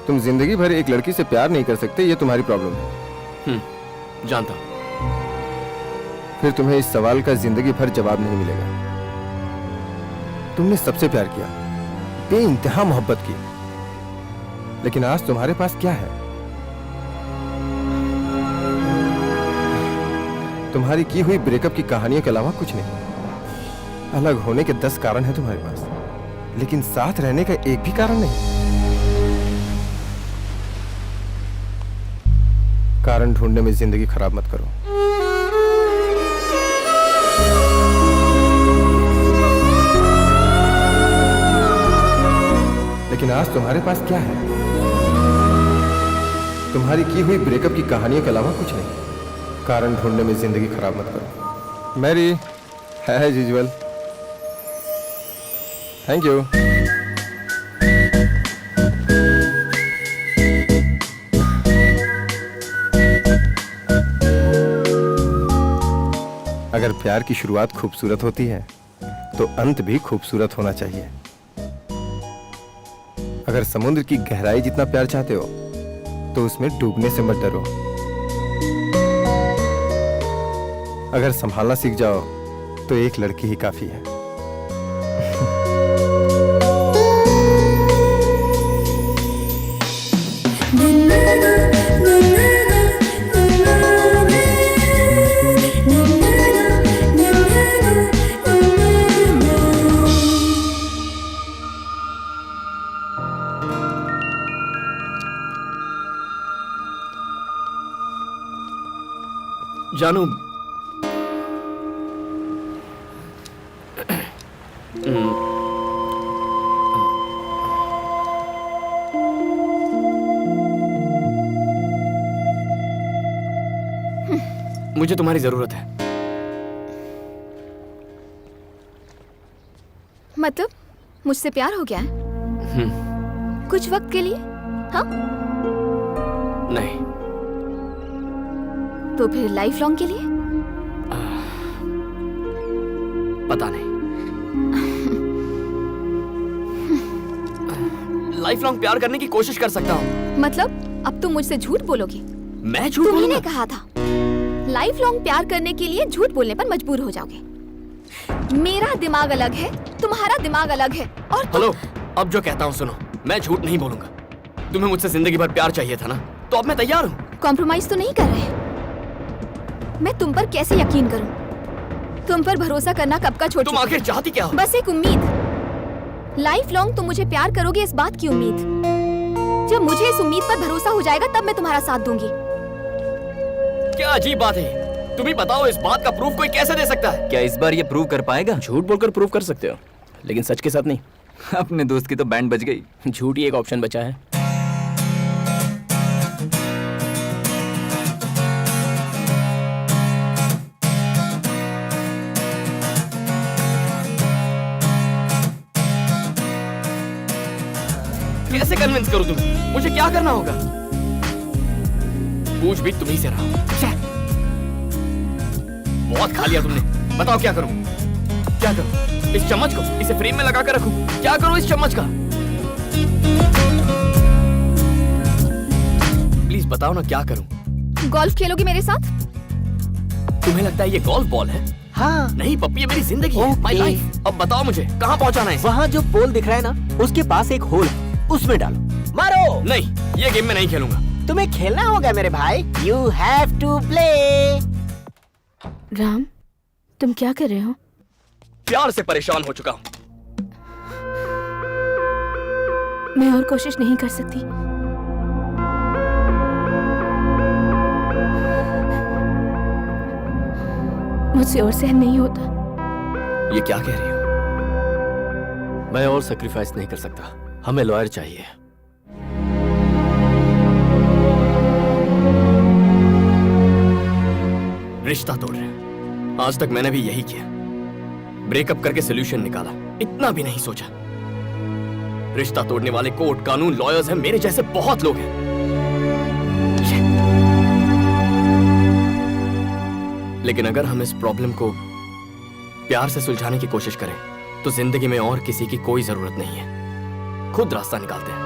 तुम जिंदगी भर एक लड़की से प्यार नहीं कर सकते, ये तुम्हारी प्रॉब्लम है। जानता हूं। फिर तुम्हें इस सवाल का जिंदगी भर जवाब नहीं मिलेगा। तुमने सबसे प्यार किया, बेइंतहा मोहब्बत की, लेकिन आज तुम्हारे पास क्या है? तुम्हारी की हुई ब्रेकअप की कहानियों के अलावा कुछ नहीं। अलग होने के 10 कारण हैं तुम्हारे पास, लेकिन साथ रहने का एक भी कारण नहीं। कारण ढूंढने में जिंदगी खराब मत करो। लेकिन आज तुम्हारे पास क्या है? तुम्हारी की हुई ब्रेकअप की कहानियों के अलावा कुछ नहीं। कारण ढूंढने में जिंदगी खराब मत करो। मैरी है एज यूजुअल। Thank you. अगर प्यार की शुरुआत खूबसूरत होती है तो अंत भी खूबसूरत होना चाहिए। अगर समुद्र की गहराई जितना प्यार चाहते हो तो उसमें डूबने से मत डरो। अगर संभालना सीख जाओ तो एक लड़की ही काफी है। जानू, मुझे तुम्हारी जरूरत है। मतलब मुझसे प्यार हो गया है? कुछ वक्त के लिए? हाँ? नहीं। तो फिर लाइफ लॉन्ग के लिए? पता नहीं। लाइफ लॉन्ग प्यार करने की कोशिश कर सकता हूँ। मतलब अब तुम मुझसे झूठ बोलोगे? मैं झूठ तुम्ही बोलूंगा? ने कहा था लाइफ लॉन्ग प्यार करने के लिए झूठ बोलने पर मजबूर हो जाओगे। मेरा दिमाग अलग है, तुम्हारा दिमाग अलग है। और हेलो, अब जो कहता हूँ सुनो, मैं झूठ नहीं बोलूंगा। तुम्हें मुझसे जिंदगी भर प्यार चाहिए था ना, तो अब मैं तैयार हूँ। कॉम्प्रोमाइज तो नहीं कर रहे? मैं तुम पर कैसे यकीन करूं? तुम पर भरोसा करना कब का छोड़ तुम चुका? आखिर चाहती क्या हो? बस एक उम्मीद। लाइफ लॉन्ग तुम मुझे प्यार करोगे इस बात की उम्मीद। जब मुझे इस उम्मीद पर भरोसा हो जाएगा तब मैं तुम्हारा साथ दूंगी। क्या अजीब बात है। तुम ही बताओ, इस बात का प्रूफ कोई कैसे दे सकता है? क्या इस बार ये प्रूव कर पाएगा? झूठ बोलकर प्रूव कर सकते हो, लेकिन सच के साथ नहीं। अपने दोस्त की तो बैंड बज गई। झूठ ही एक ऑप्शन बचा है। कैसे कन्विंस करूं तुम्हें? मुझे क्या करना होगा? पूछ भी तुम्ही से रहा हूं। बहुत खा लिया तुमने, बताओ क्या करूं? क्या करूं? इस चम्मच को इसे फ्रेम में लगा कर रखूं? क्या करूं इस चम्मच का? प्लीज बताओ ना, क्या करूं? गोल्फ खेलोगे मेरे साथ? तुम्हें लगता है ये गोल्फ बॉल है? हाँ। नहीं पप्पी, ये मेरी जिंदगी है, माय लाइफ। अब बताओ मुझे कहाँ पहुँचाना है? वहाँ जो पोल दिख रहा है ना, उसके पास एक होल है, उसमें डालो। मारो। नहीं, ये गेम में नहीं खेलूंगा। तुम्हें खेलना होगा मेरे भाई। You have to play. Ram, तुम क्या कर रहे हो? प्यार से परेशान हो चुका हूँ। मैं और कोशिश नहीं कर सकती। मुझसे और सहन नहीं होता। ये क्या कह रही हो? मैं और सेक्रीफाइस नहीं कर सकता। हमें लॉयर चाहिए। रिश्ता तोड़ रहे हैं। आज तक मैंने भी यही किया, ब्रेकअप करके सोल्यूशन निकाला, इतना भी नहीं सोचा। रिश्ता तोड़ने वाले कोर्ट, कानून, लॉयर्स हैं, मेरे जैसे बहुत लोग हैं। लेकिन अगर हम इस प्रॉब्लम को प्यार से सुलझाने की कोशिश करें तो जिंदगी में और किसी की कोई जरूरत नहीं है। खुद रास्ता निकालते हैं।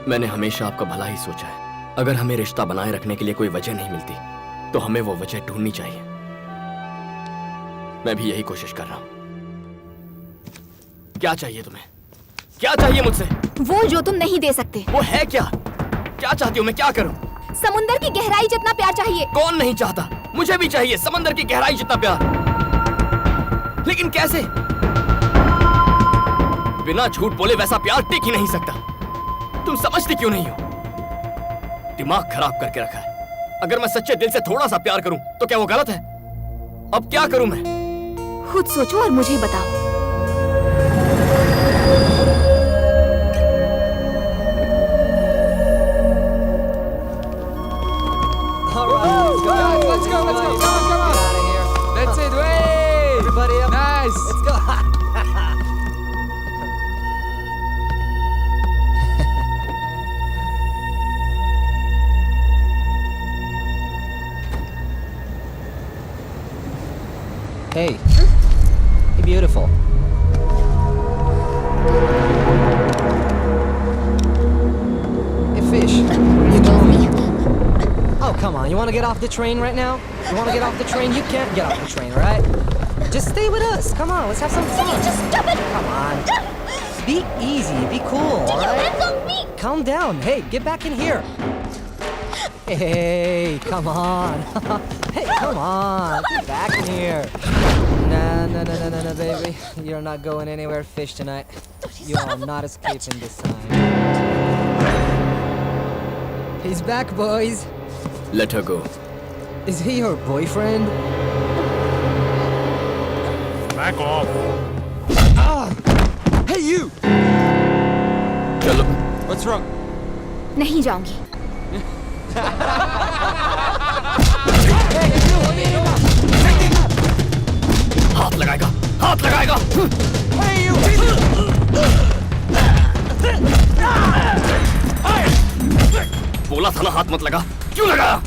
मैंने हमेशा आपका भला ही सोचा है। अगर हमें रिश्ता बनाए रखने के लिए कोई वजह नहीं मिलती तो हमें वो वजह ढूंढनी चाहिए। मैं भी यही कोशिश कर रहा हूं। क्या चाहिए तुम्हें? क्या चाहिए मुझसे? वो जो तुम नहीं दे सकते। वो है क्या? क्या चाहती हो? मैं क्या करूं? समुंदर की गहराई जितना प्यार चाहिए। कौन नहीं चाहता? मुझे भी चाहिए समंदर की गहराई जितना प्यार। लेकिन कैसे? बिना झूठ बोले वैसा प्यार टिक ही नहीं सकता। तुम समझती क्यों नहीं हो? दिमाग खराब करके रखा है। अगर मैं सच्चे दिल से थोड़ा सा प्यार करूं तो क्या वो गलत है? अब क्या करूं मैं? खुद सोचो और मुझे बताओ। Let's go. Come on. That's it. Way. Everybody up. Nice. Let's go. want to get off the train right now? You want to get off the train? You can't get off the train, all right? Just stay with us. Come on, let's have some fun. Just stop it. Come on. Be easy, be cool, all right? Hands off me. Calm down. Hey, get back in here. Hey, come on. Hey, come on. Get back in here. No, baby. You're not going anywhere fish tonight. You are not escaping this time. He's back, boys. Let her go. Is he your boyfriend? Back off. Hey, you! चलो. What's wrong? नहीं जाऊंगी। हाथ लगाएगा. हाथ लगाएगा. बोला था ना हाथ मत लगा. क्यों लगाया?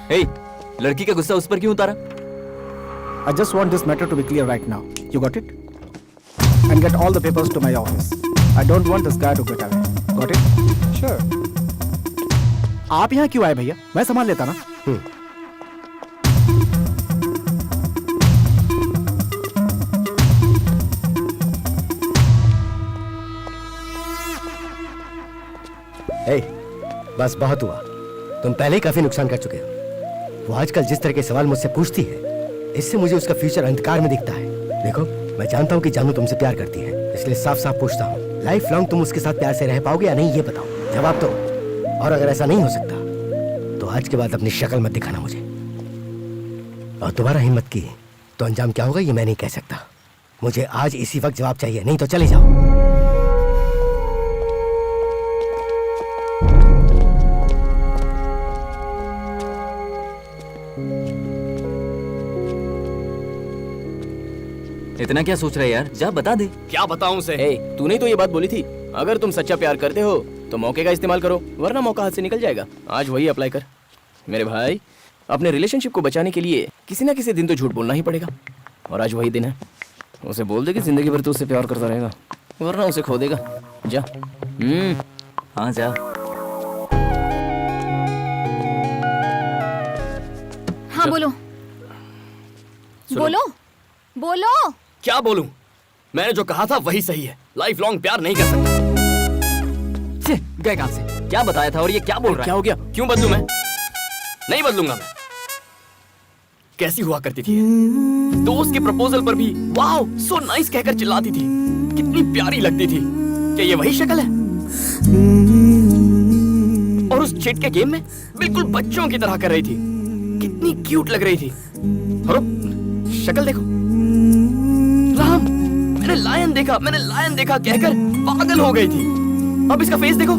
Hey, लड़की का गुस्सा उस पर क्यों उतारा? I just want this matter to be clear right now. You got it? And get all the papers to my office. I don't want this guy to get away. Got it? Sure. आप यहाँ क्यों आए भैया? मैं संभाल लेता ना. Hey, बस बहुत हुआ. तुम पहले ही काफी नुकसान कर चुके हो. वो आजकल जिस तरह के सवाल मुझसे पूछती है, इससे मुझे उसका फ्यूचर अंधकार में दिखता है. देखो, मैं जानता हूँ कि जानू तुमसे प्यार करती है, इसलिए साफ साफ पूछता हूँ, लाइफ लॉन्ग तुम उसके साथ प्यार से रह पाओगे या नहीं, ये बताओ. जवाब दो. और अगर ऐसा नहीं हो सकता तो आज के बाद अपनी शक्ल मत दिखाना मुझे. और दोबारा हिम्मत की तो अंजाम क्या होगा ये मैं नहीं कह सकता. मुझे आज इसी वक्त जवाब चाहिए, नहीं तो चले जाओ. इतना क्या सोच रहा है यार? जा बता दे. क्या बताऊं उसे? तूने तो ये बात बोली थी, अगर तुम सच्चा प्यार करते हो तो मौके का इस्तेमाल करो, वरना मौका हाथ से निकल जाएगा. आज वही अप्लाई कर. मेरे भाई, अपने रिलेशनशिप को बचाने के लिए किसी ना किसी दिन तो झूठ बोलना ही पड़ेगा, और आज वही दिन है. उसे बोल दे कि जिंदगी भर तो उससे प्यार करता रहेगा, वरना उसे खो देगा. जा. हाँ जा. हाँ बोलो. बोलो बोलो. क्या बोलूं? मैंने जो कहा था वही सही है. लाइफ लॉन्ग प्यार नहीं कर सकता. गए कहां से? क्या बताया था और ये क्या बोल रहा है? क्या हो गया? क्यों बदलूं मैं? नहीं बदलूंगा मैं. कैसी हुआ करती थी? दोस्त के प्रपोजल पर भी वाओ सो नाइस कहकर चिल्लाती थी. कितनी प्यारी लगती थी. क्या ये वही शक्ल है? और उस चिट के गेम में बिल्कुल बच्चों की तरह कर रही थी. कितनी क्यूट लग रही थी. और शक्ल देखो. राम, मैंने लायन देखा कहकर पागल हो गई थी. अब इसका फेस देखो.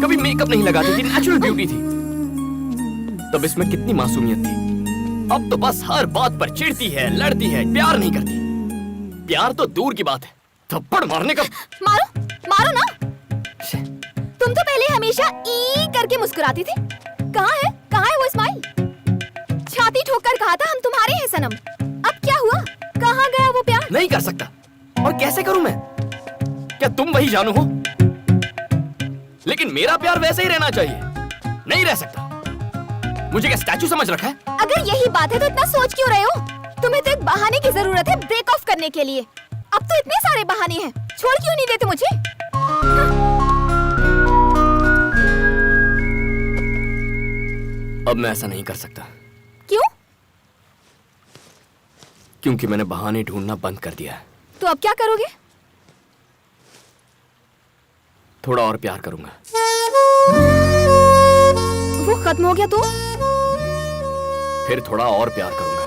कभी मेकअप नहीं लगाती थी, नेचुरल ब्यूटी थी. तब इसमें कितनी मासूमियत थी. अब तो बस हर बात पर चिढ़ती है, लड़ती है, प्यार नहीं करती. प्यार तो दूर की बात है, थप्पड़ मारने का. मारो ना. तुम तो पहले हमेशा ई करके मुस्कुराती थी. कहाँ है वो स्माइल? छाती ठोक कर कहा था हम तुम्हारे हैं सनम. अब क्या हुआ? कहाँ कहाँ गया वो प्यार? नहीं कर सकता। और कैसे करूं मैं? क्या तुम वही जानू हो? लेकिन मेरा प्यार वैसे ही रहना चाहिए। नहीं रह सकता। मुझे क्या स्टैचू समझ रखा है? अगर यही बात है तो इतना सोच क्यों रहे हो? तुम्हें तो एक बहाने की जरूरत है ब्रेक ऑफ करने के लिए। अब तो इतने सारे बहाने हैं, छोड़ क्यों नहीं देते मुझे? अब मैं ऐसा नहीं कर सकता। क्यों? क्योंकि मैंने बहाने ढूंढना बंद कर दिया है। तो अब क्या करोगे? थोड़ा और प्यार करूंगा। वो खत्म हो गया तो? फिर थोड़ा और प्यार करूंगा।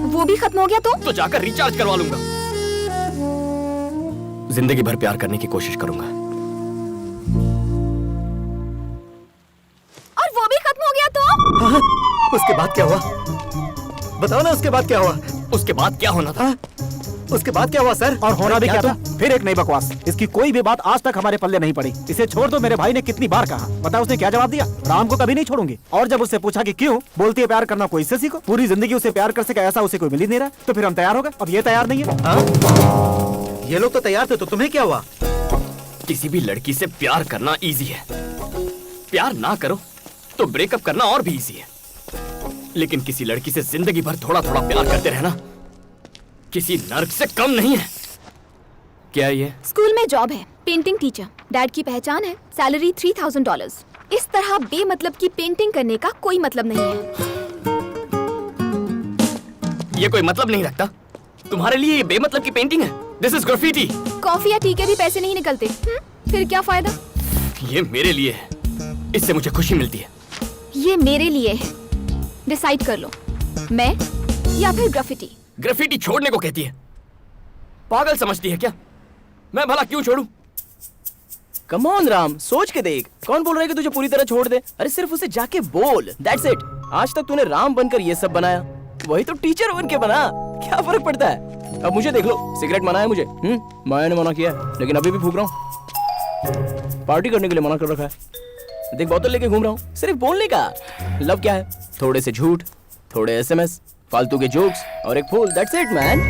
वो भी खत्म हो गया तो जाकर रिचार्ज करवा लूंगा। जिंदगी भर प्यार करने की कोशिश करूंगा। और वो भी खत्म हो गया तो? हाँ, उसके बाद क्या हुआ? बताओ ना, उसके बाद क्या हुआ? उसके बाद क्या होना था? उसके बाद क्या हुआ सर? और होना भी क्या था? फिर एक नई बकवास। इसकी कोई भी बात आज तक हमारे पल्ले नहीं पड़ी। इसे छोड़ दो, मेरे भाई ने कितनी बार कहा। पता उसने क्या जवाब दिया? राम को कभी नहीं छोड़ूंगी। और जब उससे पूछा कि क्यों, बोलती है प्यार करना कोई इससे सीखो। पूरी जिंदगी उसे प्यार कर सके ऐसा उसे कोई मिल ही नहीं रहा। तो फिर हम तैयार हो गए। अब ये तैयार नहीं है। ये लोग तो तैयार थे, तो तुम्हें क्या हुआ? किसी भी लड़की से प्यार करना इजी है। प्यार ना करो तो ब्रेकअप करना और भी इजी है। लेकिन किसी लड़की से जिंदगी भर थोड़ा थोड़ा प्यार करते रहना किसी नर्क से कम नहीं है। क्या ये? स्कूल में जॉब है, पेंटिंग टीचर। डैड की पहचान है, सैलरी $3000। इस तरह बेमतलब की पेंटिंग करने का कोई मतलब नहीं है। ये कोई मतलब नहीं रखता? तुम्हारे लिए ये बेमतलब की पेंटिंग है? This is graffiti. कॉफी या टी के भी पैसे नहीं निकलते। फिर क्या फायदा? ये मेरे लिए है, इससे मुझे खुशी मिलती है। ये मेरे लिए है। डिसाइड कर लो, मैं या फिर ग्राफिटी। ग्राफिटी छोड़ने को कहती है। पागल समझती है क्या? मैं भला क्यों छोड़ूं? कम ऑन राम, सोच के देख। कौन बोल रहा है कि तुझे पूरी तरह छोड़ दे? अरे सिर्फ उसे जाके बोल, दैट्स इट। आज तक तूने राम बनकर ये सब बनाया, वही तो टीचर बन के बना। क्या फर्क पड़ता है? अब मुझे देख लो, सिगरेट मना है मुझे। माया ने मना किया है, लेकिन अभी भी फूक रहा हूँ। पार्टी करने के लिए मना कर रखा है। देख बोतल लेके घूम रहा हूँ, सिर्फ बोलने का। लव क्या है? थोड़े से झूठ, थोड़े SMS, फालतू के जोक्स और एक फूल, दैट्स इट मैन।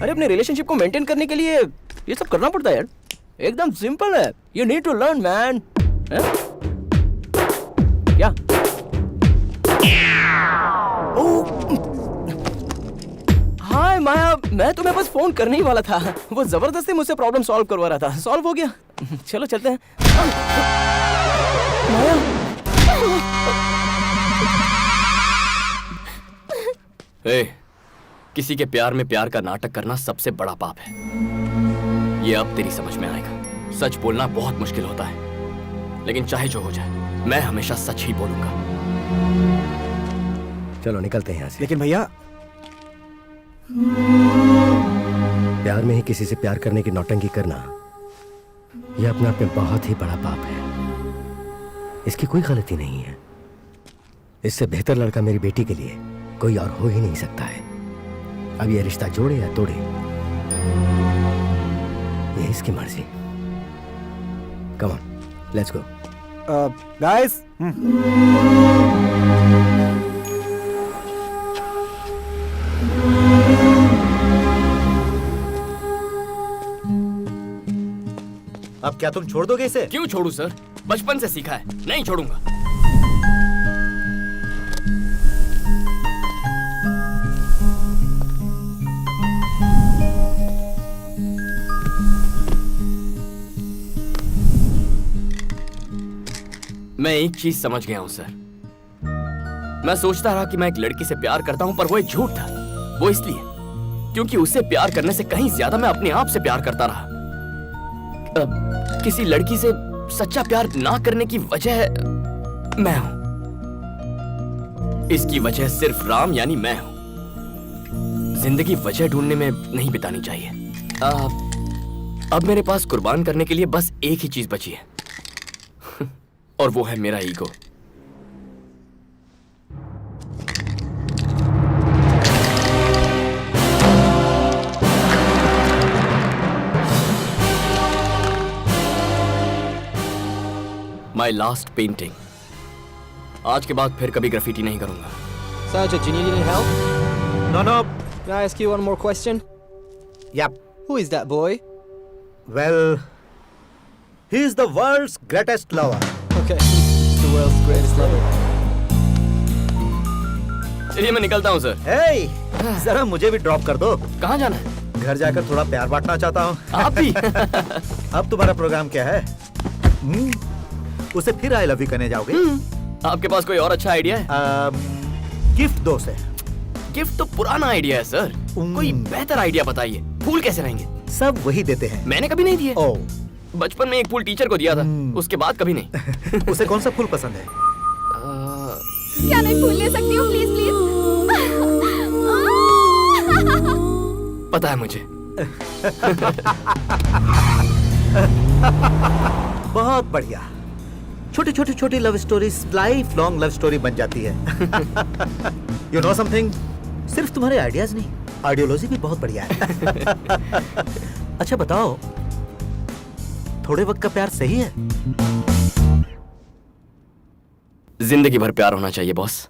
अरे अपने रिलेशनशिप को मेंटेन करने के लिए ये सब करना पड़ता है यार। एकदम सिंपल है। You need to learn man. क्या? हाय माया, मैं तुम्हें बस फोन करने ही वाला था। वो जबरदस्ती मुझसे प्रॉब्लम सॉल्व करवा रहा था। सॉल्व हो गया। चलो चलते हैं। माया, किसी के प्यार में प्यार का नाटक करना सबसे बड़ा पाप है। ये अब तेरी समझ में आएगा। सच बोलना बहुत मुश्किल होता है, लेकिन चाहे जो हो जाए मैं हमेशा सच ही बोलूंगा। चलो निकलते हैं यहाँ से। लेकिन भैया, प्यार में ही किसी से प्यार करने की नौटंकी करना, यह अपने आप में बहुत ही बड़ा पाप है। इसकी कोई गलती नहीं है। इससे बेहतर लड़का मेरी बेटी के लिए कोई और हो ही नहीं सकता है। अब ये रिश्ता जोड़े या तोड़े, ये इसकी मर्जी। Come on, let's go. Guys, अब क्या तुम छोड़ दोगे इसे? क्यों छोड़ू सर? बचपन से सीखा है, नहीं छोड़ूंगा। मैं एक चीज समझ गया हूं सर। मैं सोचता रहा कि मैं एक लड़की से प्यार करता हूं, पर वो एक झूठ था। वो इसलिए क्योंकि उससे प्यार करने से कहीं ज्यादा मैं अपने आप से प्यार करता रहा। किसी लड़की से सच्चा प्यार ना करने की वजह मैं हूं। इसकी वजह सिर्फ राम यानी मैं हूं। जिंदगी वजह ढूंढने में नहीं बितानी चाहिए। अब मेरे पास कुर्बान करने के लिए बस एक ही चीज बची है और वो है मेरा ईगो। My last painting. आज के बाद फिर कभी ग्राफिटी नहीं करूंगा। Sir, Ginny need help? no. Can I ask you one more question? Yep. Who is that boy? Well, he is the world's greatest lover. Okay, the world's greatest lover. चलिए मैं निकलता हूँ सर। Hey, जरा मुझे भी drop कर दो। कहाँ जाना है? घर जाकर थोड़ा प्यार बांटना चाहता हूँ। आप भी? अब तुम्हारा प्रोग्राम क्या है? उसे फिर आई लव यू कहने जाओगे? आपके पास कोई और अच्छा आइडिया है? गिफ्ट दो से। गिफ्ट तो पुराना आइडिया है सर। कोई बेहतर आइडिया बताइए। फूल कैसे रहेंगे? सब वही देते हैं। मैंने कभी नहीं दिए। ओह, बचपन में एक फूल टीचर को दिया था, उसके बाद कभी नहीं। उसे कौन सा फूल पसंद है? क्या मैं फूल ले सकती हूँ प्लीज प्लीज? पता है मुझे। बहुत बढ़िया। छोटी love stories life long love story बन जाती है। यू नो समथिंग, सिर्फ तुम्हारे आइडियाज नहीं, आइडियोलॉजी भी बहुत बढ़िया है। अच्छा बताओ, थोड़े वक्त का प्यार सही है? जिंदगी भर प्यार होना चाहिए बॉस।